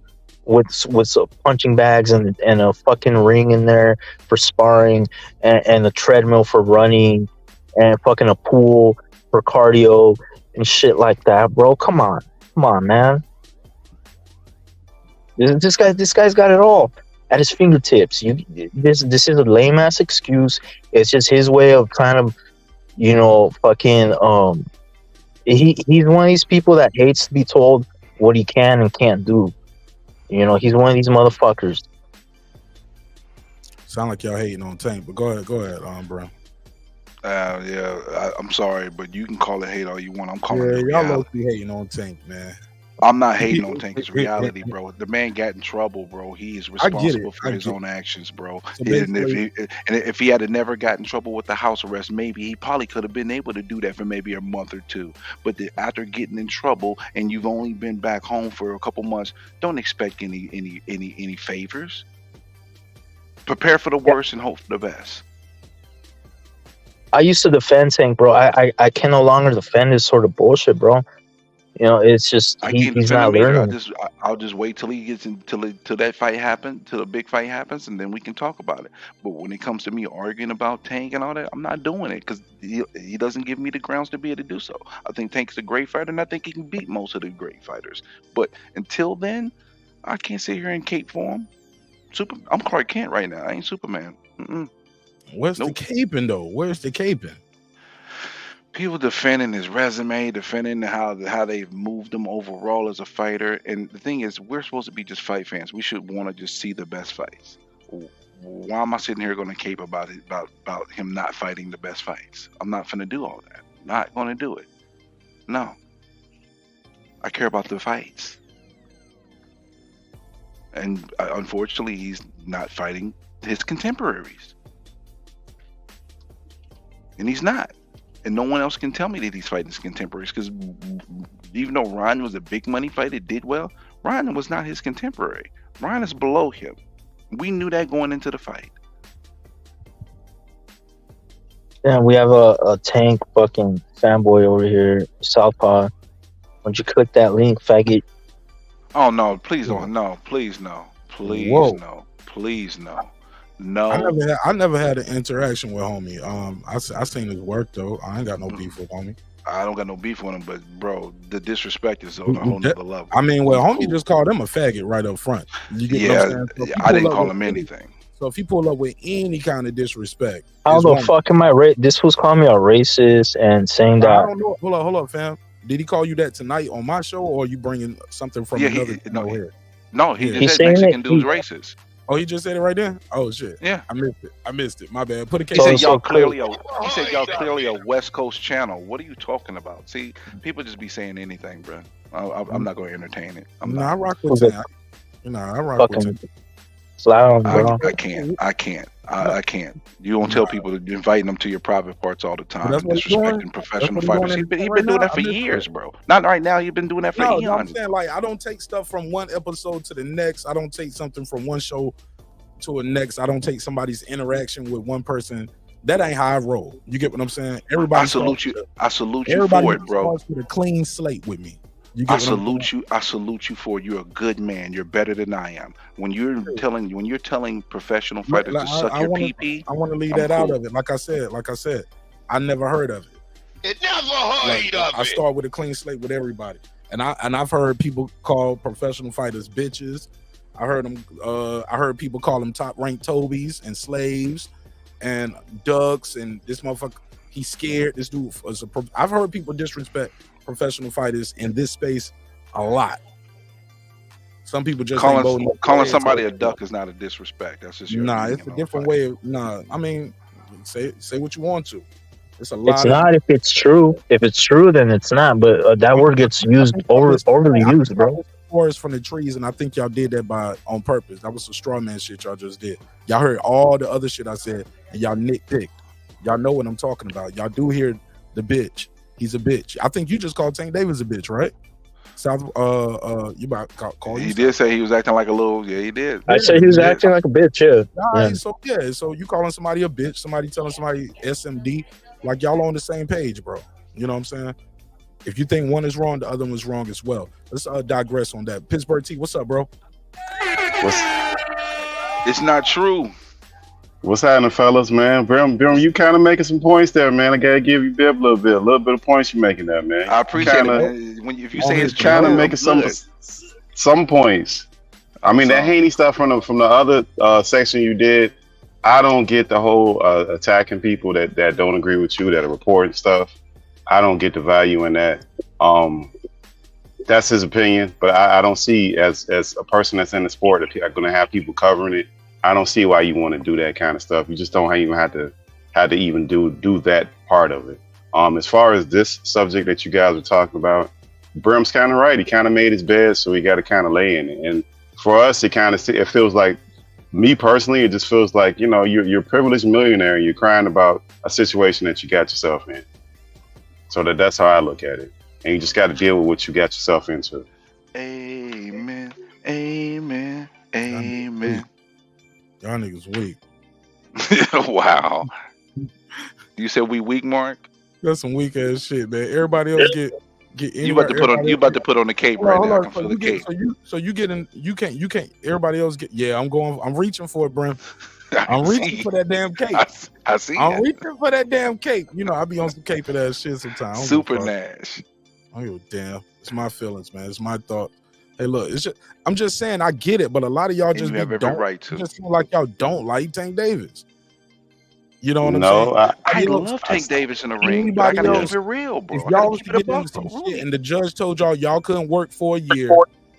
with some punching bags and a fucking ring in there for sparring and a treadmill for running and fucking a pool for cardio and shit like that, bro. Come on, man. This guy's got it all at his fingertips. This is a lame ass excuse. It's just his way of trying to, fucking. He's one of these people that hates to be told what he can and can't do. He's one of these motherfuckers. Sound like y'all hating on Tank, but go ahead, bro. Yeah, I'm sorry, but you can call it hate all you want. I'm calling it y'all reality. mostly hating on Tank, man. I'm not hating on Tank. It's reality, bro. The man got in trouble, bro. He is responsible for his own actions, bro. So And if he had never got in trouble with the house arrest, maybe he probably could have been able to do that for maybe a month or two. But after getting in trouble and you've only been back home for a couple months, don't expect any favors. Prepare for the worst and hope for the best. I used to defend Tank, bro. I can no longer defend this sort of bullshit, bro. It's just he's not learning. I'll just wait till he gets till that fight happens, till the big fight happens, and then we can talk about it. But when it comes to me arguing about Tank and all that, I'm not doing it because he doesn't give me the grounds to be able to do so. I think Tank's a great fighter, and I think he can beat most of the great fighters. But until then, I can't sit here and cape for him. I'm Clark Kent right now. I ain't Superman. Where's the caping though? Where's the caping? People defending his resume, defending how they've moved him overall as a fighter. And the thing is, we're supposed to be just fight fans. We should want to just see the best fights. Why am I sitting here going to cape about it, about him not fighting the best fights? I'm not going to do all that. Not going to do it. No. I care about the fights. And unfortunately, he's not fighting his contemporaries. And he's not. And no one else can tell me that he's fighting his contemporaries, because even though Ryan was a big money fighter, did well, Ryan was not his contemporary. Ryan is below him. We knew that going into the fight. Yeah, we have a Tank fucking fanboy over here, Southpaw. Why don't you click that link, faggot? Oh no, please don't. No, please no. Please no. Please no. No, I never had an interaction with homie. I seen his work though. I ain't got no beef with homie. I don't got no beef with him, but bro, the disrespect is on a whole nother level. I mean, well, homie just called him a faggot right up front. You get what I'm saying? So I didn't call him anything. So if he pull up with any kind of disrespect, how the fuck am I This was calling me a racist and saying that. I don't know. Hold up, fam. Did he call you that tonight on my show, or are you bringing something from another show here? No, he just said Mexican dude's racist. Oh, he just said it right there? Oh shit. Yeah. I missed it. My bad. Put a case. He said y'all clearly a West Coast channel. What are you talking about? See, people just be saying anything, bro. I'm not going to entertain it. I rock with it. I rock with it. I can't. You don't tell people to inviting them to your private parts all the time, disrespecting professional fighters. He's been doing that for years, bro. Not right now. You've been doing that for eons. No, I'm saying, like, I don't take stuff from one episode to the next. I don't take something from one show to the next. I don't take somebody's interaction with one person. That ain't how I roll. You get what I'm saying? Everybody. I salute you for it, bro. With a clean slate with me. I salute you for it. You're a good man. You're better than I am. When you're telling professional fighters to suck your pee-pee, I want to leave that out of it. Like I said, I never heard of it. I start with a clean slate with everybody, and I've heard people call professional fighters bitches. I heard people call them top-ranked Tobies and slaves and ducks, and this motherfucker, he's scared. This dude I've heard people disrespect professional fighters in this space a lot. Some people just ain't bold enough to calling say somebody it. a duck is not a disrespect. That's just your Nah, opinion it's a on different the way of I mean, say what you want to. It's a lot It's of not if it's true. If it's true, then it's not. But that word gets used overly used, bro. Forest from the trees, and I think y'all did that on purpose. That was some straw man shit y'all just did. Y'all heard all the other shit I said, and y'all nitpicked. Y'all know what I'm talking about. Y'all do hear the bitch. He's a bitch. I think you just called Tank Davis a bitch, right? South, you about to call you? He did say he was acting like a little. Yeah, he did. I said he was acting like a bitch. Yeah. Right, so you calling somebody a bitch? Somebody telling somebody SMD? Like y'all on the same page, bro. You know what I'm saying? If you think one is wrong, the other one's wrong as well. Let's digress on that. Pittsburgh T, what's up, bro? It's not true. What's happening, fellas, man? Brim, you kind of making some points there, man. I gotta give you Bib a little bit of points you're making there, man. I appreciate it, man. If you say it's true, kind of making some points. I mean, that Haney stuff from the other section you did, I don't get the whole attacking people that don't agree with you, that are reporting stuff. I don't get the value in that. That's his opinion, but I don't see as a person that's in the sport that I'm gonna have people covering it. I don't see why you want to do that kind of stuff. You just don't even have to even do that part of it. As far as this subject that you guys were talking about, Brim's kind of right. He kind of made his bed, so he got to kind of lay in it. And for us, it feels like, me personally, it just feels like, you know, you're a privileged millionaire and you're crying about a situation that you got yourself in. So that's how I look at it. And you just got to deal with what you got yourself into. Amen. Amen. Amen. Y'all niggas weak. Wow. You said we weak, Mark? That's some weak ass shit, man. Everybody else get you about to put on the cape right now. I can feel the cape. You can't everybody else get I'm reaching for it, Brim. I'm reaching for that damn cape. I see. I'm reaching for that damn cape. You know, I be on some cape of that shit sometimes. Super Nash. I don't give a damn. It's my feelings, man. It's my thought. Hey, look, I'm just saying I get it, but a lot of y'all just don't right to. Just feel like y'all don't like Tank Davis. You know what I'm saying? I love Tank Davis in the ring, but I gotta keep it real, bro. If y'all was to get into some shit and the judge told y'all couldn't work for a year,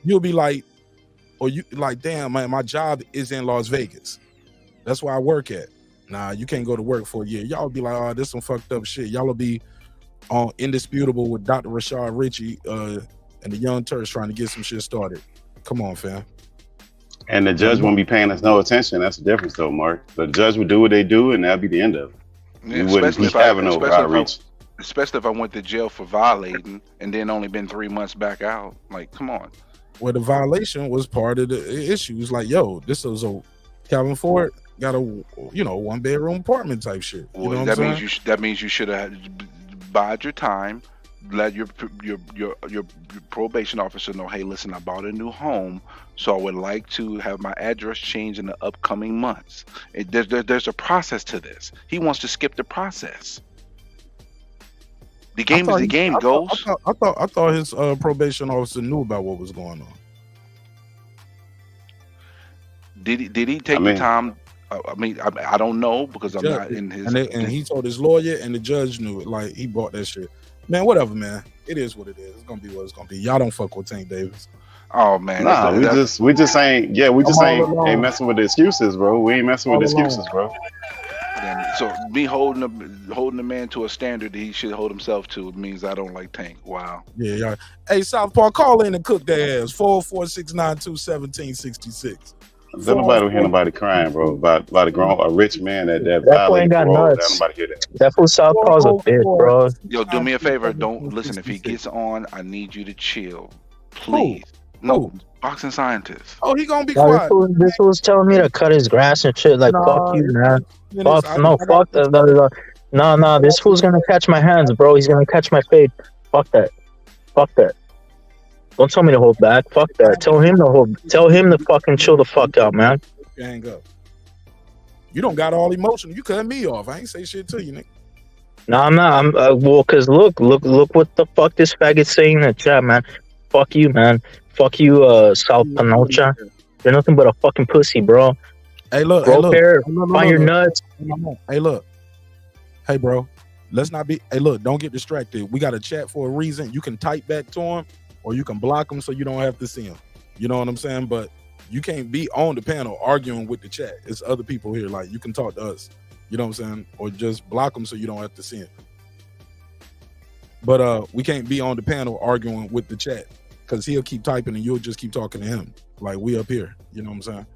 you'll be like, or you like, damn, man, my job is in Las Vegas. That's where I work at. Nah, you can't go to work for a year. Y'all be like, oh, this some fucked up shit. Y'all will be indisputable with Dr. Rashad Ritchie and the Young Turks trying to get some shit started. Come on, fam. And the judge won't be paying us no attention. That's the difference, though, Mark. The judge would do what they do, and that'll be the end of it. Yeah, we wouldn't be having no outreach. Especially if I went to jail for violating and then only been 3 months back out. Like, come on. Well, the violation was part of the issue. It's like, yo, this was a Calvin Ford got a 1-bedroom apartment type shit. You know what I'm saying? That means you should have bide your time. Let your probation officer know, hey, listen, I bought a new home, so I would like to have my address changed in the upcoming months. There's a process to this. He wants to skip the process. The game is the game, Ghost. I thought his probation officer knew about what was going on. Did he take the time? I don't know because I'm not in his. And he told his lawyer, and the judge knew it. Like, he bought that shit. Man, whatever, man. It is what it is. It's gonna be what it's gonna be. Y'all don't fuck with Tank Davis. Oh man, nah, we just ain't messing with the excuses, bro. We ain't messing with the excuses, bro. So me holding the man to a standard that he should hold himself to means I don't like Tank. Wow. Yeah. Hey, Southpaw, call in and cook their ass. 446921766. Nobody hear nobody crying, bro, about a rich man that fool ain't got nuts. That fool Southpaw's a bitch, bro. Yo, do me a favor. Don't listen. If he gets on, I need you to chill, please. No, boxing scientist. Oh, he gonna be quiet. This fool's telling me to cut his grass and shit. Like, fuck you, man. Fuck that. No, this fool's gonna catch my hands, bro. He's gonna catch my fade. Fuck that. Don't tell me to hold back. Fuck that. Tell him to fucking chill the fuck out, man. Hang up. You don't got all emotional. You cut me off. I ain't say shit to you, nigga. No, I'm not. Well, cause look what the fuck this faggot's saying in the chat, man. Fuck you, man. Fuck you, South Panocha. You're nothing but a fucking pussy, bro. Hey, look. Find your nuts. Hey, look. Hey, bro. Let's not be. Hey, look. Don't get distracted. We got a chat for a reason. You can type back to him, or you can block him so you don't have to see him. You know what I'm saying? But you can't be on the panel arguing with the chat. It's other people here. Like, you can talk to us. You know what I'm saying? Or just block them so you don't have to see them. But we can't be on the panel arguing with the chat because he'll keep typing and you'll just keep talking to him. Like, we up here. You know what I'm saying?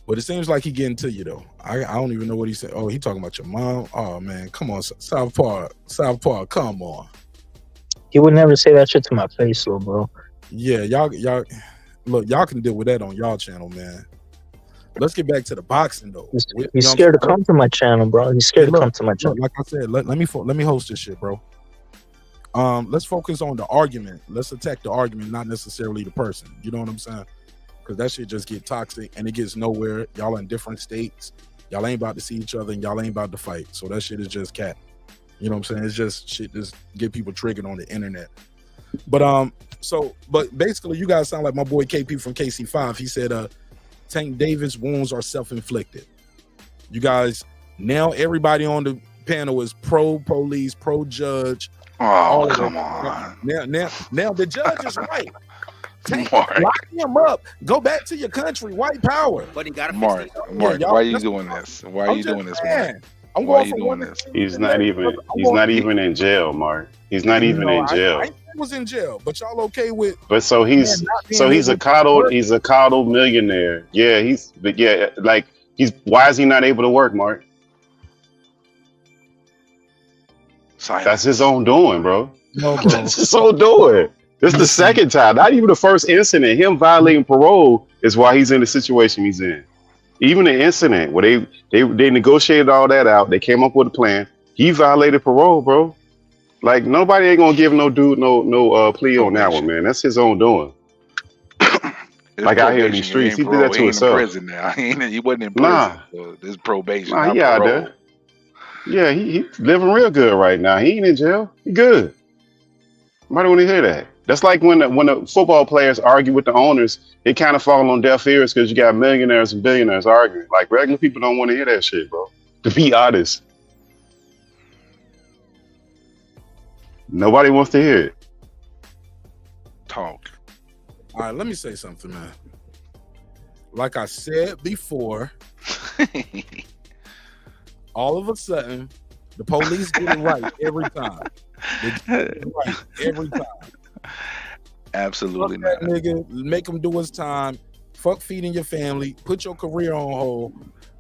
But it seems like he getting to you, though. I don't even know what he said. Oh, he talking about your mom? Oh, man. Come on, Southpaw, come on. He would never say that shit to my face, though, bro. Yeah, y'all, look, y'all can deal with that on y'all channel, man. Let's get back to the boxing, though. He's scared to come to my channel, bro. He's scared to come to my channel. Like I said, let me host this shit, bro. Let's focus on the argument. Let's attack the argument, not necessarily the person. You know what I'm saying? Because that shit just get toxic and it gets nowhere. Y'all in different states. Y'all ain't about to see each other and y'all ain't about to fight. So that shit is just cat. You know what I'm saying? It's just shit just get people triggered on the internet. But but basically you guys sound like my boy KP from KC5. He said Tank Davis' wounds are self-inflicted. You guys, now everybody on the panel is pro-police, pro-judge. Oh, come on. Now the judge is right. Lock him up. Go back to your country. White power. But he got Mark, why are you doing this? Why are you doing this, Mark? Why are you doing this? He's not even in jail, Mark. He's not even in jail. I was in jail, but y'all okay with? But so he's a coddled millionaire. Yeah, why is he not able to work, Mark? Silence. That's his own doing, bro. No, bro. That's his own doing. This is the second time. Not even the first incident. Him violating parole is why he's in the situation he's in. Even the incident where they negotiated all that out. They came up with a plan. He violated parole, bro. Like, nobody ain't gonna give no dude no plea on that one, man. That's his own doing. Like, out here in these streets, he did that to himself. He ain't in prison now. He wasn't in prison. So this probation. Nah, he out there. Yeah, he living real good right now. He ain't in jail. He good. Nobody want to hear that. That's like when the football players argue with the owners, it kind of fall on deaf ears because you got millionaires and billionaires arguing. Like, regular people don't want to hear that shit, bro. To be honest. Nobody wants to hear it. Talk. All right, let me say something, man. Like I said before, all of a sudden, the police get it right every time. They get it right every time. Absolutely, fuck that nigga, make him do his time. Fuck feeding your family. Put your career on hold.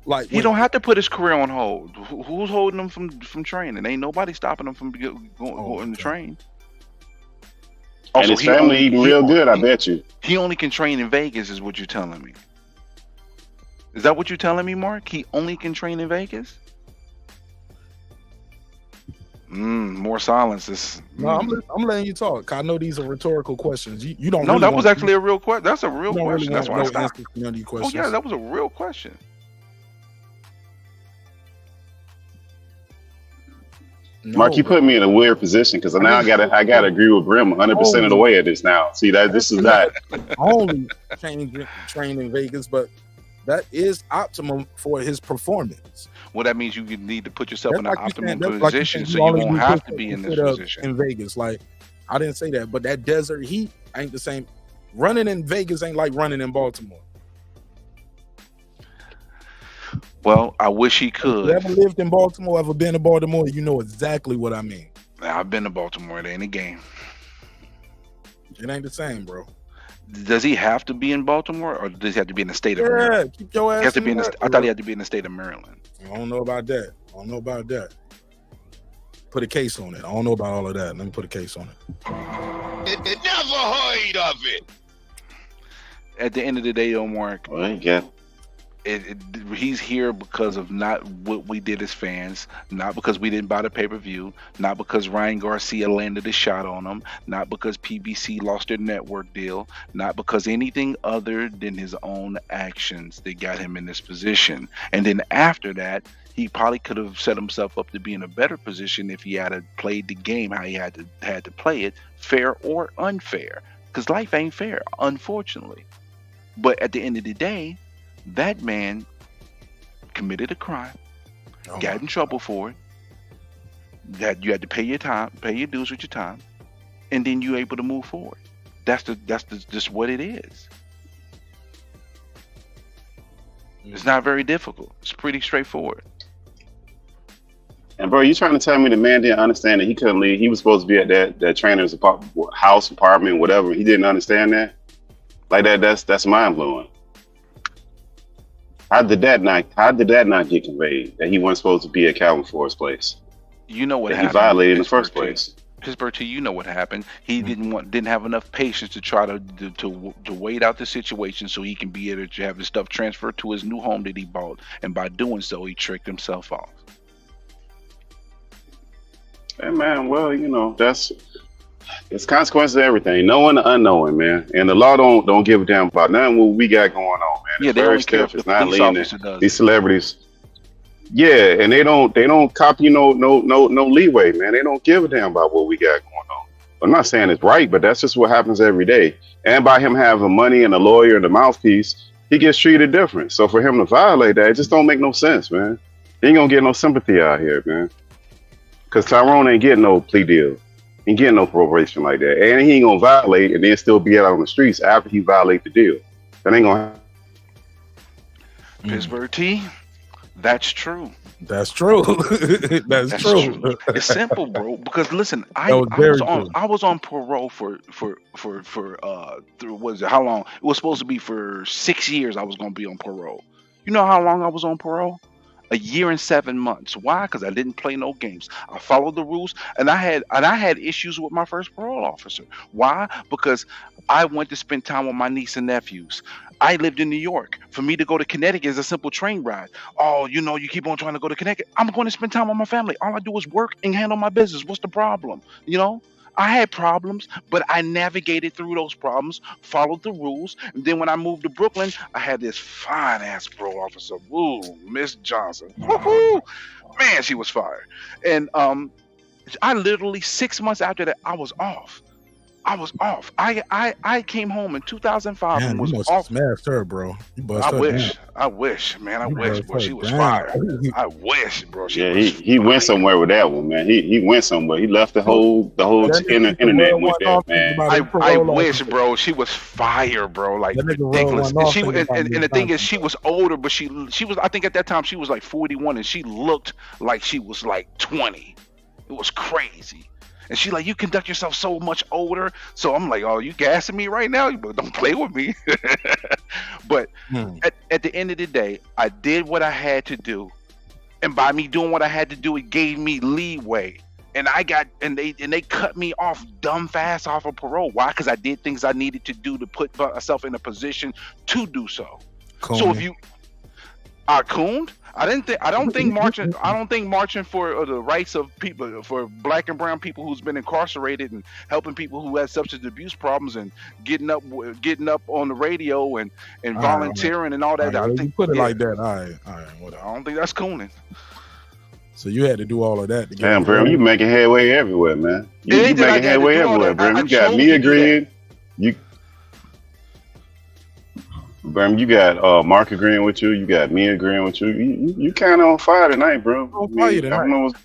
Like, he don't have to put his career on hold. Who's holding him from training? Ain't nobody stopping him from going to train. And his family eating real good, I bet you. He only can train in Vegas, is what you're telling me. Is that what you're telling me, Mark? He only can train in Vegas? More silence. No, I'm letting you talk. I know these are rhetorical questions. You don't. No, really that was actually a real question. That's a real question. Really That's why I stopped. Oh yeah, that was a real question. No, Mark, you put me in a weird position because now I gotta agree with Grim 100% of the way at this now. See that this is not only train in Vegas, but that is optimum for his performance. Well, that means you need to put yourself in an optimum position so you won't have to be in this position. In Vegas, like, I didn't say that, but that desert heat ain't the same. Running in Vegas ain't like running in Baltimore. Well, I wish he could. If you ever lived in Baltimore, ever been to Baltimore, you know exactly what I mean. I've been to Baltimore. It ain't a game. It ain't the same, bro. Does he have to be in Baltimore, or does he have to be in the state of Maryland? Keep your ass. He has to be I thought he had to be in the state of Maryland. I don't know about that. Put a case on it. I don't know about all of that. Let me put a case on it. Never heard of it. At the end of the day, Mark, he's here because of not what we did as fans, not because we didn't buy the pay-per-view, not because Ryan Garcia landed a shot on him, not because PBC lost their network deal, not because anything other than his own actions that got him in this position. And then after that, he probably could have set himself up to be in a better position if he had played the game how he had to play it, fair or unfair, because life ain't fair, unfortunately. But at the end of the day, that man committed a crime, got in trouble for it, that you had to pay your time, pay your dues with your time, and then you're able to move forward. That's just what it is. It's not very difficult. It's pretty straightforward. And bro, you trying to tell me the man didn't understand that he couldn't leave? He was supposed to be at that trainer's house, apartment, whatever. He didn't understand that. Like that's mind blowing. How did that not get conveyed that he wasn't supposed to be at Calvin Ford's place? You know what that happened. He violated in the first place. Pittsburgh, you know what happened. He didn't have enough patience to try to wait out the situation so he can be able to have his stuff transferred to his new home that he bought, and by doing so, he tricked himself off. Hey man, well, you know, it's consequences of everything. Knowing the unknown, man. And the law don't give a damn about nothing what we got going on, man. It's they very only care stiff. if It's the not police leaning officer does these it. celebrities. Yeah, and they don't copy no leeway, man. They don't give a damn about what we got going on. I'm not saying it's right, but that's just what happens every day. And by him having money and a lawyer and a mouthpiece, he gets treated different. So for him to violate that, it just don't make no sense, man. He ain't gonna get no sympathy out here, man. Cause Tyrone ain't getting no plea deal. He ain't getting no probation like that. And he ain't gonna violate and then still be out on the streets after he violate the deal. That ain't gonna happen. Pittsburgh T, that's true. That's true. That's true. It's simple, bro. Because listen, I was on parole for what is it? How long? It was supposed to be for 6 years. I was gonna be on parole. You know how long I was on parole? 1 year and 7 months. Why? Because I didn't play no games. I followed the rules, and I had issues with my first parole officer. Why? Because I went to spend time with my niece and nephews. I lived in New York. For me to go to Connecticut is a simple train ride. Oh, you know, you keep on trying to go to Connecticut. I'm going to spend time with my family. All I do is work and handle my business. What's the problem? You know? I had problems, but I navigated through those problems, followed the rules, and then when I moved to Brooklyn, I had this fine-ass parole officer. Woo, Miss Johnson. Woo-hoo! Man, she was fire. And I literally 6 months after that, I was off. I came home in 2005 Man, and was you must off. smashed her, bro. You bust I her wish, down. I wish, man. I You wish, bust bro. her She was down. fire. I wish, bro. Yeah, he went somewhere with that one, man. He went somewhere. He left the whole internet went there, man. I wish, bro. She was fire, bro. Like ridiculous. And she and the thing is, she was older, but she was. I think at that time she was like 41, and she looked like she was like 20. It was crazy. And she like, you conduct yourself so much older. So I'm like, oh, you gassing me right now? But don't play with me. But at the end of the day, I did what I had to do. And by me doing what I had to do, it gave me leeway. And they cut me off dumb fast off of parole. Why? Because I did things I needed to do to put myself in a position to do so. So if you cooned, I don't think marching for the rights of people, for black and brown people who's been incarcerated and helping people who had substance abuse problems and getting up on the radio and volunteering and all that. All right, I think you put it like that. All right, whatever. I don't think that's cooning. So you had to do all of that to get. Damn, bro, you making headway everywhere, man. You making headway everywhere, bro. You got me agreeing. Bram, you got MARQ agreeing with you. You got me agreeing with you. You kind of on fire tonight, bro.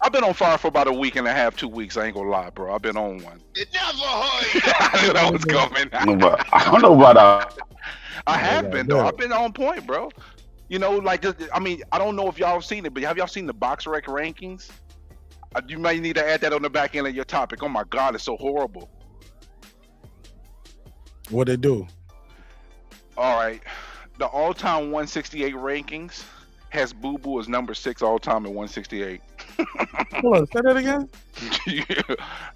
I've been on fire for about a week and a half, 2 weeks. I ain't gonna lie, bro. I've been on one. I knew that was coming. I don't know about that. I have been though. I've been on point, bro. You know, like I mean, I don't know if y'all have seen it, but have y'all seen the BoxRec rankings? You might need to add that on the back end of your topic. Oh my God, it's so horrible. What they do? All right, the all-time 168 rankings has Boo Boo as number 6 all-time at 168. Hold on, say that again.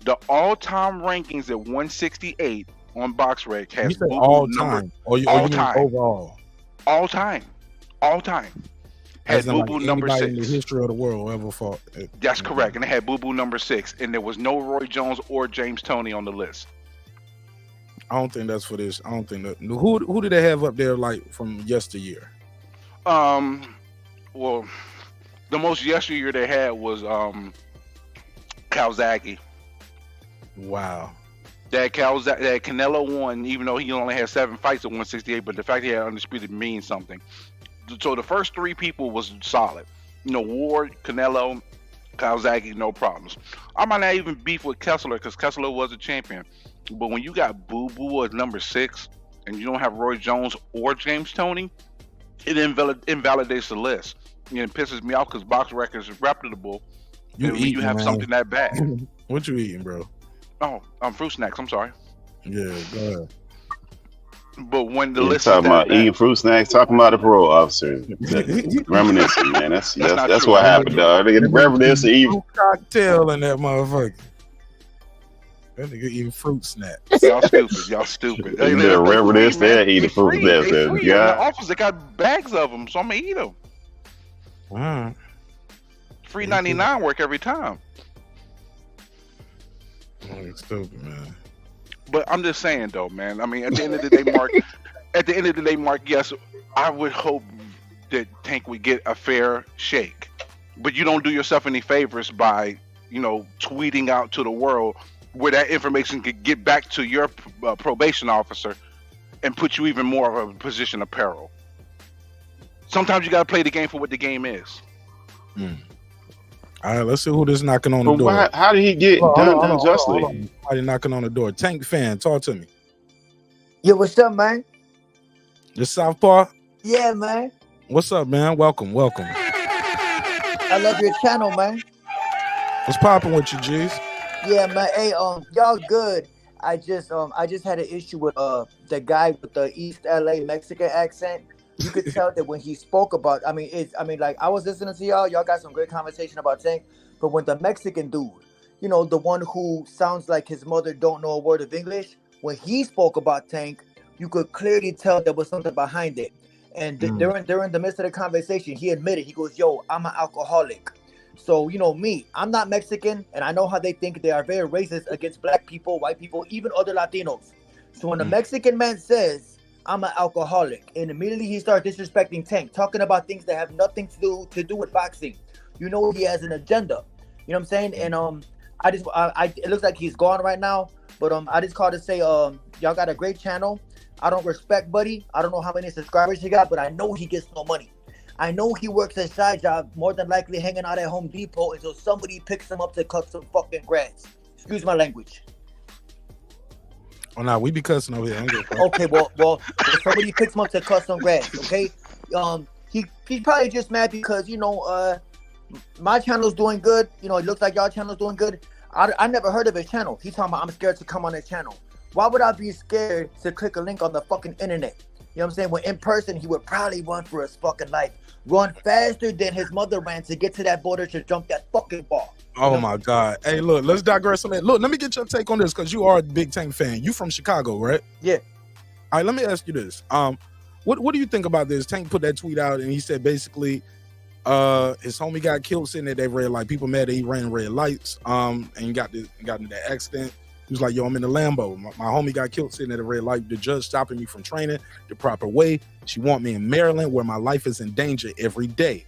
The all-time rankings at 168 on BoxRec has Boo Boo all-time, all-time overall. All-time has Boo Boo number 6 in the history of the world ever fought. That's correct, and it had Boo Boo number 6, and there was no Roy Jones or James Toney on the list. I don't think that's for this. I don't think that. Who did they have up there like from yesteryear? Well, the most yesteryear they had was Calzaghe. Wow. That Canelo won, even though he only had 7 fights at 168. But the fact he had undisputed means something. So the first 3 people was solid. You know, Ward, Canelo, Calzaghe, no problems. I might not even beef with Kessler because Kessler was a champion. But when you got Boo Boo at number 6 and you don't have Roy Jones or James Toney, it invalidates the list. It pisses me off because box records are reputable. You when you have man. something that bad. What you eating, bro? Oh, fruit snacks. I'm sorry. Yeah, go ahead. But when the You list talking is that about eating bad, fruit snacks, talking about the parole officer. Reminiscing, man. That's not true. what happened, dog. They get reminiscing eating. Cocktail in that motherfucker. That nigga eating fruit snacks. Y'all stupid. Y'all stupid. You did a reminisce there, eating fruit snacks. They free. In the Yeah. office, they got bags of them, so I'm gonna eat them. Wow. Free 99 work every time. Oh, stupid, man. But I'm just saying, though, man. I mean, at the end of the day, Mark. Yes, I would hope that Tank would get a fair shake. But you don't do yourself any favors by, tweeting out to the world where that information could get back to your probation officer and put you even more of a position of peril. Sometimes you got to play the game for what the game is. All right, let's see who this knocking on the door. How did he get done justly? Somebody knocking on the door. Tank fan, talk to me. Yo, what's up, man? This Southpaw? Yeah, man. What's up, man? Welcome. I love your channel, man. What's popping with you, G's? Yeah, man. Hey, y'all good. I just had an issue with the guy with the East LA Mexican accent. You could tell that when he spoke about, I was listening to y'all got some great conversation about Tank, but when the Mexican dude, the one who sounds like his mother don't know a word of English, when he spoke about Tank, you could clearly tell there was something behind it. And during the midst of the conversation, he admitted, he goes, yo, I'm an alcoholic. So, me, I'm not Mexican, and I know how they think. They are very racist against black people, white people, even other Latinos. So when a Mexican man says, I'm an alcoholic, and immediately he starts disrespecting Tank, talking about things that have nothing to do with boxing, he has an agenda. You know what I'm saying? And it looks like he's gone right now, but I just called to say, y'all got a great channel. I don't respect Buddy. I don't know how many subscribers he got, but I know he gets no money. I know he works a side job, more than likely hanging out at Home Depot until somebody picks him up to cut some fucking grass. Excuse my language. Oh, no, we be cussing over here. Okay, well, if somebody picks him up to cut some grass, okay? He's probably just mad because, my channel's doing good. It looks like y'all channel's doing good. I never heard of his channel. He's talking about I'm scared to come on his channel. Why would I be scared to click a link on the fucking internet? You know what I'm saying? When in person, he would probably run for his fucking life. Run faster than his mother ran to get to that border to jump that fucking ball. Oh, my God. Hey, look, let's digress on that. Look, let me get your take on this because you are a big Tank fan. You from Chicago, right? Yeah. All right, let me ask you this. What do you think about this? Tank put that tweet out, and he said basically his homie got killed sitting at that red light. People mad that he ran red lights and got into that accident. He was like, yo, I'm in the Lambo. My homie got killed sitting at a red light. The judge stopping me from training the proper way. She want me in Maryland where my life is in danger every day.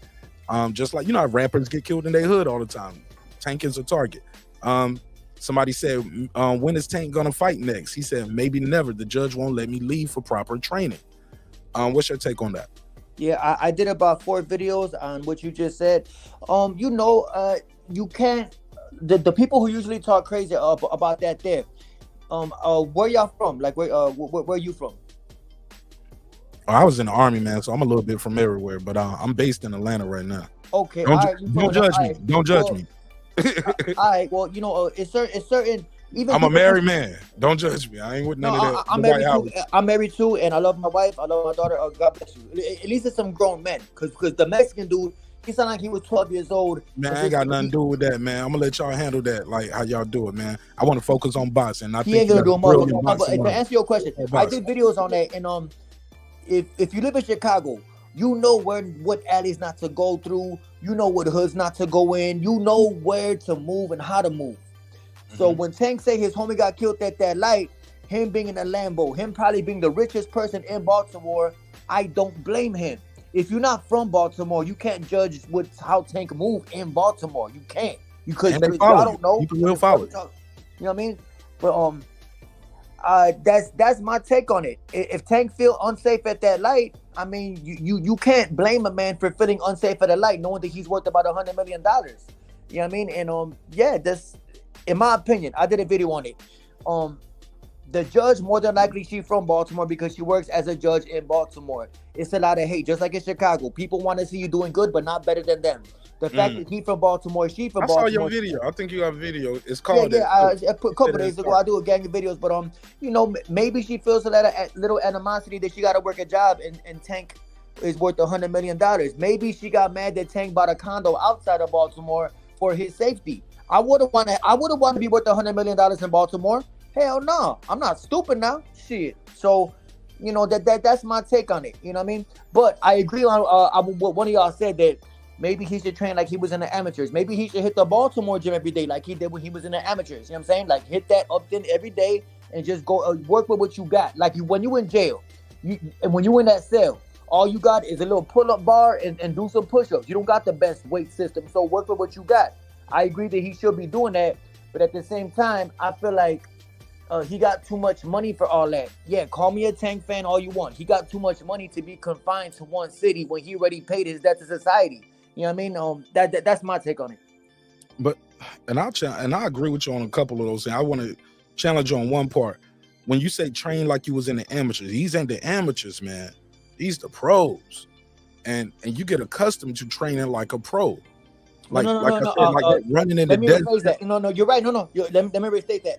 Just like, how rappers get killed in their hood all the time. Tank is a target. Somebody said, when is Tank going to fight next? He said, maybe never. The judge won't let me leave for proper training. What's your take on that? Yeah, I did about 4 videos on what you just said. You can't. The people who usually talk crazy about that there, where y'all from? Like, where are you from? I was in the Army, man, so I'm a little bit from everywhere, but I'm based in Atlanta right now. Okay. Don't judge me. Don't judge me. All right. Well, it's certain. Even I'm a married man. Don't judge me. I ain't with none of that. I'm married too, and I love my wife. I love my daughter. God bless you. At least it's some grown men, because the Mexican dude, he sounded like he was 12 years old. Man, I ain't got nothing to do with that, man. I'm gonna let y'all handle that, like how y'all do it, man. I want to focus on boxing. He ain't gonna do much. But to answer your question, I did videos on that, and if you live in Chicago, you know what alleys not to go through. You know what hoods not to go in. You know where to move and how to move. So when Tank say his homie got killed at that light, him being in a Lambo, him probably being the richest person in Baltimore, I don't blame him. If you're not from Baltimore, you can't judge how Tank move in Baltimore. You can't. Because y'all don't know. People will follow. You know what I mean? But that's my take on it. If Tank feel unsafe at that light, I mean, you can't blame a man for feeling unsafe at a light, knowing that he's worth about $100 million. You know what I mean? And that's, in my opinion, I did a video on it. The judge, more than likely, she's from Baltimore because she works as a judge in Baltimore. It's a lot of hate, just like in Chicago. People want to see you doing good, but not better than them. The fact that he from Baltimore, she from Baltimore. I saw your video. I think you got a video. It's called. I put a couple days ago. I do a gang of videos, but you know, maybe she feels a little animosity that she got to work a job and Tank is worth $100 million. Maybe she got mad that Tank bought a condo outside of Baltimore for his safety. I would have wanted to be worth $100 million in Baltimore. Hell no, I'm not stupid now. Shit. So, you know, that's my take on it. You know what I mean? But I agree on what one of y'all said, that maybe he should train like he was in the amateurs. Maybe he should hit the Baltimore gym every day like he did when he was in the amateurs. You know what I'm saying? Like hit that up then every day and just go work with what you got. Like when you in jail, and when you in that cell, all you got is a little pull-up bar and do some push-ups. You don't got the best weight system, so work with what you got. I agree that he should be doing that, but at the same time, I feel like he got too much money for all that. Yeah, call me a Tank fan all you want. He got too much money to be confined to one city when he already paid his debt to society. You know what I mean? That's my take on it. But I agree with you on a couple of those things. I want to challenge you on one part. When you say train like you was in the amateurs, he's in the amateurs, man. These the pros, and you get accustomed to training like a pro. Like running in the desert. Rephrase that. No, you're right. Let me restate that.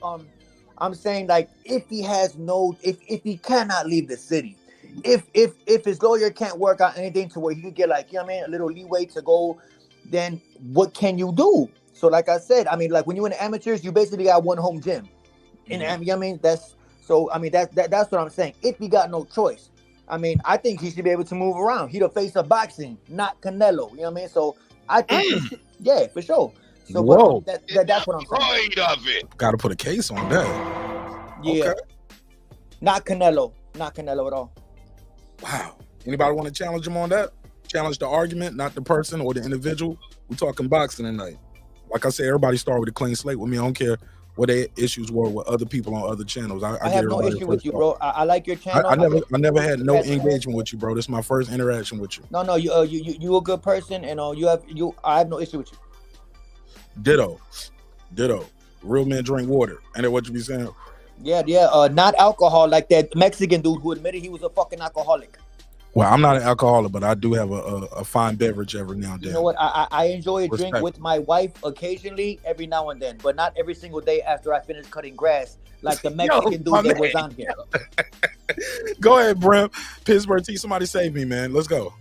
I'm saying like if he cannot leave the city, if his lawyer can't work out anything to where he could get like, you know what I mean, a little leeway to go, then what can you do? So like I said, I mean, like when you're in the amateurs, you basically got one home gym. You know what I mean? That's what I'm saying. If he got no choice, I mean, I think he should be able to move around. He the face of boxing, not Canelo. You know what I mean? So I think, yeah, for sure. So whoa, that's what I'm saying. Of it. Got to put a case on that. Yeah, okay. Not Canelo at all. Wow. Anybody want to challenge him on that? Challenge the argument, not the person or the individual. We're talking boxing tonight. Like I said, everybody start with a clean slate with me. I don't care what their issues were with other people on other channels. I have no issue with you, bro. I like your channel. I never had no engagement with you, bro. This is my first interaction with you. No, you a good person, and I have no issue with you. Ditto. Real men drink water. Ain't that what you be saying? Yeah. Not alcohol, like that Mexican dude who admitted he was a fucking alcoholic. Well, I'm not an alcoholic, but I do have a fine beverage every now and then. You know what? I enjoy a drink with my wife occasionally, every now and then, but not every single day after I finish cutting grass, like the Mexican dude that was on here. Go ahead, Brim. Pittsburgh T, somebody save me, man. Let's go.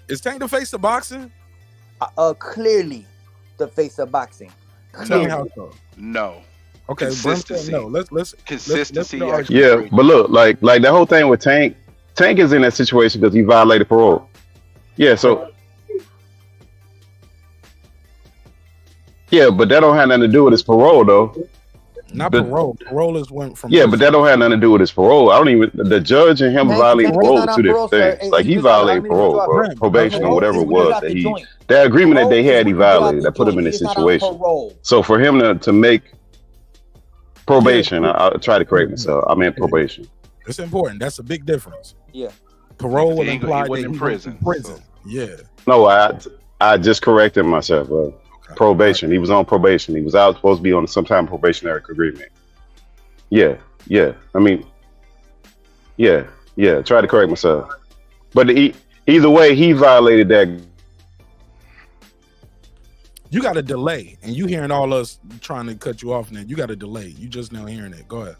Is Tank the face of boxing? Clearly the face of boxing. Tell me how so. No. Okay, consistency. No, let's consistency. Yeah, but look, like the whole thing with Tank is in that situation because he violated parole. Yeah, so yeah, but that don't have nothing to do with his parole though. Not parole. Parole is went from. Yeah, but that don't have nothing to do with his parole. I don't even. The judge and him violating parole are two different things. Like he violated parole, bro, probation or whatever it was that agreement that they had, he violated. That put him in this situation. So for him to make probation, I'll try to correct myself. I meant probation. It's important. That's a big difference. Yeah. Parole would imply he wasn't in prison. Yeah. No, I just corrected myself, bro. Okay. Probation. He was on probation. He was out supposed to be on some type of probationary agreement. Yeah. I mean, yeah. Try to correct myself. But either way, he violated that. You got a delay, and you hearing all us trying to cut you off now. You got a delay. You just now hearing it. Go ahead.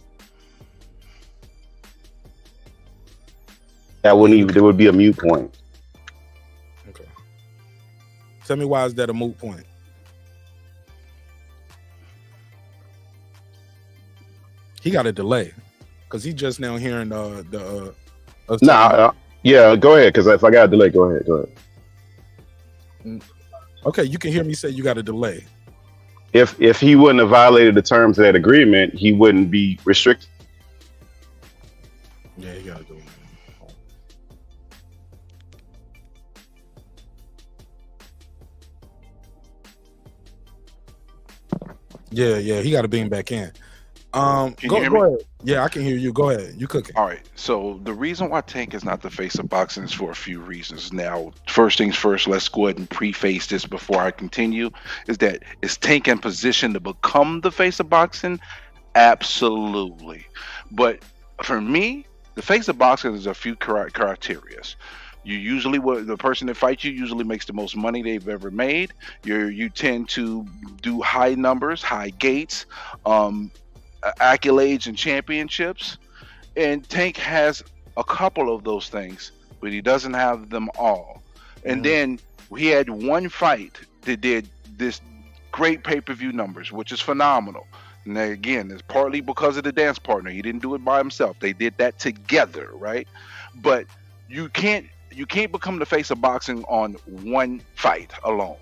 There would be a mute point. Okay. Tell me why is that a moot point? He got a delay because he just now hearing the. Yeah, go ahead. Because if I got a delay, go ahead. Okay, you can hear me say you got a delay. If he wouldn't have violated the terms of that agreement, he wouldn't be restricted. Yeah, you gotta do it. Yeah, he got to beam back in. Can you hear Go me? ahead. Yeah, I can hear you. Go ahead. You cooking? All right. So the reason why Tank is not the face of boxing is for a few reasons. Now, first things first, let's go ahead and preface this before I continue. Is that is Tank in position to become the face of boxing? Absolutely. But for me, the face of boxing is a few criteria. You usually, the person that fights you usually makes the most money they've ever made. You tend to do high numbers, high gates, accolades and championships. And Tank has a couple of those things, but he doesn't have them all. And then he had one fight that did this great pay-per-view numbers, which is phenomenal. And again, it's partly because of the dance partner. He didn't do it by himself. They did that together, right? But you can't become the face of boxing on one fight alone.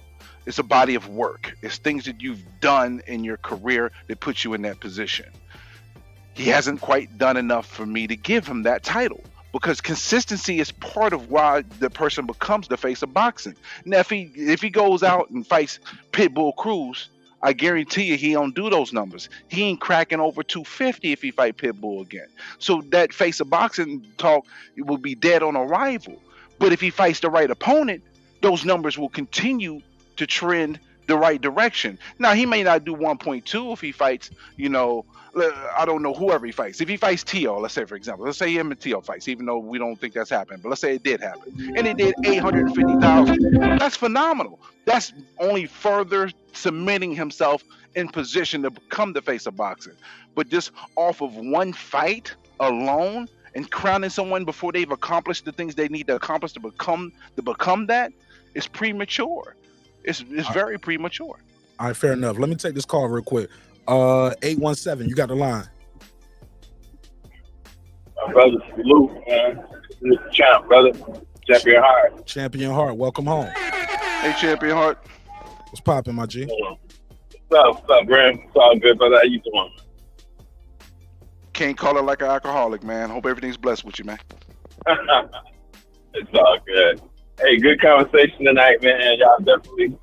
It's a body of work. It's things that you've done in your career that puts you in that position. He hasn't quite done enough for me to give him that title, because consistency is part of why the person becomes the face of boxing. Now, if he goes out and fights Pitbull Cruz, I guarantee you he don't do those numbers. He ain't cracking over 250 if he fight Pitbull again. So that face of boxing talk, it will be dead on arrival. But if he fights the right opponent, those numbers will continue to trend the right direction. Now, he may not do 1.2 if he fights, I don't know, whoever he fights. If he fights Tio, let's say, for example, let's say him and Tio fights, even though we don't think that's happened, but let's say it did happen, and it did 850,000. That's phenomenal. That's only further cementing himself in position to become the face of boxing. But just off of one fight alone and crowning someone before they've accomplished the things they need to accomplish to become that is premature. It's very premature. All right, fair enough. Let me take this call real quick. 817, you got the line. Brother, salute, man. This is the champ, brother. Champion Heart. Champion Heart, welcome home. Hey, Champion Heart. What's popping, my G? What's up, Graham? It's all good, brother. How you doing? Can't call it like an alcoholic, man. Hope everything's blessed with you, man. It's all good. Hey, good conversation tonight, man. Y'all definitely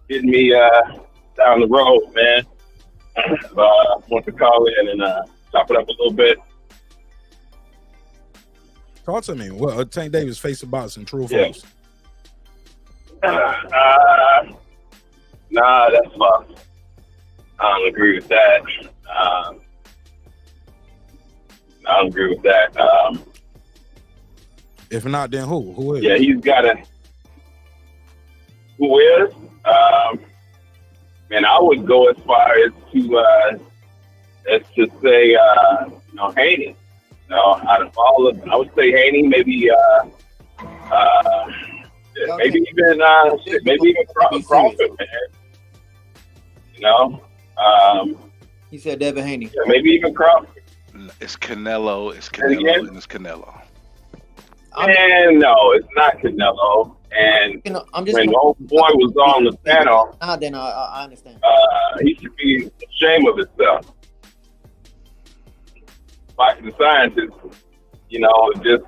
getting me down the road, man. I want to call in and chop it up a little bit. Talk to me. Well, Tank Davis face of boxing, true or Yeah. false? Nah, that's false. I don't agree with that. I don't agree with that. If not, then who? Who is? Yeah, he's got a. Who is? Man, I would go as far as to say, Haney. Out of all of them, I would say Haney. Maybe, maybe even Crawford, man. He said Devin Haney. Yeah, maybe even Crawford. It's Canelo. It's Canelo, and it's Canelo. And no, it's not Canelo. And when old boy was on the panel, then I understand. He should be ashamed of himself. Boxing scientist, just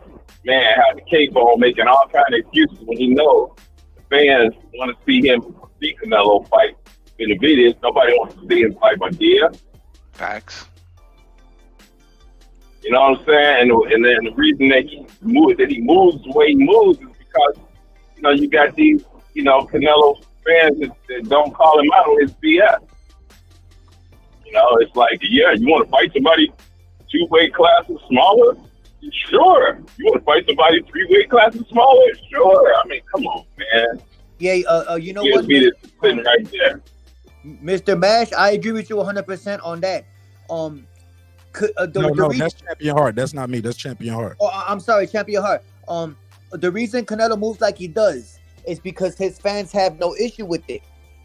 have the cape on, making all kind of excuses when he knows the fans want to see him see Canelo fight. In the videos, nobody wants to see him fight Madia. Facts. You know what I'm saying? And then the reason that he moves the way he moves is because, you got these, Canelo fans that don't call him out on his BS. It's like, yeah, you want to fight somebody 2 weight classes smaller? Sure. You want to fight somebody 3 weight classes smaller? Sure. I mean, come on, man. Yeah, you know what? Sitting right there. Mr. Mash, I agree with you 100% on that. No, that's Champion Heart. That's not me. That's Champion Heart. Oh, I'm sorry, Champion Heart. The reason Canelo moves like he does is because his fans have no issue with it.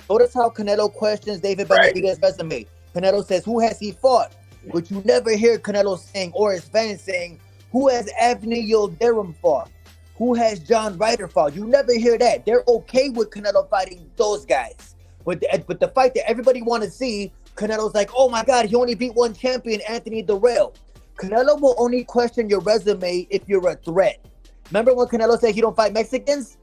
Notice how Canelo questions David Benavidez's resume. Canelo says, who has he fought? But you never hear Canelo saying, or his fans saying, who has Anthony Yildirim fought? Who has John Ryder fought? You never hear that. They're okay with Canelo fighting those guys. But the fight that everybody want to see, Canelo's like, oh my God, he only beat one champion, Anthony Durrell. Canelo will only question your resume if you're a threat. Remember when Canelo said he don't fight Mexicans?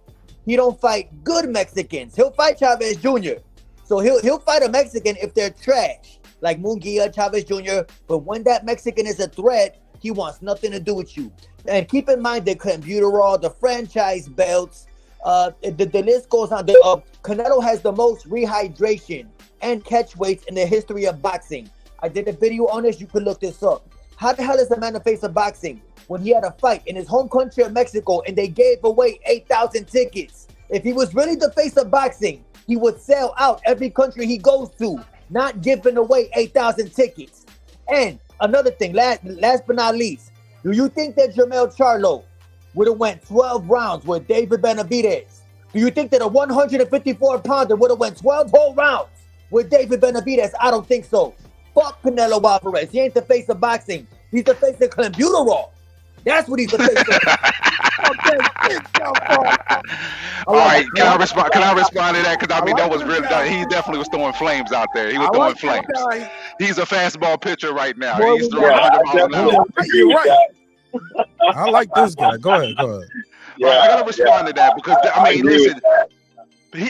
He don't fight good Mexicans. He'll fight Chavez Jr. So he'll fight a Mexican if they're trash. like Munguia, Chavez Jr. But when that Mexican is a threat, he wants nothing to do with you. And keep in mind the clenbuterol, the franchise belts, the list goes on. Canelo has the most rehydration and catch weights in the history of boxing. I did a video on this. You can look this up. How the hell is a man the face of boxing when he had a fight in his home country of Mexico and they gave away 8,000 tickets? If he was really the face of boxing, he would sell out every country he goes to, not giving away 8,000 tickets. And another thing, last but not least, do you think that Jermell Charlo would have went 12 rounds with David Benavidez? Do you think that a 154-pounder would have went 12 whole rounds with David Benavidez? I don't think so. Fuck Canelo Alvarez. He ain't the face of boxing. He's the face of clenbuterol. That's what he's the face of. All right, can I respond to that? Because I mean, that was really, he definitely was throwing flames out there. He was throwing flames. He's a fastball pitcher right now. He's throwing 100 miles an hour. You're right. I like this guy. Go ahead. Yeah, I gotta respond to that because I mean, listen.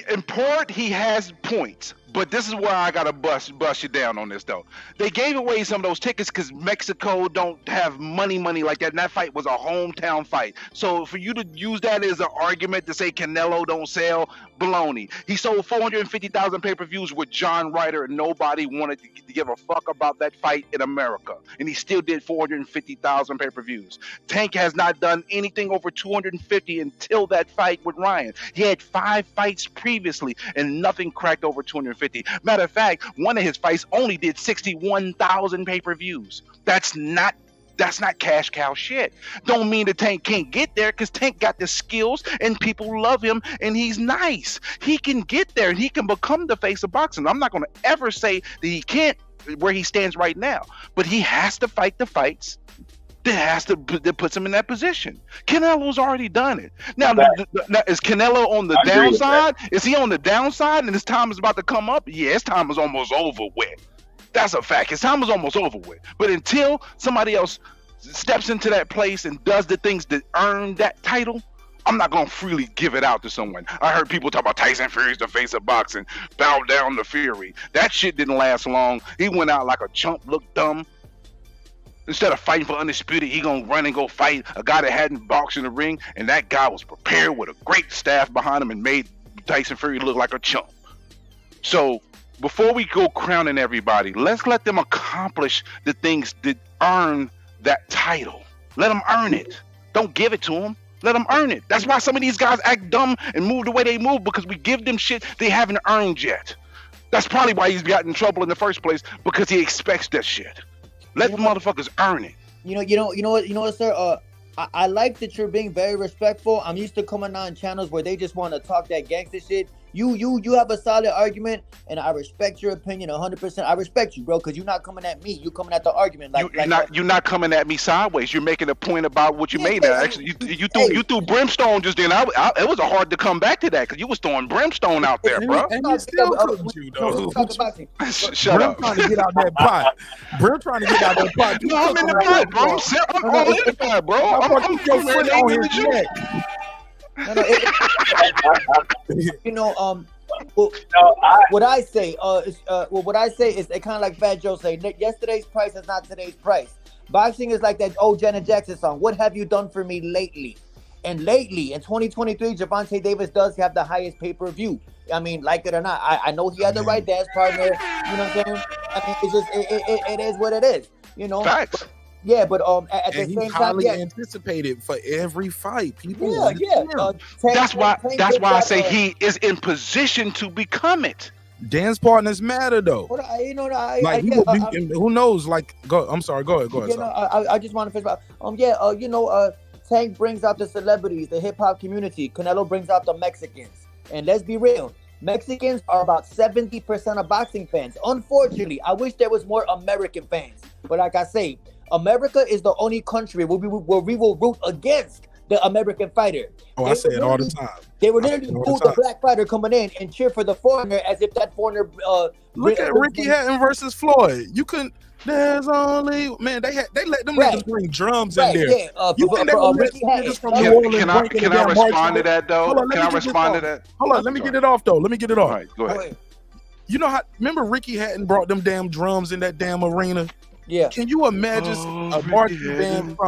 In part, he has points, but this is where I gotta bust you down on this though. They gave away some of those tickets because Mexico don't have money like that. And that fight was a hometown fight. So for you to use that as an argument to say Canelo don't sell, baloney. He sold 450,000 pay-per-views with John Ryder, and nobody wanted to give a fuck about that fight in America. And he still did 450,000 pay-per-views. Tank has not done anything over 250 until that fight with Ryan. He had 5 fights previously, and nothing cracked over 250. Matter of fact, one of his fights only did 61,000 pay-per-views. That's not cash cow shit. Don't mean that Tank can't get there, because Tank got the skills and people love him and he's nice. He can get there and he can become the face of boxing. I'm not going to ever say that he can't where he stands right now, but he has to fight the fights that puts him in that position. Canelo's already done it. Now, is Canelo on the downside? Is he on the downside and his time is about to come up? Yeah, his time is almost over with. That's a fact. His time is almost over with. But until somebody else steps into that place and does the things that earn that title, I'm not going to freely give it out to someone. I heard people talk about Tyson Fury's the face of boxing. Bow down to Fury. That shit didn't last long. He went out like a chump, looked dumb. Instead of fighting for undisputed, he going to run and go fight a guy that hadn't boxed in the ring, and that guy was prepared with a great staff behind him and made Tyson Fury look like a chump. So before we go crowning everybody, let's let them accomplish the things that earn that title. Let them earn it. Don't give it to them. Let them earn it. That's why some of these guys act dumb and move the way they move, because we give them shit they haven't earned yet. That's probably why he's got in trouble in the first place, because he expects that shit. Let the motherfuckers earn it. You know what, sir? I like that you're being very respectful. I'm used to coming on channels where they just want to talk that gangster shit. You have a solid argument, and I respect your opinion 100%. I respect you, bro, because you're not coming at me. You're coming at the argument. You're not coming at me sideways. You're making a point about what you made. Actually, you threw brimstone just then. It was hard to come back to that because you was throwing brimstone out there, bro. And he still cooked you, though. Shut up. Brim trying to get out that pot. Brim trying to get out that pot. No, I'm in the pot, bro. I'm all in the pot, bro. I'm your foot on his neck. What I say is they kind of like Fat Joe say, yesterday's price is not today's price. Boxing is like that old Janet Jackson song, what have you done for me lately? And lately, in 2023, Gervonta Davis does have the highest pay-per-view. I mean, like it or not, I know he had the right dance partner. You know what I'm saying? I mean, it's just, it is what it is. You know? Facts. Yeah, but at the same time, anticipated for every fight. People, that's why I say he is in position to become it. Dance partners matter, though. Who knows? Like, go. I'm sorry. Go ahead. I just want to finish up. Tank brings out the celebrities, the hip hop community. Canelo brings out the Mexicans, and let's be real. Mexicans are about 70% of boxing fans. Unfortunately, I wish there was more American fans. But like I say, America is the only country where we will root against the American fighter. I say it all the time. They were literally boo the black fighter coming in and cheer for the foreigner as if that foreigner. Look at Ricky Hatton versus Floyd. You couldn't. There's only they let them niggas bring drums in there. Yeah. Can I respond to that though? Can I respond to that? Hold on, let me get it off though. All right, go ahead. You know how? Remember Ricky Hatton brought them damn drums in that damn arena? Yeah. Can you imagine a marching band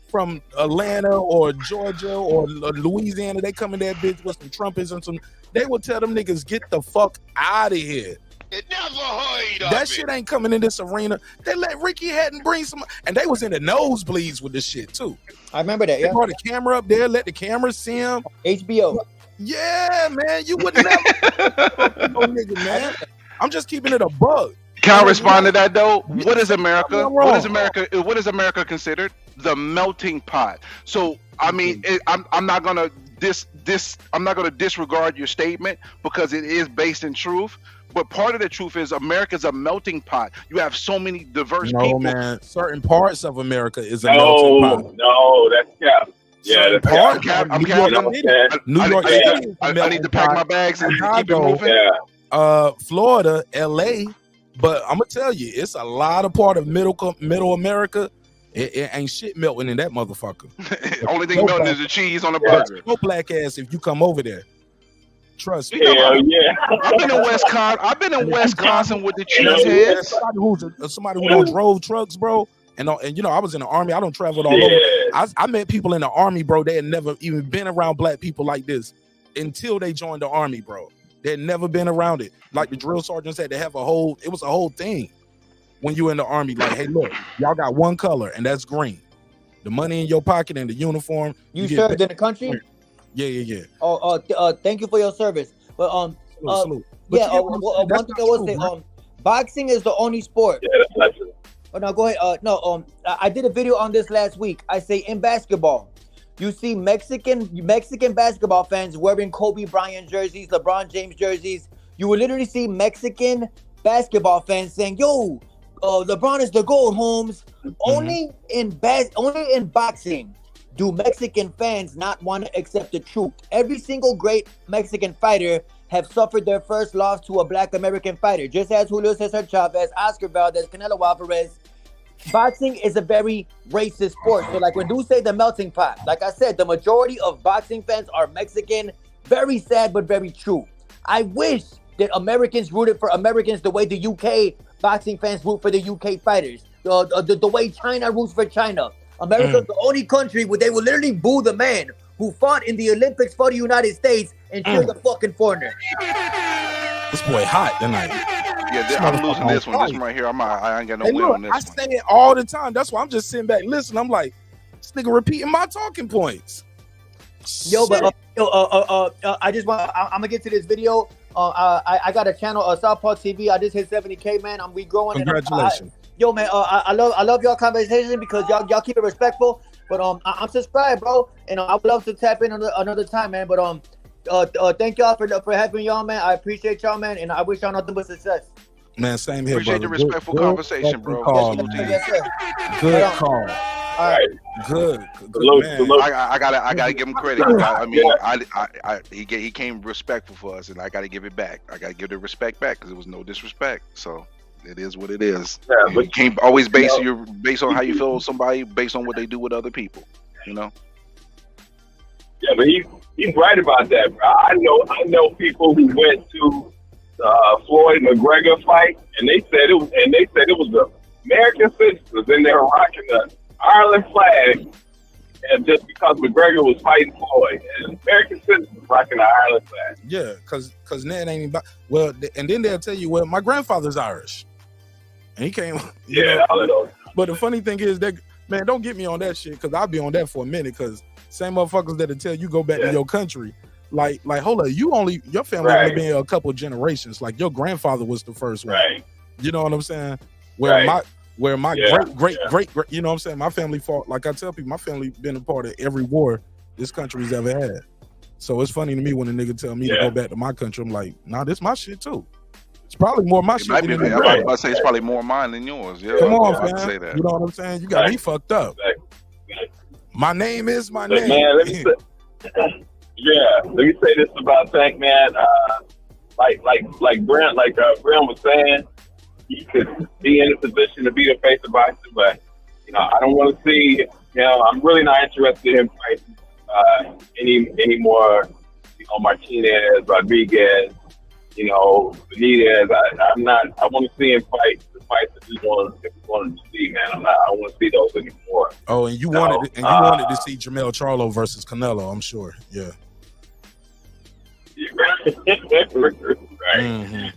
from Atlanta or Georgia or Louisiana? They come in that bitch with some trumpets and some. They will tell them niggas get the fuck out of here. That shit ain't coming in this arena. They let Ricky Hatton bring some, and they was in the nosebleeds with this shit too. I remember that. They brought the camera up there, let the camera see him. HBO. Yeah, man, you would never. No nigga, man. I'm just keeping it a bug. Can I respond to that though? What is America? What is America? What is America considered? The melting pot. So I mean, I'm not gonna I'm not gonna disregard your statement because it is based in truth. But part of the truth is America's a melting pot. You have so many diverse people. Man, certain parts of America is a melting pot. No, that's cap. Yeah, that's cap. I'm capping. New York City. I need to pack my bags and keep it moving. Yeah. Florida, LA. But I'm gonna tell you, it's a lot of part of middle America. It ain't shit melting in that motherfucker. Only thing melting is the cheese on the burger. No black ass if you come over there. Trust me. Hell yeah. I've been in Wisconsin with the cheeseheads. Somebody who done drove trucks, bro. And you know, I was in the army. I don't travel all over. I met people in the army, bro. They had never even been around black people like this until they joined the army, bro. They had never been around it. Like the drill sergeants had to have it was a whole thing when you in the army. Like, hey, look, y'all got one color, and that's green. The money in your pocket and the uniform. You served in the country? Yeah. Thank you for your service. But salute. Yeah, one thing I will say, boxing is the only sport. Yeah, that's not true. Oh no, go ahead. I did a video on this last week. I say in basketball, you see Mexican basketball fans wearing Kobe Bryant jerseys, LeBron James jerseys. You will literally see Mexican basketball fans saying, "Yo, LeBron is the GOAT, Holmes." Only in boxing do Mexican fans not want to accept the truth. Every single great Mexican fighter have suffered their first loss to a black American fighter, just as Julio Cesar Chavez, Oscar Valdez, Canelo Alvarez. Boxing is a very racist sport. So like when you say the melting pot, like I said, the majority of boxing fans are Mexican. Very sad, but very true. I wish that Americans rooted for Americans the way the UK boxing fans root for the UK fighters. The way China roots for China. America's the only country where they will literally boo the man who fought in the Olympics for the United States and cheer the fucking foreigner. This boy hot tonight. Yeah, I'm losing this one. This one right here, I ain't got no win on this I say it all the time. That's why I'm just sitting back. Listen, I'm like, this nigga repeating my talking points. Yo, but I just want. I'm gonna get to this video. I got a channel, Southpaw TV. I just hit 70K, man. We growing. Congratulations. Yo, man, I love y'all conversation because y'all keep it respectful. But I'm subscribed, bro, and I would love to tap in another time, man. But thank y'all for having y'all, man. I appreciate y'all, man, and I wish y'all nothing but success. Man, same here, appreciate brother. the respectful conversation, bro. Call, Yes, sir. Good call. All right. Good. Man. I gotta give him credit. I mean, he came respectful for us, and I gotta give it back. I gotta give the respect back because it was no disrespect. So it is what it is. Yeah, but you can't always base on how you feel with somebody based on what they do with other people. You know. Yeah, but he's right about that, bro. I know people who went to Floyd McGregor fight, and they said it was the American citizens in there rocking the Ireland flag, and just because McGregor was fighting Floyd, and American citizens rocking the Ireland flag. Yeah, because Ned ain't about, well, and then they'll tell you, well, my grandfather's Irish, and he came. Yeah, all of those. But the funny thing is that, man, don't get me on that shit, because I'll be on that for a minute, because same motherfuckers that'll tell you go back to your country. Like, hold up, your family only been a couple generations. Like, your grandfather was the first one. Right. You know what I'm saying? Where my great, you know what I'm saying? My family fought, like I tell people, my family been a part of every war this country's ever had. So it's funny to me when a nigga tell me to go back to my country. I'm like, nah, this my shit too. It's probably more my shit than yours. I was about to say it's probably more mine than yours. Yeah, come on, man. Say that. You know what I'm saying? You got me fucked up. My name is my name. Man, let me say this about Tank, man. Like Brent was saying, he could be in a position to be the face of boxing, but I don't want to see. I'm really not interested in fighting any more. Martinez, Rodriguez, You know, Benitez, I want to see him fight the fights that we wanted to see, man. I don't want to see those anymore. Oh, and you wanted to see Jermell Charlo versus Canelo, I'm sure. Yeah. Right. Mm-hmm.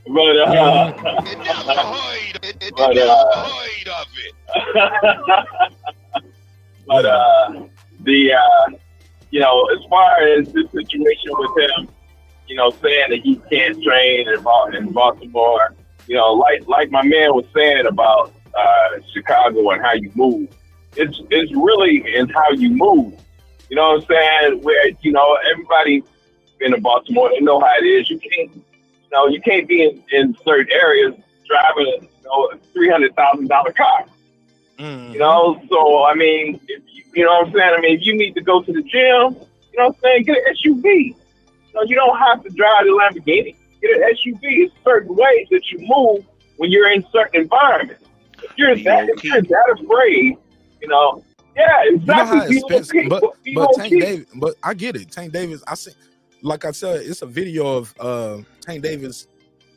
You know, as far as this situation with him, you know, saying that he can't train in Baltimore, you know, like my man was saying about Chicago and how you move. It's really in how you move. You know what I'm saying? Where, you know, everybody been in Baltimore, they know how it is. You can't be in certain areas driving a $300,000 car. Mm-hmm. You know, so I mean, you know what I'm saying? I mean, if you need to go to the gym, you know what I'm saying, get an SUV. You don't have to drive the Lamborghini. Get an SUV. It's certain ways that you move when you're in certain environments. If you're that afraid, you know, yeah, exactly. You know how but Tank Davis, but I get it. Tank Davis, I see, like I said, it's a video of Tank Davis.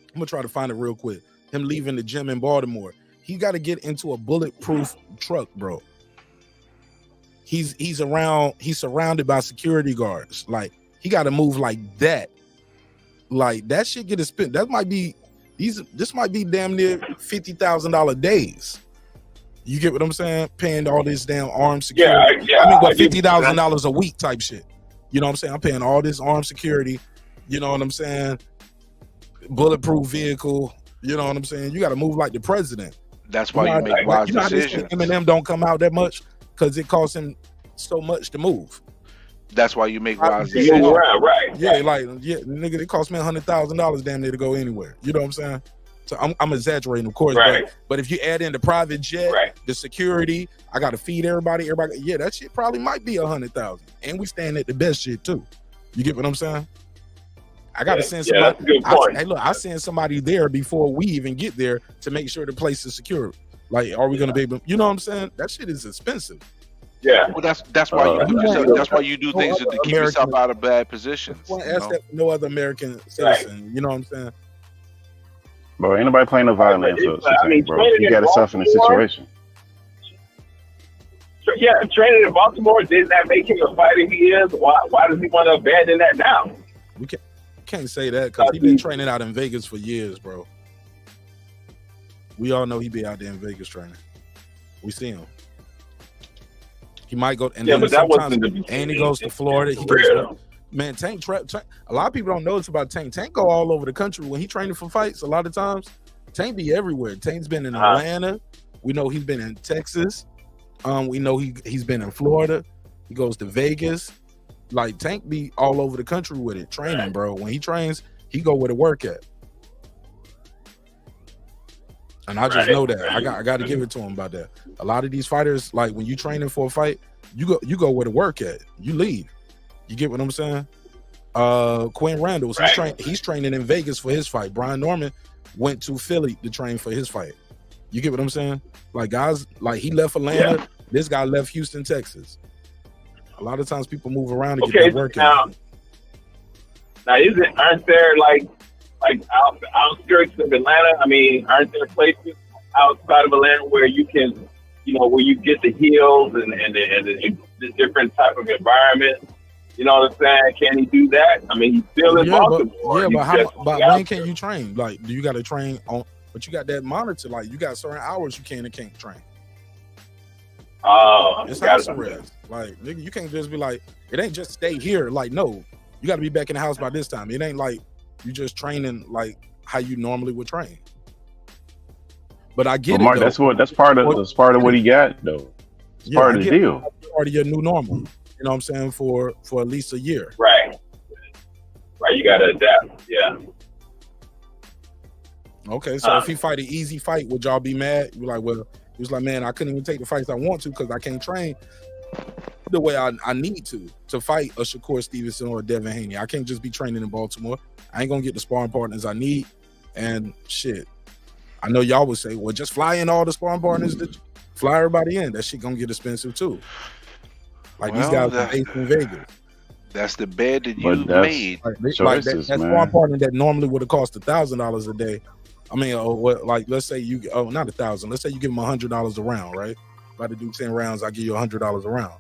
I'm gonna try to find it real quick. Him leaving the gym in Baltimore. He got to get into a bulletproof truck, bro. He's surrounded by security guards. Like, he got to move like that. Like, that shit get a spin. That might be this might be damn near $50,000 days. You get what I'm saying? Paying all this damn armed security. Yeah, I mean, what, $50,000 a week type shit. You know what I'm saying? I'm paying all this armed security. You know what I'm saying? Bulletproof vehicle. You know what I'm saying? You got to move like the president. That's why you make wise decisions. Eminem don't come out that much because it costs him so much to move. That's why you make wise decisions. Right. Yeah, like, yeah, nigga, it cost me $100,000 damn near to go anywhere. You know what I'm saying? So I'm exaggerating, of course, but if you add in the private jet, the security, I got to feed everybody. Yeah, that shit probably might be $100,000, and we staying at the best shit too. You get what I'm saying? I got to send somebody. That's a good point. Hey, look, I send somebody there before we even get there to make sure the place is secure. Like, are we gonna be able? You know what I'm saying? That shit is expensive. Yeah. Well, that's why you do yourself, that's why you do things to keep yourself out of bad positions. I want to ask that for no other American citizen. You know what I'm saying? Bro, ain't nobody playing no violence, bro. You got yourself in a situation. Yeah, training in Baltimore, did that make him the fighter he is? Why does he want to abandon that now? We can't say that because he's been training out in Vegas for years, bro. We all know he be out there in Vegas training. We see him. He might go, and then sometimes, and he goes to Florida. He goes, man, Tank. A lot of people don't know this about Tank. Tank go all over the country when he training for fights. A lot of times, Tank be everywhere. Tank's been in Atlanta. We know he's been in Texas. We know he's been in Florida. He goes to Vegas. Like, Tank be all over the country with it, training, bro. When he trains, he go where the work at. And I just know that. I got to give it to him about that. A lot of these fighters, like, when you training for a fight, you go where the work at. You leave. You get what I'm saying? Quinn Randall, he's training in Vegas for his fight. Brian Norman went to Philly to train for his fight. You get what I'm saying? Like, guys, like, he left Atlanta. Yeah. This guy left Houston, Texas. A lot of times people move around to get their work in. Now, aren't there like outskirts of Atlanta? I mean, aren't there places outside of Atlanta where you can, where you get the hills and the different type of environment? You know what I'm saying? Can he do that? I mean, he's still in Baltimore. But when can you train? Like, do you got to train on? But you got that monitor. Like, you got certain hours you can and can't train. Oh, it's house arrest. Like, nigga, you can't just be like, it ain't just stay here. Like, no, you got to be back in the house by this time. It ain't like you just training like how you normally would train. But I get it. Mark, that's part of what he got though. It's part of the deal. Part of your new normal. You know what I'm saying? For at least a year. Right. You got to adapt. Yeah. Okay, so if he fight an easy fight, would y'all be mad? You're like, well, he was like, man, I couldn't even take the fights I want to because I can't train the way I need to fight a Shakur Stevenson or a Devin Haney. I can't just be training in Baltimore. I ain't gonna get the sparring partners I need. And shit, I know y'all would say, well, just fly in all the sparring partners, fly everybody in. That shit gonna get expensive too. Like, these guys are based in Vegas. That's the bed that But you that's made. choices, that's man. one partner that normally would have cost $1,000 a day. I mean, like let's say you not 1,000. Let's say you give them $100 a round, right? If I had to do 10 rounds, I give you $100 a round.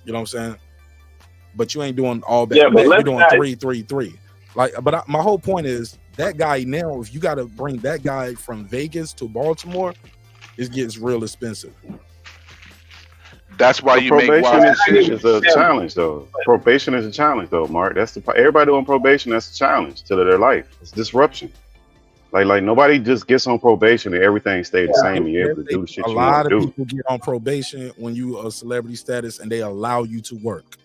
You know what I'm saying? But you ain't doing all that. Yeah, but You're let's doing not- 3. Like, but my whole point is that guy now. If you got to bring that guy from Vegas to Baltimore, it gets real expensive. That's why But you make probation wise decisions. is a challenge, though. Probation is a challenge, though, Mark. That's everybody on probation. That's a challenge to their life. It's disruption. Like nobody just gets on probation and everything stays the same. And you're able to do shit A you lot want to of do. people get on probation when you are celebrity status and they allow you to work.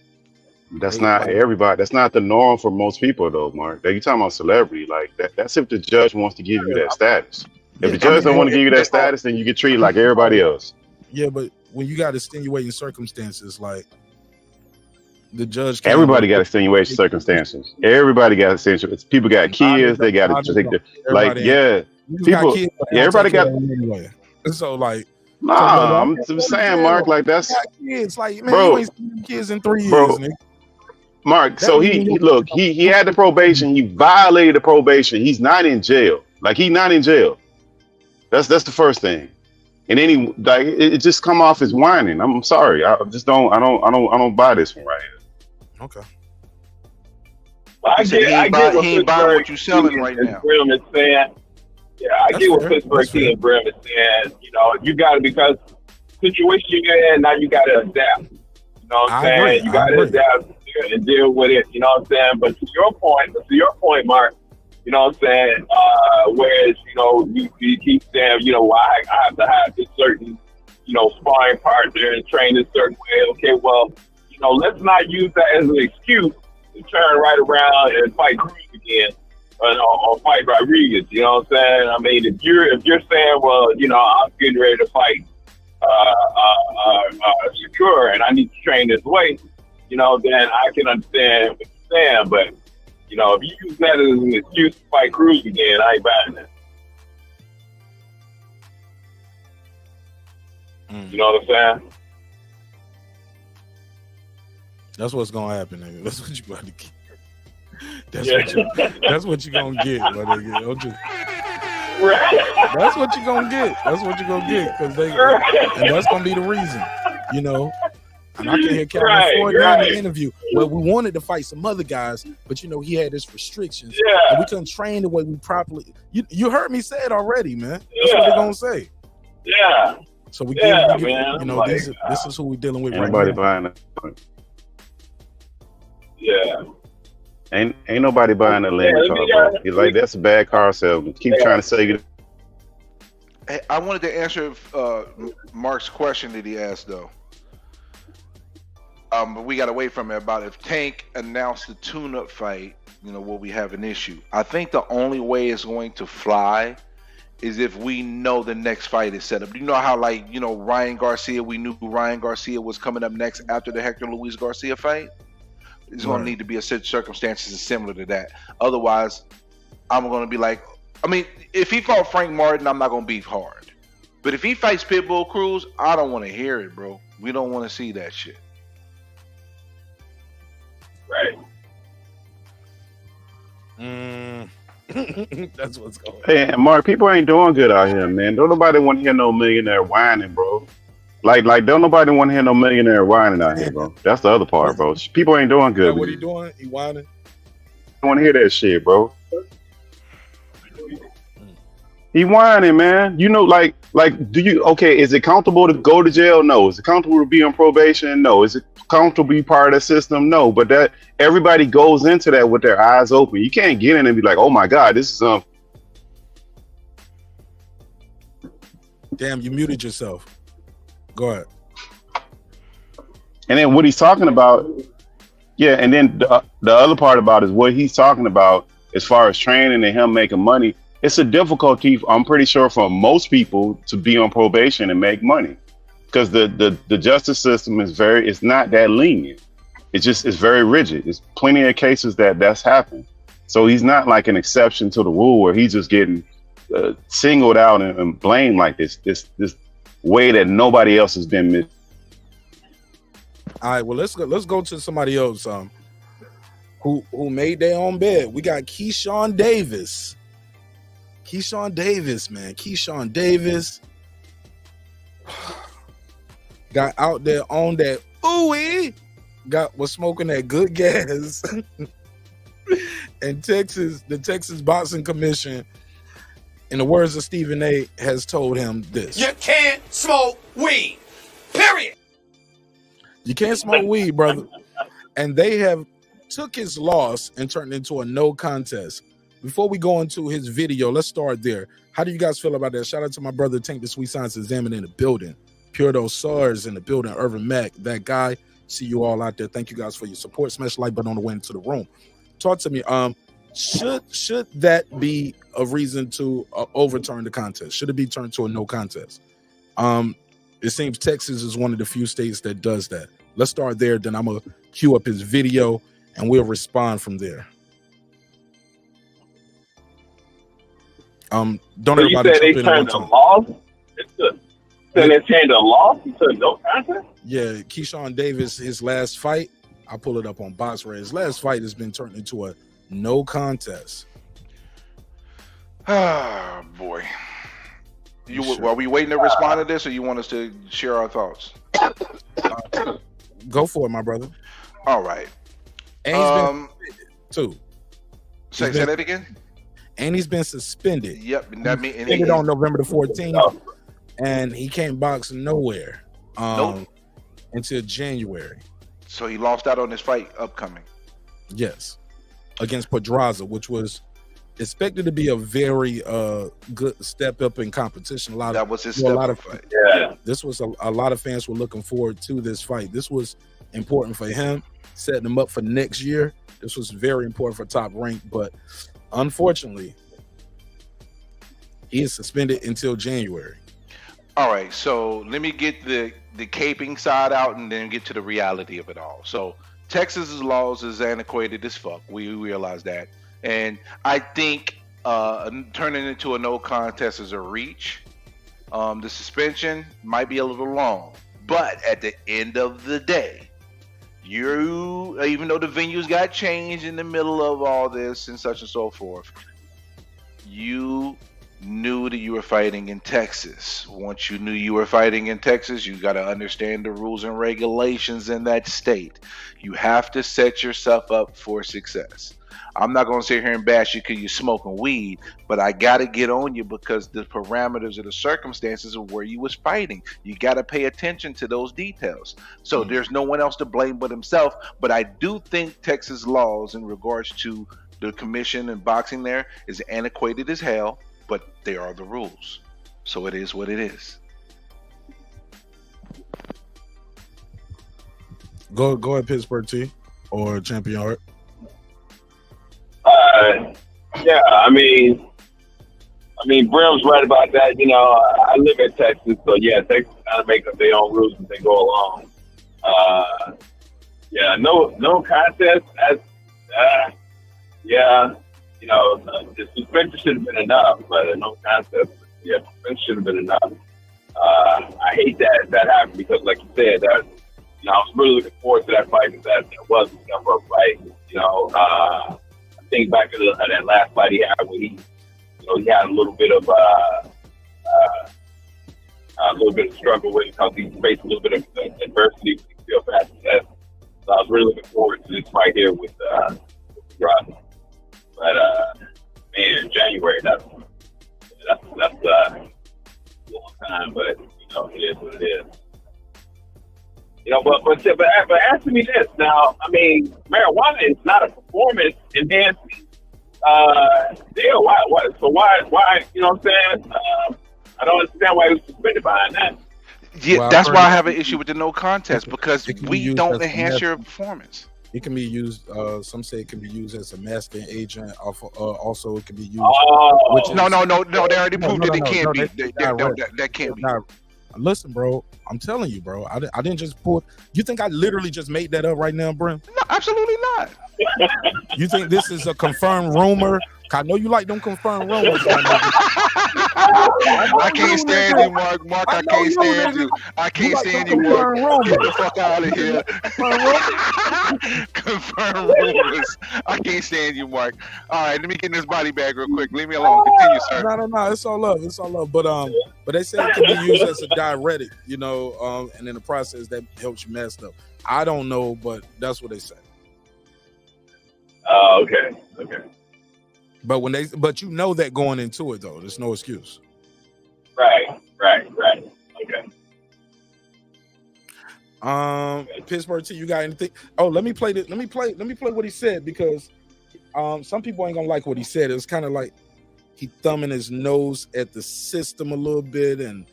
That's not everybody. That's not the norm for most people, though, Mark. You talking about celebrity? Like that's if the judge wants to give you that status. If the judge don't want to give you that status, then you get treated like everybody else. Yeah, but when you got extenuating circumstances, like the judge, can't Everybody got extenuation circumstances. Everybody got extenuation. People got kids. They got to take the like. Yeah, people. Yeah, everybody got. Anyway. So like, Nah, I'm just saying, Mark. Like that's kids. Like, man, bro. you ain't seen kids in 3 years, Bro. nigga. Mark, so he had the probation. He violated the probation. He's not in jail. Like he's not in jail. That's the first thing. And then he like it just come off as whining. I'm sorry. I don't buy this one right here. Okay. Well, I He get ain't buying what you selling right now. Brim is saying. Yeah, I That's get what fair. Pittsburgh That's King and Brim is saying. You know, you got to, because situation you're in now, you got to adapt. You know what I'm I agree. saying? You got to adapt and deal with it. You know what I'm saying? But to your point, Mark. You know what I'm saying? Whereas, you know, you keep saying, you know, why I have to have this certain, you know, sparring partner and train a certain way. Okay, well, you know, let's not use that as an excuse to turn right around and fight Cruz again or fight Rodriguez. You know what I'm saying? I mean, if you're saying, well, you know, I'm getting ready to fight Shakur and I need to train this way, you know, then I can understand what you're saying, but. You know, if you use that as an excuse to fight Cruz again, I ain't buying that. You know what I'm saying? That's what's gonna happen, nigga. That's what you about to get. That's what you gonna get, my nigga. Don't you? That's what you gonna get. That's what you gonna get, and that's gonna be the reason, you know. And I can hear Calvin Ford in the interview. Well, we wanted to fight some other guys, but you know he had his restrictions, and we couldn't train the way we properly. You heard me say it already, man. That's what they're gonna say. Yeah. So we man. you know, like, this is who we're dealing with Anybody right now. buying it? Yeah. Ain't nobody buying that Lambo car, bro. He's like, that's a bad car salesman. Keep trying to sell you. Hey, I wanted to answer Mark's question that he asked though. But we got away from it about if Tank announced the tune-up fight, you know, will we have an issue? I think the only way it's going to fly is if we know the next fight is set up. You know how, like, you know, Ryan Garcia, we knew Ryan Garcia was coming up next after the Hector Luis Garcia fight? It's going to need to be a set of circumstances similar to that. Otherwise, I'm going to be like, I mean, if he fought Frank Martin, I'm not going to be hard. But if he fights Pitbull Cruz, I don't want to hear it, bro. We don't want to see that shit. Right. That's what's going on. Hey, Mark, people ain't doing good out here, man. Don't nobody want to hear no millionaire whining, bro. Like, don't nobody want to hear no millionaire whining out here, bro. That's the other part, bro. People ain't doing good. What he doing? He whining? I want to hear that shit, bro. He whining, man. You know, like, do you, okay, is it comfortable to go to jail? No. Is it comfortable to be on probation? No. Is it comfortable to be part of the system? No. But that everybody goes into that with their eyes open. You can't get in and be like, oh my God, this is Damn, you muted yourself. Go ahead. And then what he's talking about, yeah, and then the other part about is what he's talking about as far as training and him making money. It's a difficulty, I'm pretty sure, for most people to be on probation and make money, because the justice system is it's not that lenient. It's very rigid. There's plenty of cases that's happened. So he's not like an exception to the rule where he's just getting singled out and blamed like this way that nobody else has been missed. All right, well, let's go to somebody else. who made their own bed. We got Keyshawn Davis. Keyshawn Davis, man. Keyshawn Davis got out there on that ooey. Was smoking that good gas. And the Texas Boxing Commission, in the words of Stephen A., has told him this. You can't smoke weed. Period. You can't smoke weed, brother. And they have took his loss and turned it into a no contest. Before we go into his video, let's start there. How do you guys feel about that? Shout out to my brother Tank the Sweet Science Examiner in the building. Pure Those SARS in the building. Irvin Mack, that guy. See you all out there. Thank you guys for your support. Smash the like button on the way into the room. Talk to me. Should that be a reason to overturn the contest? Should it be turned to a no contest? It seems Texas is one of the few states that does that. Let's start there. Then I'm gonna cue up his video and we'll respond from there. Don't so everybody you said they turned the law? Then they changed the law to no contest? Yeah, Keyshawn Davis, his last fight, I'll pull it up on BoxRec. His last fight has been turned into a no contest. Oh, boy. Are we waiting to respond to this, or you want us to share our thoughts? Go for it, my brother. All right. And he's been suspended, too. Say that again? And he's been suspended. Yep. That means suspended on November the 14th. And he can't box nowhere until January. So he lost out on his fight upcoming. Yes, against Pedraza, which was expected to be a very good step up in competition. That was his step up fight. Yeah, this was a lot of fans were looking forward to this fight. This was important for him, setting him up for next year. This was very important for Top Rank, but unfortunately, he is suspended until January. All right, so let me get the caping side out and then get to the reality of it all. So Texas's laws is antiquated as fuck. We realize that. And I think turning it into a no contest is a reach. The suspension might be a little long. But at the end of the day, even though the venues got changed in the middle of all this and such and so forth, you knew that you were fighting in Texas. Once you knew you were fighting in Texas, you got to understand the rules and regulations in that state. You have to set yourself up for success. I'm not going to sit here and bash you because you're smoking weed, but I got to get on you because the parameters of the circumstances of where you was fighting. You got to pay attention to those details. So there's no one else to blame but himself. But I do think Texas laws in regards to the commission and boxing there is antiquated as hell. But they are the rules. So it is what it is. Go ahead, Pittsburgh T or Champion Heart. Yeah, I mean, Brim's right about that. You know, I live in Texas, so yeah, Texas kind of make up their own rules as they go along. Yeah, no contest. Yeah. You know, the suspension should have been enough, but no contest. Yeah, suspension should have been enough. I hate that happened because, like you said, I was really looking forward to that fight because that was a step up fight. You know, I think back to that last fight he had where he had a little bit of struggle with it because he faced a little bit of adversity. He still passed the test. So I was really looking forward to this right here with Rodney. But man, January, that's a long time, but it is what it is. But answer me this now. I mean, marijuana is not a performance enhancing deal. Why? So why? You know what I'm saying? I don't understand why he was suspended behind that. Yeah, well, that's why I have an issue with the no contest because we don't enhance your performance. It can be used. Some say it can be used as a masking agent. Also, it can be used. No. They already proved that it can't be. That can't be. Listen, bro. I'm telling you, bro. I didn't just pull. You think I literally just made that up right now, Brim? No, absolutely not. You think this is a confirmed rumor? I know you like them confirmed rumors. I can't stand you, Mark. Mark, I can't stand you. I can't stand you, Mark. Get the fuck out of here. Confirm rumors. I can't stand you, Mark. All right, let me get in this body bag real quick. Leave me alone. Continue, sir. No. It's all love. It's all love. But they say it can be used as a diuretic, you know, and in the process that helps you mess up. I don't know, but that's what they say. Oh, okay. But you know that going into it though, there's no excuse. Right. Okay. Pittsburgh T, you got anything? Oh, let me play what he said, because some people ain't gonna like what he said. It was kind of like he thumbing his nose at the system a little bit, and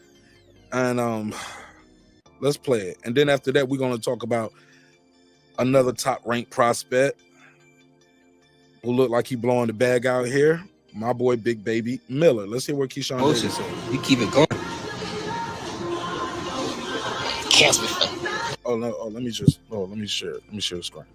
let's play it. And then after that, we're gonna talk about another top ranked prospect who look like he blowing the bag out here. My boy, Big Baby Miller. Let's hear what Keyshawn Davis said. We keep it going. Cancel. Oh no! Oh, let me share the screen.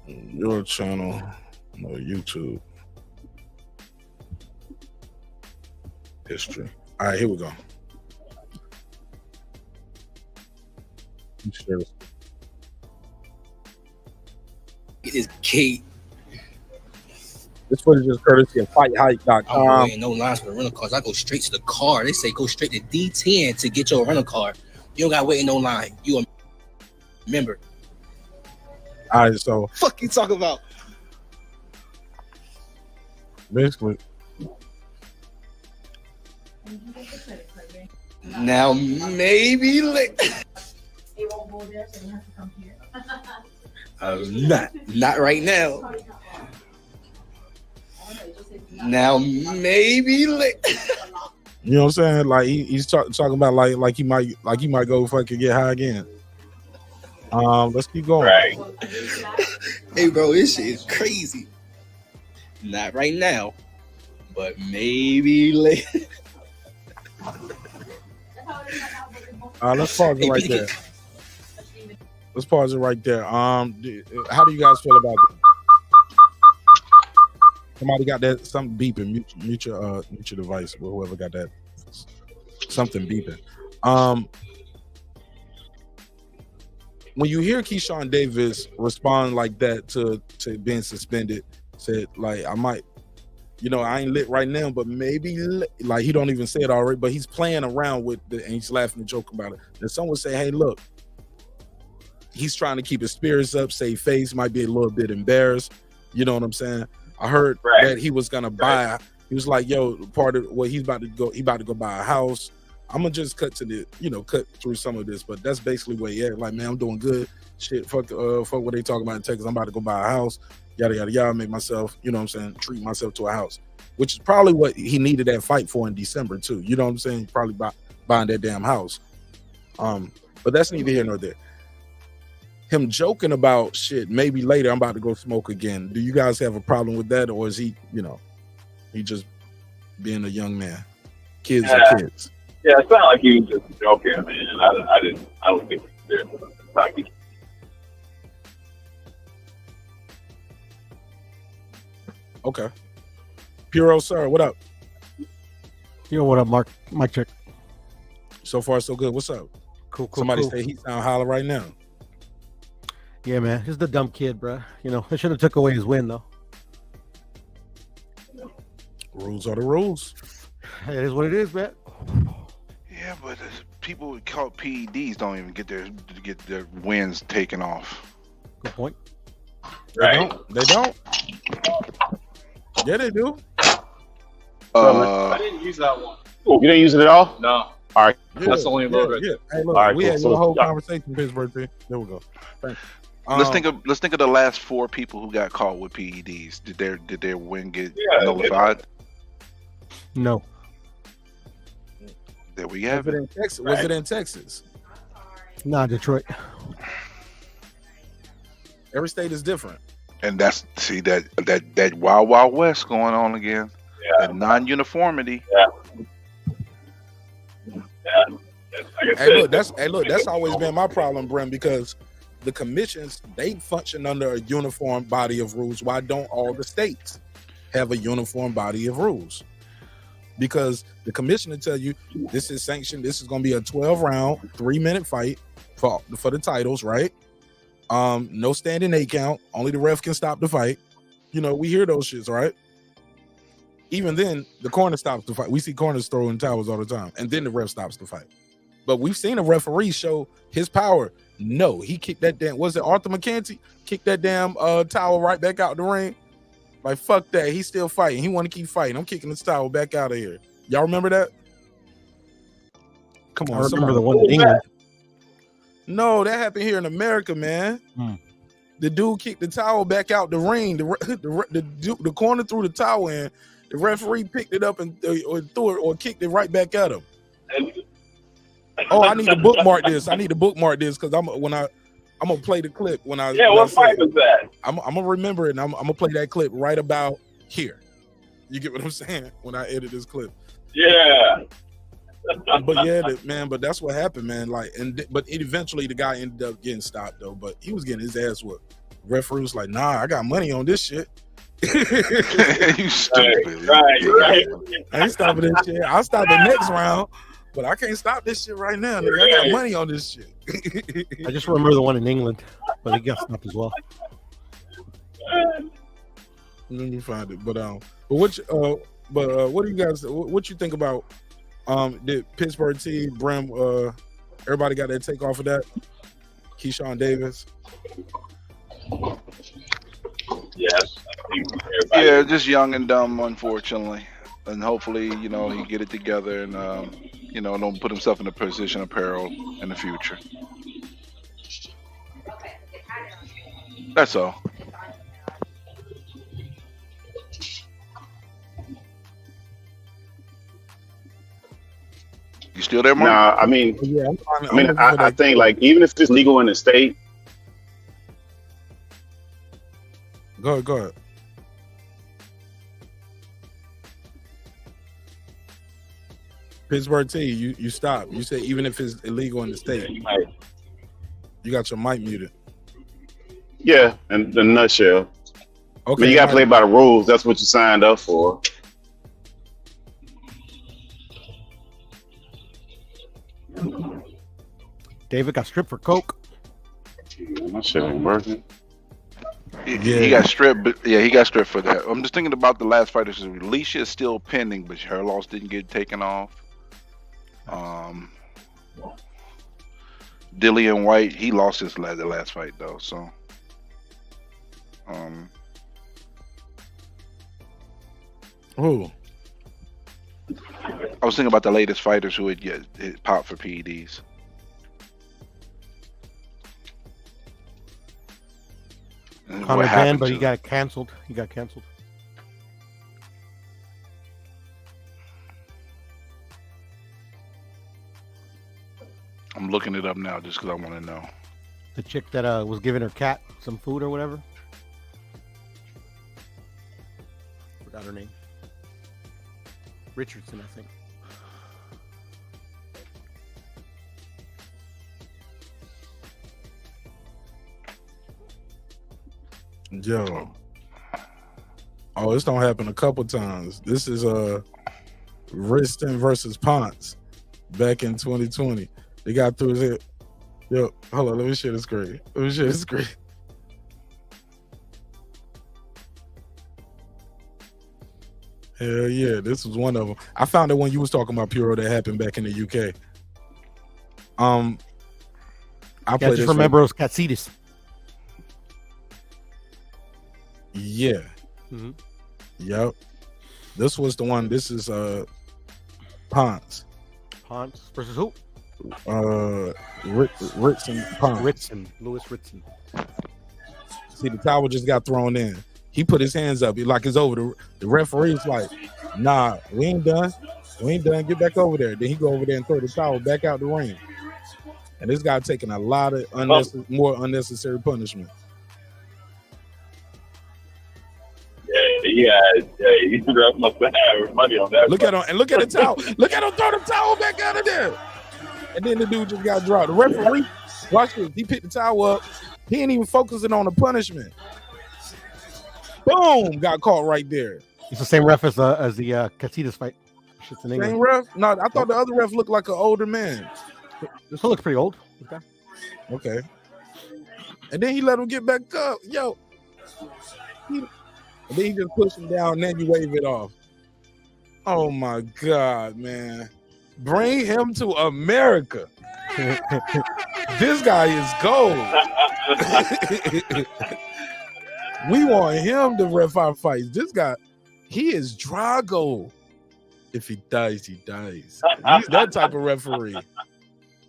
Your channel, no YouTube history. All right, here we go. Share this. It is Kate. This footage is courtesy of FightHype.com. I'm waiting no lines for the rental cars. I go straight to the car. They say go straight to D10 to get your rental car. You don't got to wait in no line. You a member. All right, so Fuck you talking about? basically, Now maybe It won't go there, so you have to come here. not right now. Now maybe you know what I'm saying? Like he's talking about like he might go fucking get high again. Let's keep going. Right. Hey bro, this shit is crazy. Not right now, but maybe later. Let's pause it right there. Let's pause it right there. How do you guys feel about it? Somebody got that something beeping. Mute your device, or whoever got that something beeping. When you hear Keyshawn Davis respond like that to being suspended, said like I might, I ain't lit right now, but maybe like he don't even say it already, but he's playing around with it and he's laughing and joking about it. And someone say, hey, look, he's trying to keep his spirits up, save face, might be a little bit embarrassed. You know what I'm saying? I heard that he was gonna buy. He was like, "Yo, part of what he's about to go buy a house." I'm gonna just cut through some of this, but that's basically where he at. Like, man, I'm doing good. Shit, fuck what they talking about in Texas. I'm about to go buy a house. Yada yada yada. Make myself, treat myself to a house, which is probably what he needed that fight for in December too. You know what I'm saying? Probably buying that damn house. But that's neither here nor there. Him joking about shit, maybe later I'm about to go smoke again. Do you guys have a problem with that, or is he, he just being a young man? Kids are kids. Yeah, it sounded like he was just joking, man. I don't think there's a Okay. Puro, sir, what up? Yo, what up, Mark? Mic check. So far, so good. What's up? Cool. Somebody say he sound holler right now. Yeah, man. He's the dumb kid, bro. They should have took away his win, though. Rules are the rules. It is what it is, man. Yeah, but people who caught PEDs don't even get their wins taken off. Good point. Right. They don't. Yeah, they do. I didn't use that one. You didn't use it at all? No. All right. That's only a little bit. Yeah. Hey, look, All right, we cool. had So, the whole yeah. conversation, Pittsburgh. There we go. Thanks. Let's think of the last 4 people who got caught with PEDs. Did their win get nullified? No. There we have it. Was it in Texas? Nah, Detroit. Every state is different. And that's that wild wild west going on again. Yeah. That non-uniformity. Yeah. Hey, look, that's always been my problem, Brent, because the commissions, they function under a uniform body of rules. Why don't all the states have a uniform body of rules? Because the commissioner tell you this is sanctioned. This is going to be a 12-round, 3-minute fight for the titles, right? No standing 8 count. Only the ref can stop the fight. You know, we hear those shits, right? Even then, the corner stops the fight. We see corners throwing towels all the time, and then the ref stops the fight. But we've seen a referee show his power. No, he kicked that damn. Was it Arthur McCanty? Kicked that damn towel right back out the ring. Like, fuck that. He's still fighting. He want to keep fighting. I'm kicking this towel back out of here. Y'all remember that? Come on. I remember the one in England. No, that happened here in America, man. The dude kicked the towel back out the ring. The corner threw the towel in. The referee picked it up and or threw it or kicked it right back at him. Oh, I need to bookmark this. I need to bookmark this because I'm gonna play the clip when I. Yeah, what fight was that? I'm gonna remember it. And I'm gonna play that clip right about here. You get what I'm saying when I edit this clip? Yeah. But yeah, man. But that's what happened, man. Like, but eventually the guy ended up getting stopped though. But he was getting his ass whooped. Referee was like, "Nah, I got money on this shit." You stupid. Right. I ain't stopping this shit. I'll stop the next round, but I can't stop this shit right now. Nigga. I got money on this shit. I just remember the one in England, but it got stopped as well. Let me find it. But what do you guys? What you think about the Pittsburgh team? Brim, everybody got their take off of that. Keyshawn Davis. Yes. Yeah, just young and dumb, unfortunately. And hopefully, you know, he get it together and, you know, don't put himself in a position of peril in the future. That's all. You still there, Mark? Nah, I mean, I think like even if it's legal in the state. Go ahead. Pittsburgh T, you stop. You said even if it's illegal in the state. You got your mic muted. Yeah, in a nutshell. Okay, I mean, you got to play by the rules. That's what you signed up for. David got stripped for coke. My shit ain't working. He got stripped, but yeah, he got stripped for that. I'm just thinking about the last fight. Alicia is still pending, but her loss didn't get taken off. Dillian White, he lost the last fight though. So, who? I was thinking about the latest fighters who had popped for PEDs. Conor Ben, but he got canceled. I'm looking it up now just because I want to know. The chick that was giving her cat some food or whatever. Forgot her name. Richardson, I think. Yo. Oh, this don't happen a couple times. This is Riston versus Ponce back in 2020. They got through his head. Yo, hold on, let me share the screen. Hell yeah, this was one of them. I found it when you was talking about Puro that happened back in the UK. I just remember it was Katsidis. Yeah. Mm-hmm. Yep. This was the one. This is Ponce. Ponce versus who? Ritson Ponce. Louis Ritson. See, the towel just got thrown in. He put his hands up. He like it's over. The referee's like, nah, we ain't done. Get back over there. Then he go over there and throw the towel back out the ring. And this guy taking a lot of more unnecessary punishment. Yeah, he must have money on that. Look at the towel. Look at him throw the towel back out of there. And then the dude just got dropped. The referee, watch this. He picked the towel up. He ain't even focusing on the punishment. Boom, got caught right there. It's the same ref as the Casitas fight. Shit's in Same England. ref? No, I thought the other ref looked like an older man. This one looks pretty old. Okay. Okay. And then he let him get back up. Yo. And then he just pushed him down, and then you wave it off. Oh my God, man. Bring him to America. This guy is gold. We want him to ref our fights. This guy, he is Drago. If he dies, he dies. He's that type of referee.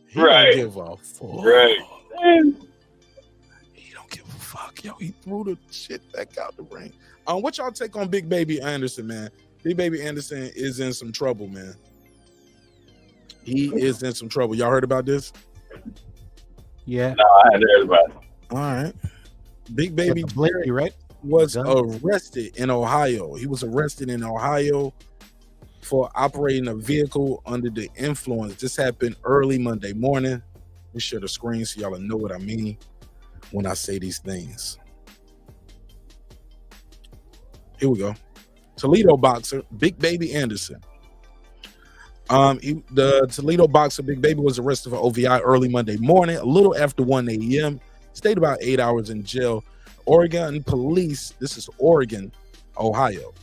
He Right. don't give a fuck. Right. He don't give a fuck. Yo, he threw the shit back out the ring. What y'all take on Big Baby Anderson, man? Big Baby Anderson is in some trouble, man. He is in some trouble. Y'all heard about this? Yeah. No, I hadn't heard about it. All right. Big Baby Blinky, right? was arrested in Ohio. He was arrested in Ohio for operating a vehicle under the influence. This happened early Monday morning. Let me share the screen so y'all know what I mean when I say these things. Here we go. Toledo boxer Big Baby Anderson. The Toledo boxer Big Baby was arrested for OVI early Monday morning, a little after 1 a.m. Stayed about 8 hours in jail. Oregon police, this is Oregon, Ohio,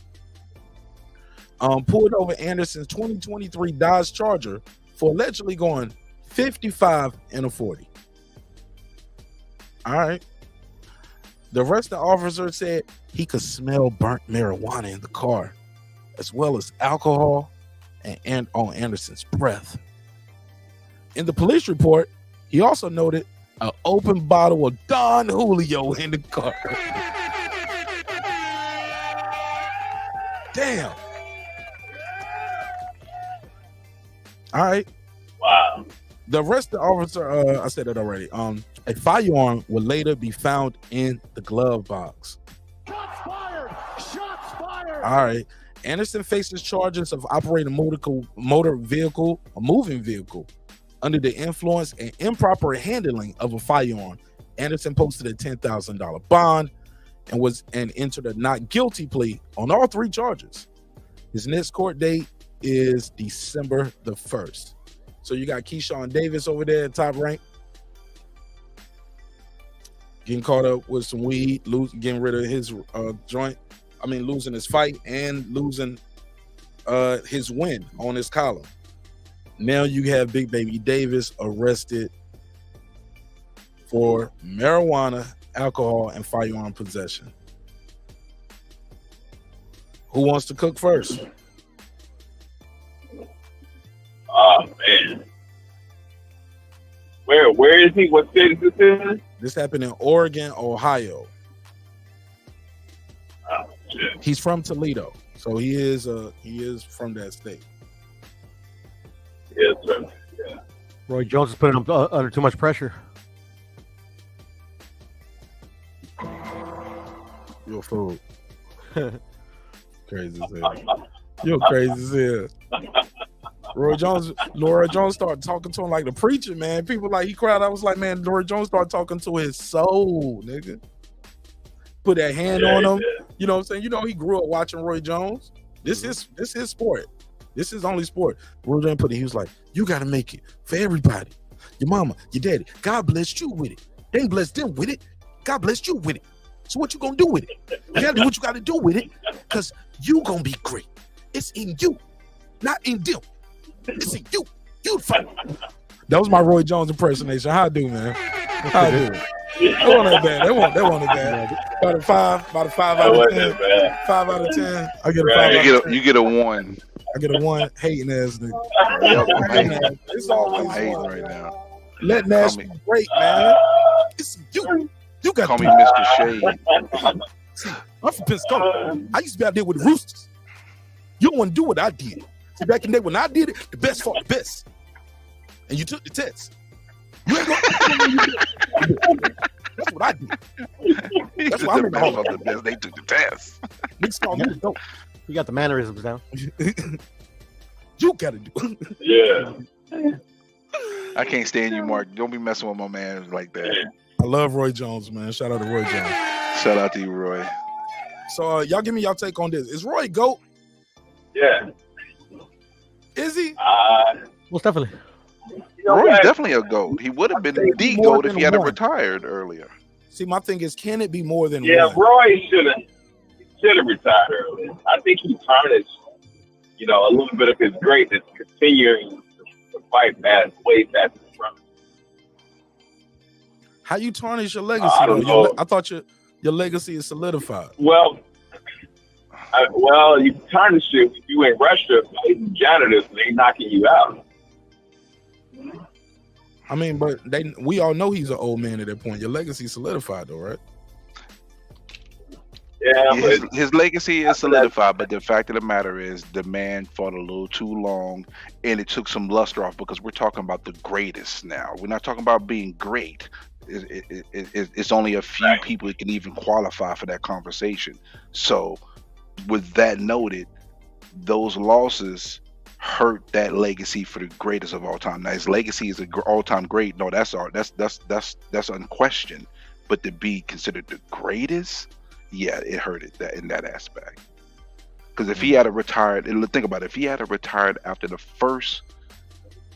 pulled over Anderson's 2023 Dodge Charger for allegedly going 55 and a 40. All right. The arresting officer said he could smell burnt marijuana in the car, as well as alcohol and on Anderson's breath. In the police report, he also noted an open bottle of Don Julio in the car. Damn. All right. Wow. The arresting officer, I said that already. A firearm will later be found in the glove box. Shots fired! Shots fired! All right. Anderson faces charges of operating a motor vehicle, a moving vehicle, under the influence and improper handling of a firearm. Anderson posted a $10,000 bond and entered a not guilty plea on all three charges. His next court date is December the 1st. So you got Keyshawn Davis over there at top rank, getting caught up with some weed, getting rid of his joint. I mean, losing his fight and losing his win on his column. Now you have Big Baby Davis arrested for marijuana, alcohol, and firearm possession. Who wants to cook first? Oh man. Where is he? What state is this in? This happened in Oregon, Ohio. Oh shit. He's from Toledo, so he is from that state. Yes, sir. Yeah. Roy Jones is putting him under too much pressure. You're a fool. Crazy as hell. You're crazy as hell. Roy Jones started talking to him like the preacher, man. People like, he cried. I was like, man, Roy Jones started talking to his soul, nigga. Put that hand on him. You know what I'm saying? You know, he grew up watching Roy Jones. This is his sport. This is only sport. Roy Jones he was like, you got to make it for everybody. Your mama, your daddy. God blessed you with it. They ain't blessed them with it. God blessed you with it. So what you gonna do with it? You gotta do what you gotta do with it, because you gonna be great. It's in you, not in them. It's in you. You fight. That was my Roy Jones impersonation. How I do, man? How I do? That wasn't that bad. That wasn't bad. About a 5 out of 10. 5 out of 10. I get a 5 out of 10. You get a 1. I get a 1. Hating ass nigga. It's always hating one. right now. Let Nash be great, man. It's you. You got Call me Mr. Shade. See, I'm from Pensacola. I used to be out there with the Roosters. You don't want to do what I did. See, back in the day when I did it, the best fought the best. And you took the test. You ain't gonna That's what I did. That's why I'm in the hall of the best. They took the test. Niggas call me the dope. You got the mannerisms down. You gotta do. Yeah. I can't stand you, Mark. Don't be messing with my man like that. I love Roy Jones, man. Shout out to Roy Jones. Shout out to you, Roy. So y'all give me y'all take on this. Is Roy GOAT? Yeah. Is he? Most definitely. Roy's definitely a GOAT. He would have been the more GOAT if than he had one. retired earlier. See, my thing is, can it be more than Yeah, one? Roy should have retired earlier. I think he tarnished, a little bit of his greatness, continuing to fight way past his front. How you tarnish your legacy? I don't though? know. I thought your legacy is solidified. Well, you tarnish it when you in Russia fighting janitors and they knocking you out. I mean, but we all know he's an old man at that point. Your legacy solidified, though, right? Yeah, His legacy is solidified, but the fact of the matter is the man fought a little too long, and it took some luster off because we're talking about the greatest now. We're not talking about being great. It's only a few people that can even qualify for that conversation. So, with that noted, those losses hurt that legacy for the greatest of all time. Now, his legacy is an all-time great. No, that's unquestioned. But to be considered the greatest, yeah, it hurt it in that aspect. Because if he had retired, and think about it, if he had retired after the first,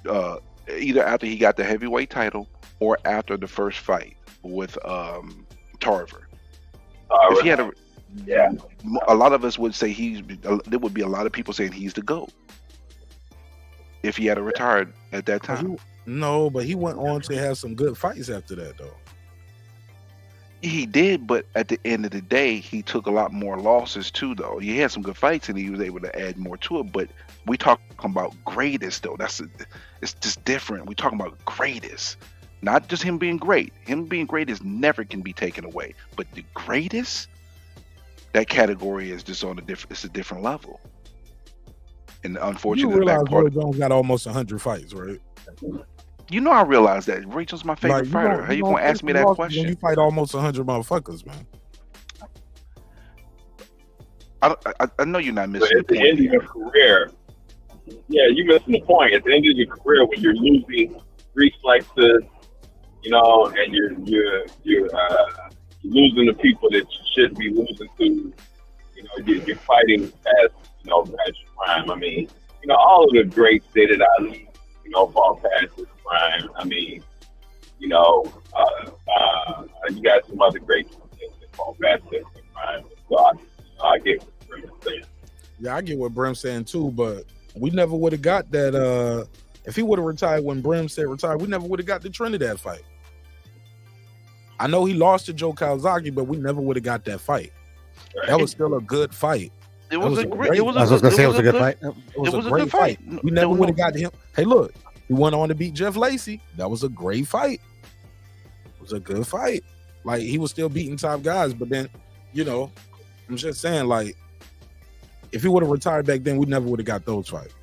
either after he got the heavyweight title or after the first fight with Tarver, if he had a lot of us would say there would be a lot of people saying he's the GOAT if he had retired at that time. No, but he went on to have some good fights after that, though. He did, but at the end of the day, he took a lot more losses too, though. He had some good fights, and he was able to add more to it. But we talking about greatest, though. It's just different. We talking about greatest, not just him being great. Him being great never can be taken away. But the greatest, that category is just on it's a different level. And the You unfortunate realize part, Roy Jones got almost 100 fights, right? I realize that. Roy Jones is my favorite fighter. How you gonna ask me that question? When you fight almost 100 motherfuckers, man. I know you're not missing But at the end of your career, you're missing the point. At the end of your career, when you're losing reflexes, and you're losing the people that you shouldn't be losing to, you're fighting past, past your prime. I mean, all of the greats did Ali, fought past his prime. I mean, you got some other greats that fought past their prime. So I get what Brim's saying. Yeah, I get what Brim's saying too, but we never would have got that. If he would have retired when Brim said retire, we never would have got the Trinidad fight. I know he lost to Joe Calzaghe, but we never would have got that fight. Right. That was still a good fight. It was a great. I was going to say it was a good fight. It was a great fight. We never would have got him. Hey, look, he went on to beat Jeff Lacey. That was a great fight. It was a good fight. Like, he was still beating top guys, but then, I'm just saying, like, if he would have retired back then, we never would have got those fights.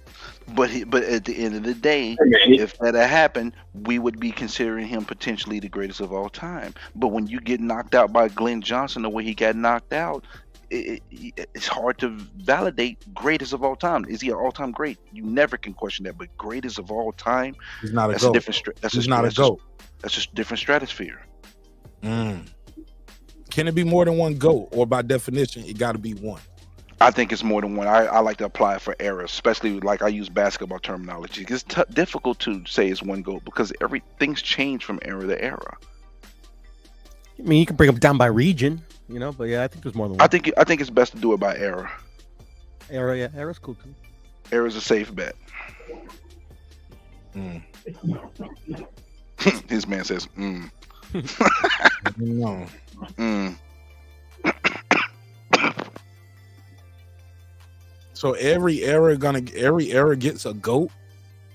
But at the end of the day, if that had happened, we would be considering him potentially the greatest of all time. But when you get knocked out by Glenn Johnson the way he got knocked out, it's hard to validate greatest of all time. Is he an all-time great? You never can question that. But greatest of all time, he's not a that's GOAT. A different. That's not a GOAT. That's just a different stratosphere. Can it be more than one GOAT, or by definition, it got to be one? I think it's more than one. I like to apply it for eras, especially like I use basketball terminology. It's difficult to say it's one GOAT because everything's changed from era to era. I mean, you can break them down by region, but yeah, I think there's more than one. I think it's best to do it by era. Era's cool too. Era's a safe bet. His man says, No. So every era gets a GOAT,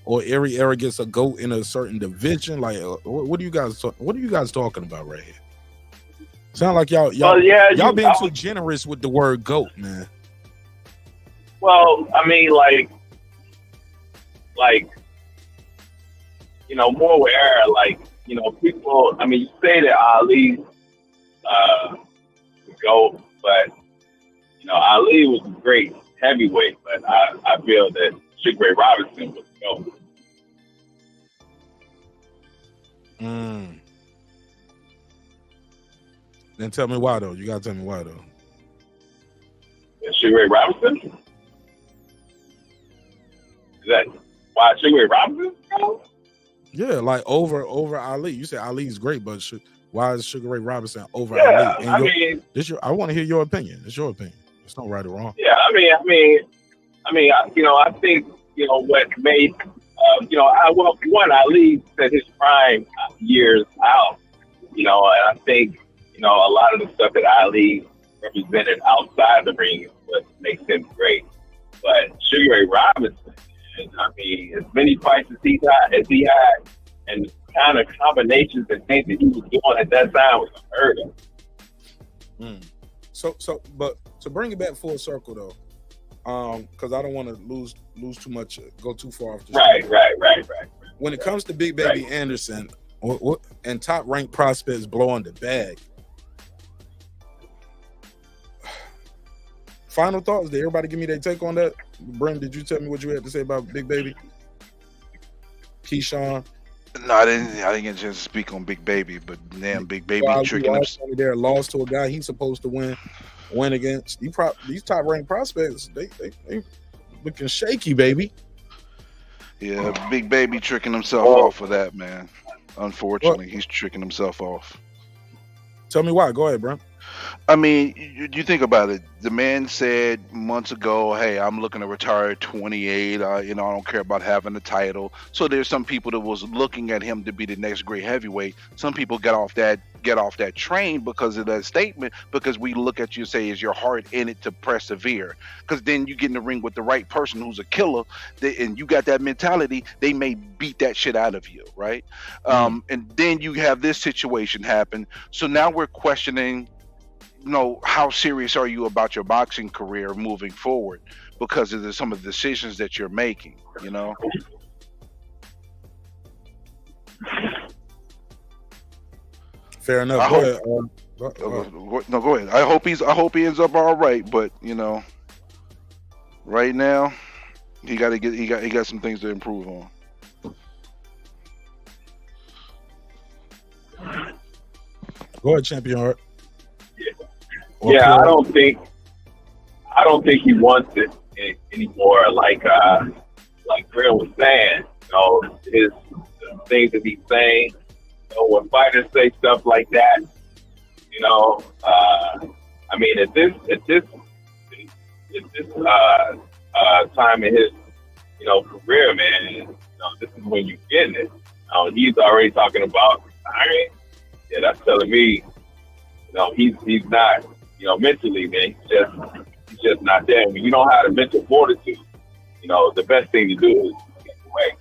or every era gets a GOAT in a certain division. Like, what are you guys talking about right here? Sound like y'all being too generous with the word GOAT, man. Well, I mean, like more with era, people. I mean, you say that Ali's the GOAT, but Ali was a great heavyweight, but I feel that Shakur Robinson was the GOAT. Then tell me why though. You gotta tell me why though. Sugar Ray Robinson? Is that why Sugar Ray Robinson? Yeah, like over Ali. You said Ali's great, but why is Sugar Ray Robinson over Yeah, Ali? I mean, I want to hear your opinion. It's your opinion. It's not right or wrong. yeah, I think what made Ali said his prime years out. And I think a lot of the stuff that Ali represented outside the ring is what makes him great. But Sugar Ray Robinson, as many fights as he had, and the kind of combinations and things that he was doing at that time was unheard of. So to bring it back full circle though, because I don't want to lose too much, go too far off the Right. When it comes to Big Baby Anderson and top ranked prospects blowing the bag, final thoughts? Did everybody give me their take on that? Brent, did you tell me what you had to say about Big Baby? Keyshawn? No, I didn't get a chance to speak on Big Baby, but damn, Big Baby tricking him. There, lost to a guy he's supposed to win against. These top ranked prospects, they looking shaky, baby. Yeah, Big Baby tricking himself off of that, man. Unfortunately, he's tricking himself off. Tell me why. Go ahead, bro. I mean, you think about it. The man said months ago, "Hey, I'm looking to retire at 28. I don't care about having the title." So there's some people that was looking at him to be the next great heavyweight. Some people get off that train because of that statement. Because we look at you and say, "Is your heart in it to persevere?" Because then you get in the ring with the right person who's a killer, and you got that mentality. They may beat that shit out of you, right? And then you have this situation happen. So now we're questioning. How serious are you about your boxing career moving forward because of some of the decisions that you're making, Fair enough. Go ahead. No, go ahead. I hope he ends up all right, but right now he got some things to improve on. Go ahead, Champion Heart. Yeah, I don't think he wants it anymore. Like Grill was saying, his things that he's saying. When fighters say stuff like that, at this time in his career, man, this is when you're getting it. He's already talking about retiring. Yeah, that's telling me, he's not. Mentally, man, he's just not there. When you don't have the mental fortitude, the best thing to do is get away.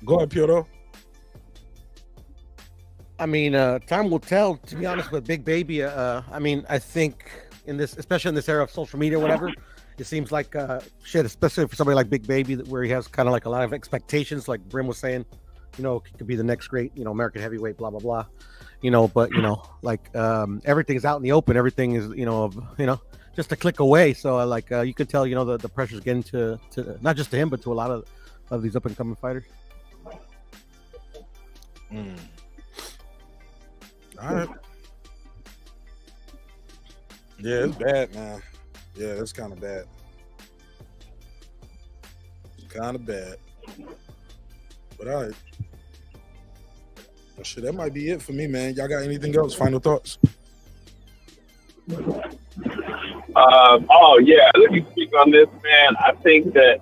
Go ahead, Piotr. I mean, time will tell. To be honest, with Big Baby, I think especially in this era of social media, or whatever, it seems like shit, especially for somebody like Big Baby, where he has kind of like a lot of expectations, like Brim was saying. Could be the next great, American heavyweight, blah blah blah. But everything's out in the open. Everything is, just a click away. So you could tell, the pressure's getting to not just to him, but to a lot of these up and coming fighters. All right. Yeah, it's bad, man. Yeah, it's kind of bad. Kind of bad. But all right. Well, shit, that might be it for me, man. Y'all got anything else? Final thoughts? Let me speak on this, man. I think that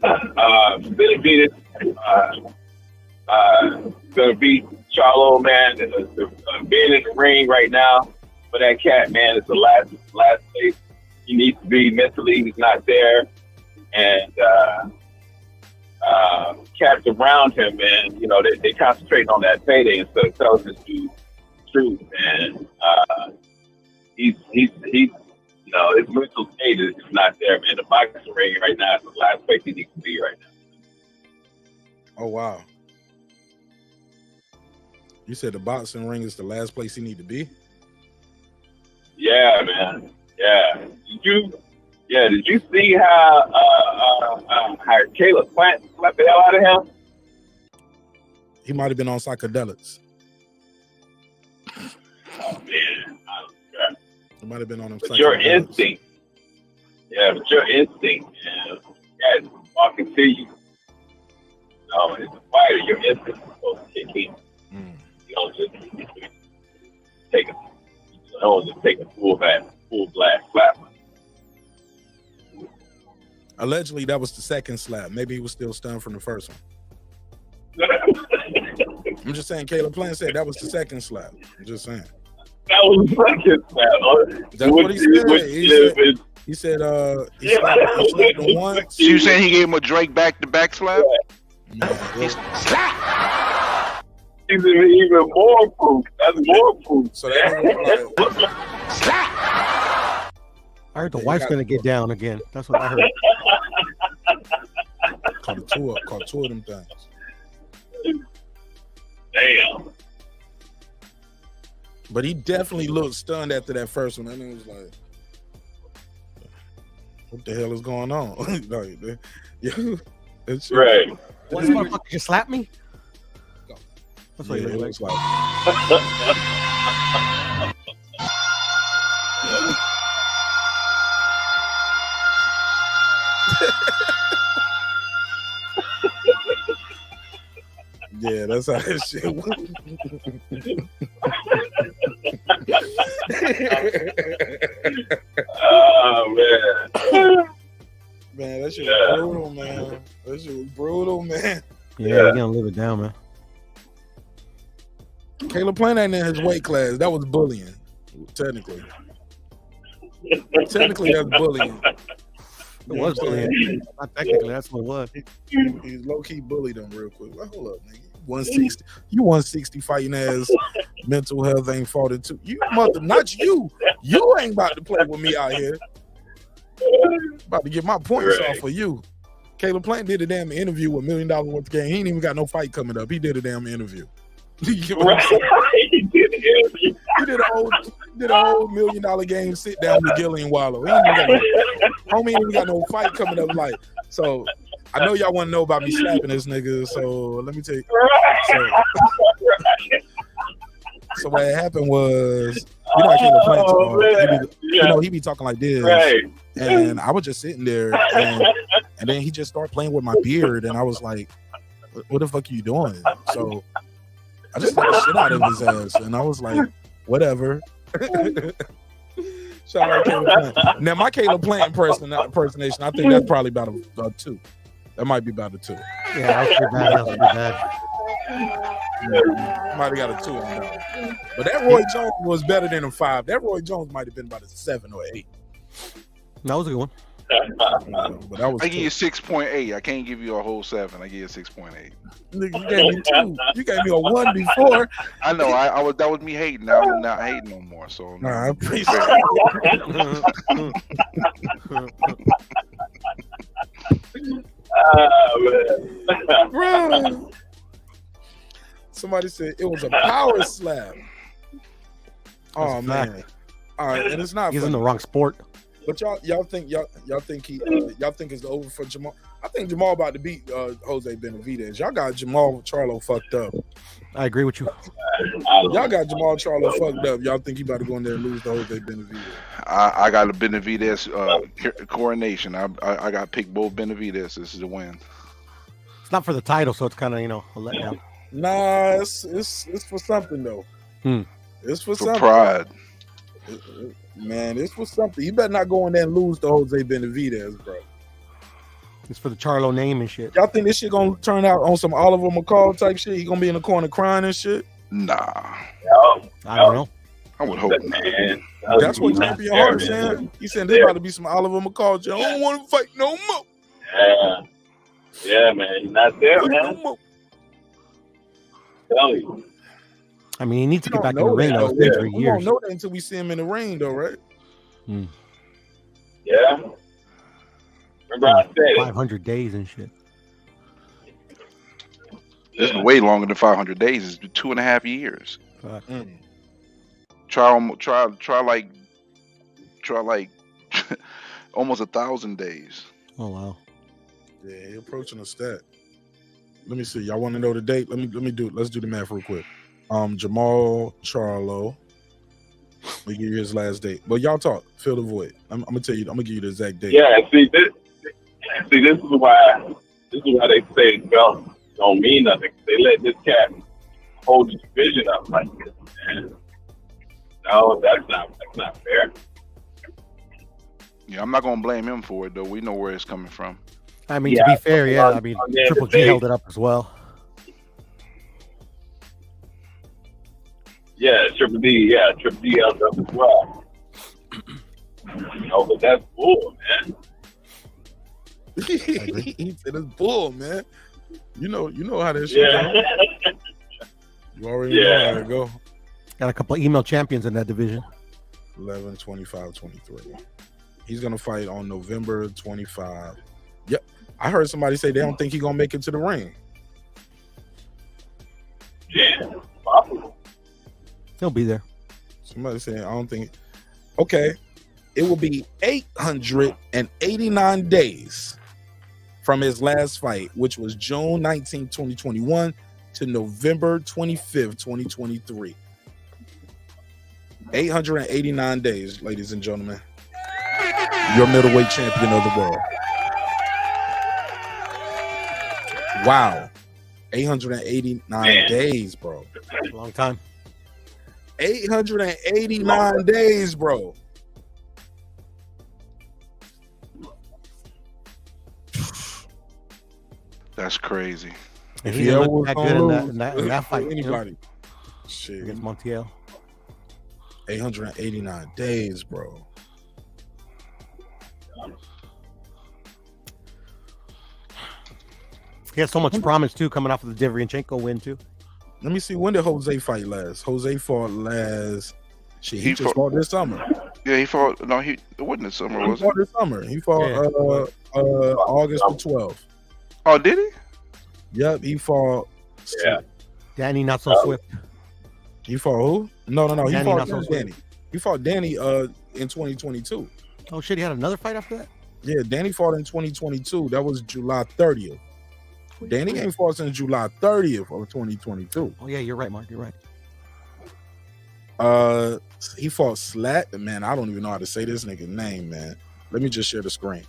Benavidez gonna beat Charlo, man. Being in the ring right now for that cat, man, is the last place he needs to be mentally. He's not there, and cats around him, man, they concentrate on that payday instead of telling this dude the truth, man. He's his mental state is not there, man. The boxing ring right now is the last place he needs to be right now. Oh, wow. You said the boxing ring is the last place he need to be? Yeah, man. Yeah. Did you see how Caleb Plant slapped the hell out of him? He might have been on psychedelics. Oh man, It might have been on him. but your instinct, but your instinct, guys, walking to you. No, as a fighter, your instinct is supposed to kick in. You don't just take a full blast slap. Allegedly, that was the second slap. Maybe he was still stunned from the first one. I'm just saying, Caleb Plant said that was the second slap. I'm just saying. That was the second slap. That's what he said. He said he slapped him once. So you saying he gave him a Drake back-to-back slap? He's even more proof. That's more proof. So that I heard the wife's gonna get down again. That's what I heard. Caught two of them things. Damn. But he definitely looked stunned after that first one. And it was like, what the hell is going on? Like, it's right. This motherfucker just slapped me? That's what it he looks like. Yeah, that's how that shit went. Oh man. Man, that shit was brutal, man. That shit was brutal, man. Yeah, you're gonna live it down, man. Caleb Plant ain't in his weight class. That was bullying, technically. Technically, that's bullying. It was bullying. Not technically, that's what it was. He low-key bullied him real quick. Like, hold up, nigga. 160. You 160 fighting ass. Mental health ain't faulted too. You mother, not you. You ain't about to play with me out here. About to get my points off for you. Caleb Plant did a damn interview with $1 million worth of game. He ain't even got no fight coming up. He did a damn interview. He did a whole $1 million game sit down with Gillian Wallow. Homie ain't even got no fight coming up. Like, so I know y'all want to know about me slapping this nigga. So let me tell you. So what happened was, you know, Caleb Plant, he be talking like this, and I was just sitting there, and then he just started playing with my beard, and I was like, "What the fuck are you doing?" So I just got the shit out of his ass, and I was like, "Whatever." Shout out Caleb Plant. Now my Caleb Plant impersonation, I think that's probably about a 2. That might be about a 2. Yeah, that's pretty bad. That's pretty bad. Might have got a 2 on that. But that Roy Jones was better than a 5. That Roy Jones might have been about a 7 or 8. That was a good one. But that was I give you 6.8. I can't give you a whole 7. I give you a 6.8. You gave me 2. You gave me a 1 before. I know. I was that was me hating. Now I'm not hating no more. So nah, I appreciate it. Bro. Somebody said it was a power slap. Oh man! All right, and it's not. He's in the wrong sport. But y'all think it's over for Jamal? I think Jamal about to beat Jose Benavidez. Y'all got Jamal Charlo fucked up. I agree with you. Y'all got Jamal Charlo fucked up. Y'all think he about to go in there and lose to Jose Benavidez? I got a Benavidez coronation. I got picked both Benavidez. This is the win. It's not for the title, so it's kind of a letdown. Nah, it's for something though. It's for something. Pride. Man, it's for something. You better not go in there and lose to Jose Benavidez, bro. It's for the Charlo name and shit. Y'all think this shit gonna turn out on some Oliver McCall type shit? He gonna be in the corner crying and shit? Nah. I don't know. I would hope not. That's what Champion Hart saying. He said there's about to be some Oliver McCall. I don't want to fight no more. Yeah, man. He's not there, man. No more. Tell you. I mean, he needs to get back in the ring. It's been 3 years. We don't know that until we see him in the ring, though, right? Yeah. Remember I said 500 days and shit. It's been way longer than 500 days. It's been 2.5 years. Try like almost 1,000 days. Oh wow. Yeah, you're approaching a stat. Let me see. Y'all want to know the date? Let's do the math real quick. Jamal Charlo. We give you his last date. But y'all talk. Fill the void. I'm gonna tell you. I'm gonna give you the exact date. Yeah, see this is why they say belt don't mean nothing. They let this cat hold the division up like this, man. No, that's not fair. Yeah, I'm not gonna blame him for it though. We know where it's coming from. I mean, to be fair, yeah. I mean, Triple G held it up as well. Yeah, Triple D held up as well. But that's bull, man. He said it's bull, man. You know how that shit goes. You already know how it go. Got a couple of email champions in that division. 11, 25, 23. He's gonna fight on November 25. Yep. I heard somebody say they don't think he's gonna make it to the ring. Yeah, possible. He'll be there. Somebody saying I don't think. Okay, it will be 889 days from his last fight, which was June 19, 2021 to November 25th, 2023. 889 days, ladies and gentlemen. Your middleweight champion of the world. Wow. 889 days, bro. Long time. 889 days, bro. That's crazy. If he didn't look that good in that fight, anybody. Shit. Against Montiel. 889 days, bro. He has so much promise too, coming off of the Derevyanchenko win too. Let me see, when did Jose fight last? Jose fought last. Shit, he just fought this summer. Yeah, he fought. No, it wasn't this summer, was He fought this summer. He fought August the 12th. Oh, did he? Yep, he fought. Yeah. Danny not so swift. He fought who? No. He Danny fought not so Danny. He fought Danny in 2022. Oh shit, he had another fight after that? Yeah, Danny fought in 2022. That was July 30th. Danny ain't fought since July 30th of 2022. Oh yeah, you're right, Mark. You're right. He fought Slat. Man, I don't even know how to say this nigga's name, man. Let me just share the screen.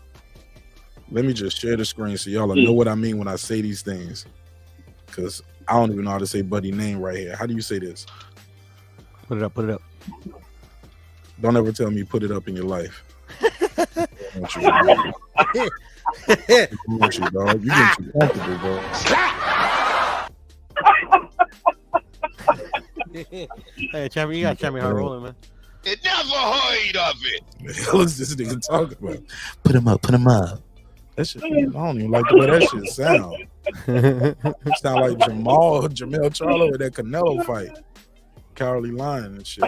So y'all know what I mean when I say these things. Because I don't even know how to say buddy name right here. How do you say this? Put it up. Don't ever tell me put it up in your life. I want you, dog. You get too comfortable, bro. Hey, champion, you got champion hard rolling, man. It never heard of it. The hell is this nigga talking about? Put him up. That shit, I don't even like the way that shit sound. It sound like Jamel Charlo with that Canelo fight. Cowardly Lion and shit.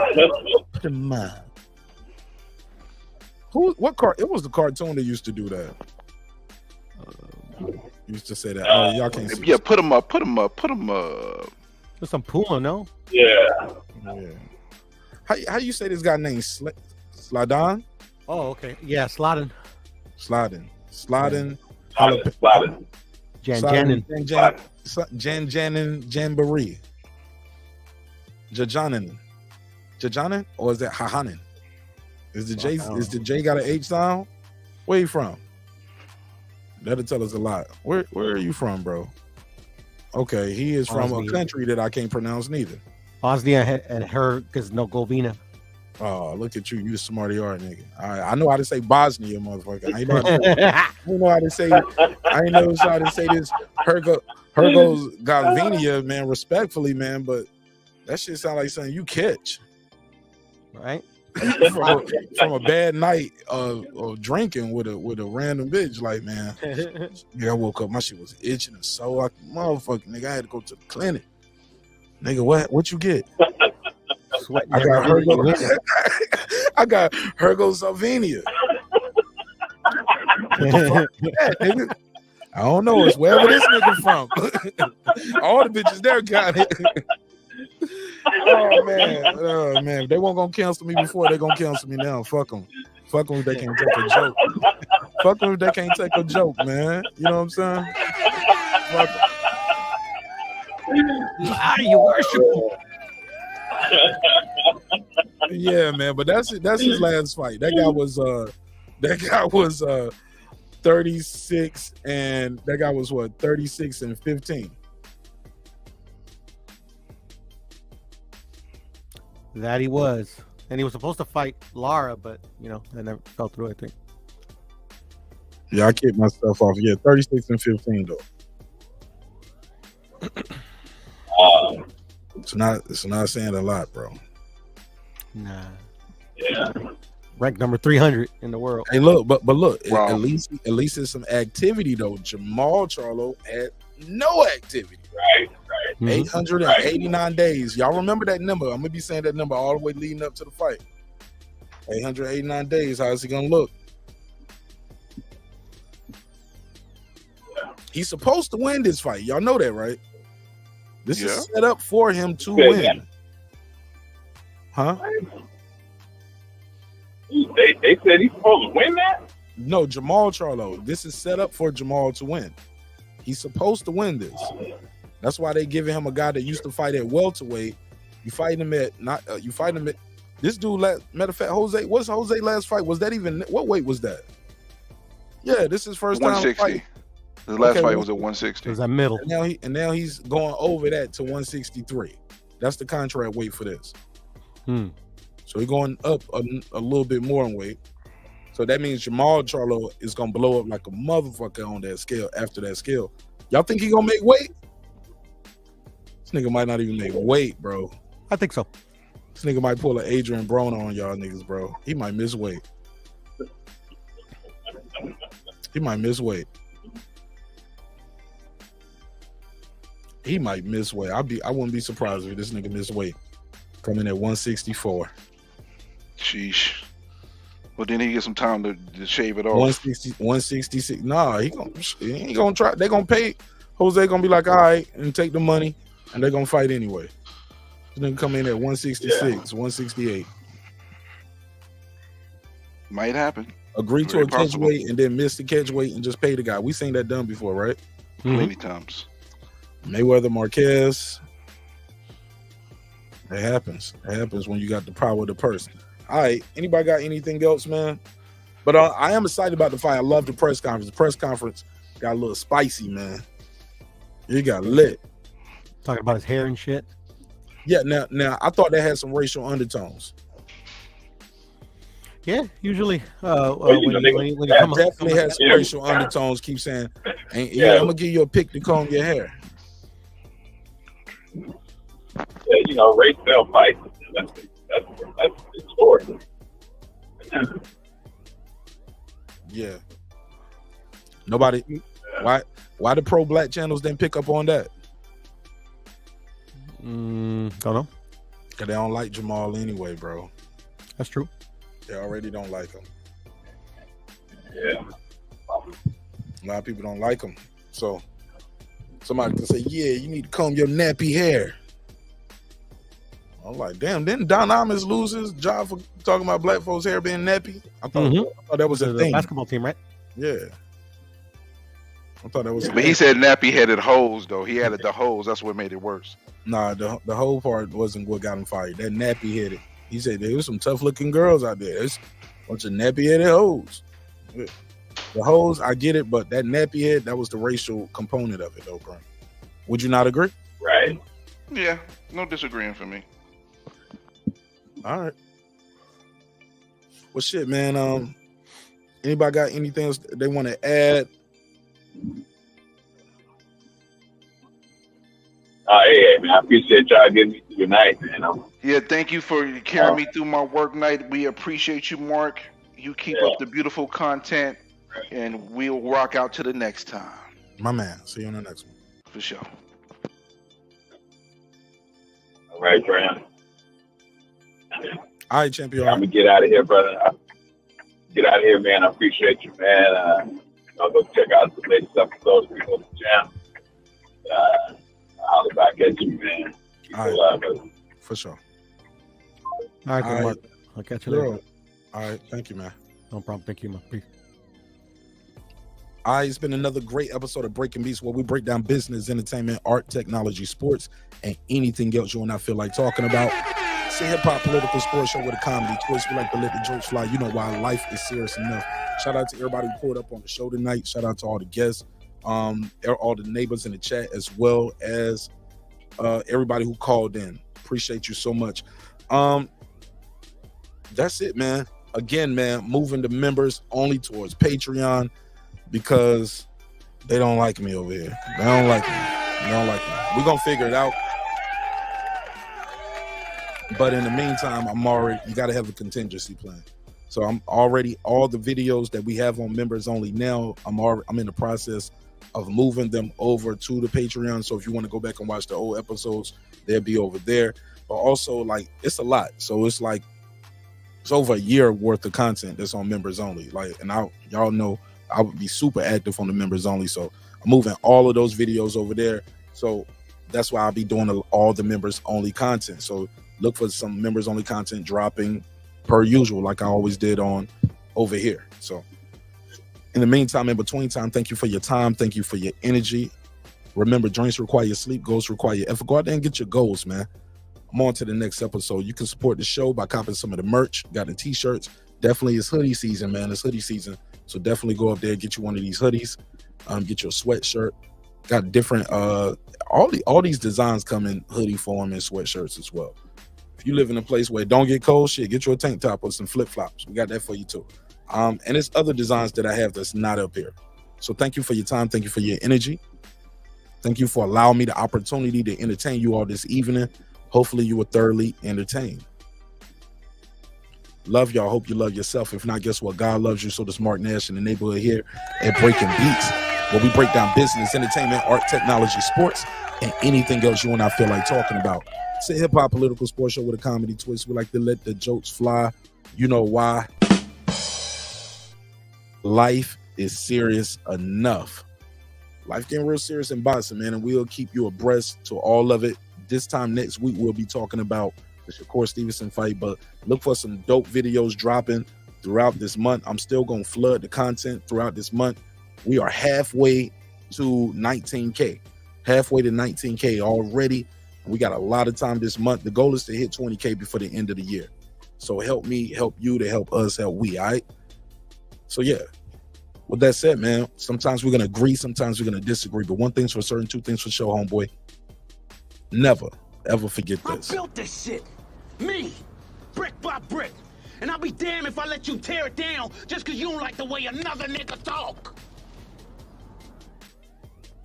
Put him up. What car? It was the cartoon that used to do that. Used to say that. Oh, y'all can't see. Yeah, put him up. There's some Puma, no? Yeah. How you say this guy named Sladan? Oh, okay. Yeah, Sladen. Sladen. Janjanin. Jamboree. Jajanin? Or is that Hahanin? Is the J got an H sound? Where you from? That'll tell us a lot. Where are you from, bro? Okay, he is from a country that I can't pronounce neither. Bosnia and Herzegovina. Oh, look at you. You smarty art nigga. I know how to say Bosnia, motherfucker. I know how to say this Herzegovina, man, respectfully, man, but that shit sound like something you catch. Right? from a bad night of drinking with a random bitch, like, man, nigga, I woke up, my shit was itching and so like motherfucker, nigga, I had to go to the clinic. Nigga, what you get? I got Herzegovina. Nigga? I don't know. It's wherever this nigga from. All the bitches there got it. Oh man, they weren't gonna cancel me before. They gonna cancel me now. Fuck them if they can't take a joke. Fuck them if they can't take a joke, man. You know what I'm saying? Fuck them. You worship. Yeah, man, but that's his last fight. That guy was 36, and that guy was what, 36 and 15. That he was. And he was supposed to fight Lara, but that never fell through, I think. Yeah, I kicked myself off. Yeah, 36 and 15 though. It's not saying a lot, bro. Nah. Yeah. Ranked number 300 in the world. Hey, look, but look, Wow. at least there's some activity though. Jamal Charlo had no activity. Right. 889 days. Y'all remember that number? I'm gonna be saying that number all the way leading up to the fight. 889 days. How's he gonna look? He's supposed to win this fight. Y'all know that, right? This is set up for him to win. Huh? They said he's supposed to win that? No, Jamal Charlo. This is set up for Jamal to win. He's supposed to win this. That's why they giving him a guy that used to fight at welterweight. You fight him at this dude. Matter of fact, Jose. What's Jose last fight? Was that even what weight was that? Yeah, this is first time 160. His last fight was at 160. It was that middle. And now he's going over that to 163. That's the contract weight for this. So he's going up a little bit more in weight. So that means Jamal Charlo is gonna blow up like a motherfucker on that scale. After that scale, y'all think he gonna make weight? This nigga might not even make weight, bro. I think so. This nigga might pull an Adrian Broner on y'all niggas, bro. He might miss weight. He might miss weight. He might miss weight. I wouldn't be surprised if this nigga miss weight. Coming at 164. Sheesh. Well, then he get some time to shave it off. 166. Nah, he ain't gonna try. They gonna pay. Jose gonna be like, all right, and take the money, and they're gonna fight anyway. This nigga come in at 166, 168. Might happen. Agree to a catch weight and then miss the catch weight and just pay the guy. We seen that done before, right? Many times. Mayweather Marquez. It happens. It happens when you got the power of the purse. All right. Anybody got anything else, man? But I am excited about the fight. I love the press conference. The press conference got a little spicy, man. It got lit. Talking about his hair and shit. Yeah. Now I thought that had some racial undertones. Yeah, usually. When you come definitely has some racial undertones. Keep saying, I'm gonna give you a pick to comb your hair. Yeah, race cell fight. That's the sport. Yeah. Nobody. Why the pro black channels didn't pick up on that? Don't know. Cause they don't like Jamal anyway, bro. That's true. They already don't like him. Yeah. A lot of people don't like him. So somebody can say, yeah, you need to comb your nappy hair. I'm like, damn, didn't Don Imus lose his job for talking about black folks' hair being nappy? I thought that was a thing. Basketball team, right? Yeah. I thought that was But he said nappy-headed hoes, though. He added the hoes. That's what made it worse. Nah, the whole part wasn't what got him fired. That nappy-headed. He said there was some tough-looking girls out there. There's a bunch of nappy-headed hoes. The hoes, I get it, but that nappy head, that was the racial component of it, though, bro. Would you not agree? Right. Yeah, no disagreeing for me. All right. Well, shit, man. Anybody got anything else they want to add? Hey, man, I appreciate y'all getting me through the night, man. Yeah, thank you for carrying me through my work night. We appreciate you, Mark. You keep up the beautiful content, and we'll rock out to the next time. My man. See you on the next one. For sure. All right, Graham. All right, champion. I'm gonna get out of here, brother. Get out of here, man. I appreciate you, man. I'll go check out the latest episodes of the Jam. I'll be back at you, man. All right. For sure. All right, Mark. I'll catch you later. All right. Thank you, man. No problem. Thank you, man. Peace. All right, it's been another great episode of Breaking Beats where we break down business, entertainment, art, technology, sports, and anything else you will not feel like talking about. It's a hip-hop political sports show with a comedy twist. We like to let the jokes fly. You know why life is serious enough. Shout out to everybody who pulled up on the show tonight. Shout out to all the guests, all the neighbors in the chat, as well as everybody who called in. Appreciate you so much. That's it, man. Again, man, moving the members only towards Patreon because they don't like me over here. They don't like me. We're going to figure it out. But in the meantime, you got to have a contingency plan. So I'm already, all the videos that we have on members only now, I'm in the process of moving them over to the Patreon. So if you want to go back and watch the old episodes, they'll be over there. But also, like, it's a lot. So it's like, it's over a year worth of content that's on members only. Like, and y'all know I would be super active on the members only. So I'm moving all of those videos over there. So that's why I'll be doing all the members only content. So look for some members only content dropping per usual, like I always did on over here. So in the meantime, in between time, thank you for your time. Thank you for your energy. Remember, dreams require sleep, goals require effort. Go out there and get your goals, man. I'm on to the next episode. You can support the show by copying some of the merch. Got the t-shirts. Definitely it's hoodie season, man. It's hoodie season. So definitely go up there, get you one of these hoodies. Get your sweatshirt. Got different all these designs come in hoodie form and sweatshirts as well. If you live in a place where it don't get cold, shit, get you a tank top or some flip-flops. We got that for you too. And there's other designs that I have that's not up here. So thank you for your time. Thank you for your energy. Thank you for allowing me the opportunity to entertain you all this evening. Hopefully you were thoroughly entertained. Love y'all. Hope you love yourself. If not, guess what? God loves you. So does Mark Nash in the neighborhood here at Breaking Beats, where we break down business, entertainment, art, technology, sports, and anything else you and I feel like talking about. It's a hip-hop political sports show with a comedy twist. We like to let the jokes fly. You know why? Life is serious enough. Life getting real serious in boxing, man, and we'll keep you abreast to all of it. This time next week, we'll be talking about the Shakur Stevenson fight, but look for some dope videos dropping throughout this month. I'm still going to flood the content throughout this month. We are halfway to 19K. Halfway to 19K already. We got a lot of time this month. The goal is to hit 20K before the end of the year. So help me, help you, to help us, help we, all right? So yeah, with that said, man, sometimes we're going to agree, sometimes we're going to disagree, but one thing's for certain, two things for sure, homeboy. Never, ever forget this. I built this shit. Me. Brick by brick. And I'll be damned if I let you tear it down just because you don't like the way another nigga talk.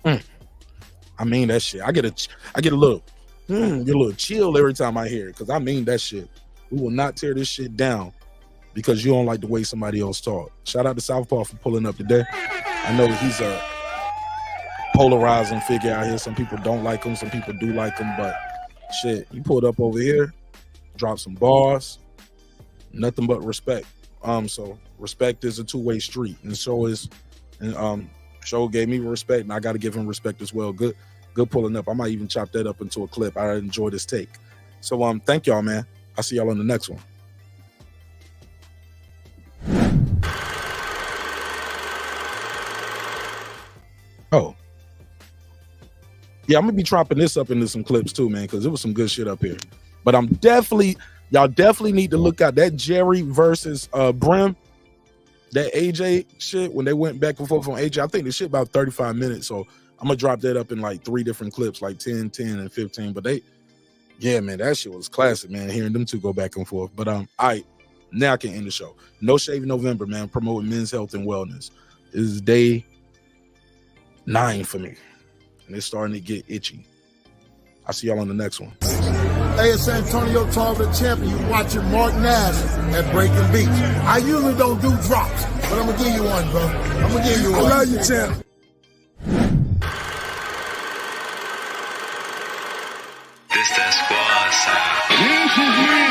I mean that shit. I get a little chill every time I hear it, because I mean that shit. We will not tear this shit down because you don't like the way somebody else talk. Shout out to Southpaw for pulling up today. I know he's a polarizing figure out here. Some people don't like him, some people do like him, but shit, he pulled up over here, dropped some bars, nothing but respect. So respect is a two-way street, and so is, and Show gave me respect, and I got to give him respect as well. Good pulling up. I might even chop that up into a clip. I enjoy this take. So thank y'all, man. I'll see y'all on the next one. Oh. Yeah, I'm gonna be chopping this up into some clips too, man, because there was some good shit up here. But y'all definitely need to look out that Jerry versus Brim. That AJ shit, when they went back and forth on AJ, I think the shit about 35 minutes. So I'm gonna drop that up in like 3 different clips, like 10, 10, and 15. But yeah, man, that shit was classic, man. Hearing them two go back and forth. But all right, now I can end the show. No Shaving November, man. Promoting men's health and wellness. This is day 9 for me, and it's starting to get itchy. I'll see y'all on the next one. Hey, it's Antonio Tarver, champion. You watching Mark Nash at Breaking Beats. I usually don't do drops, but I'm gonna give you one, bro. I'm gonna give you one. I love you, champ. This that squad sound.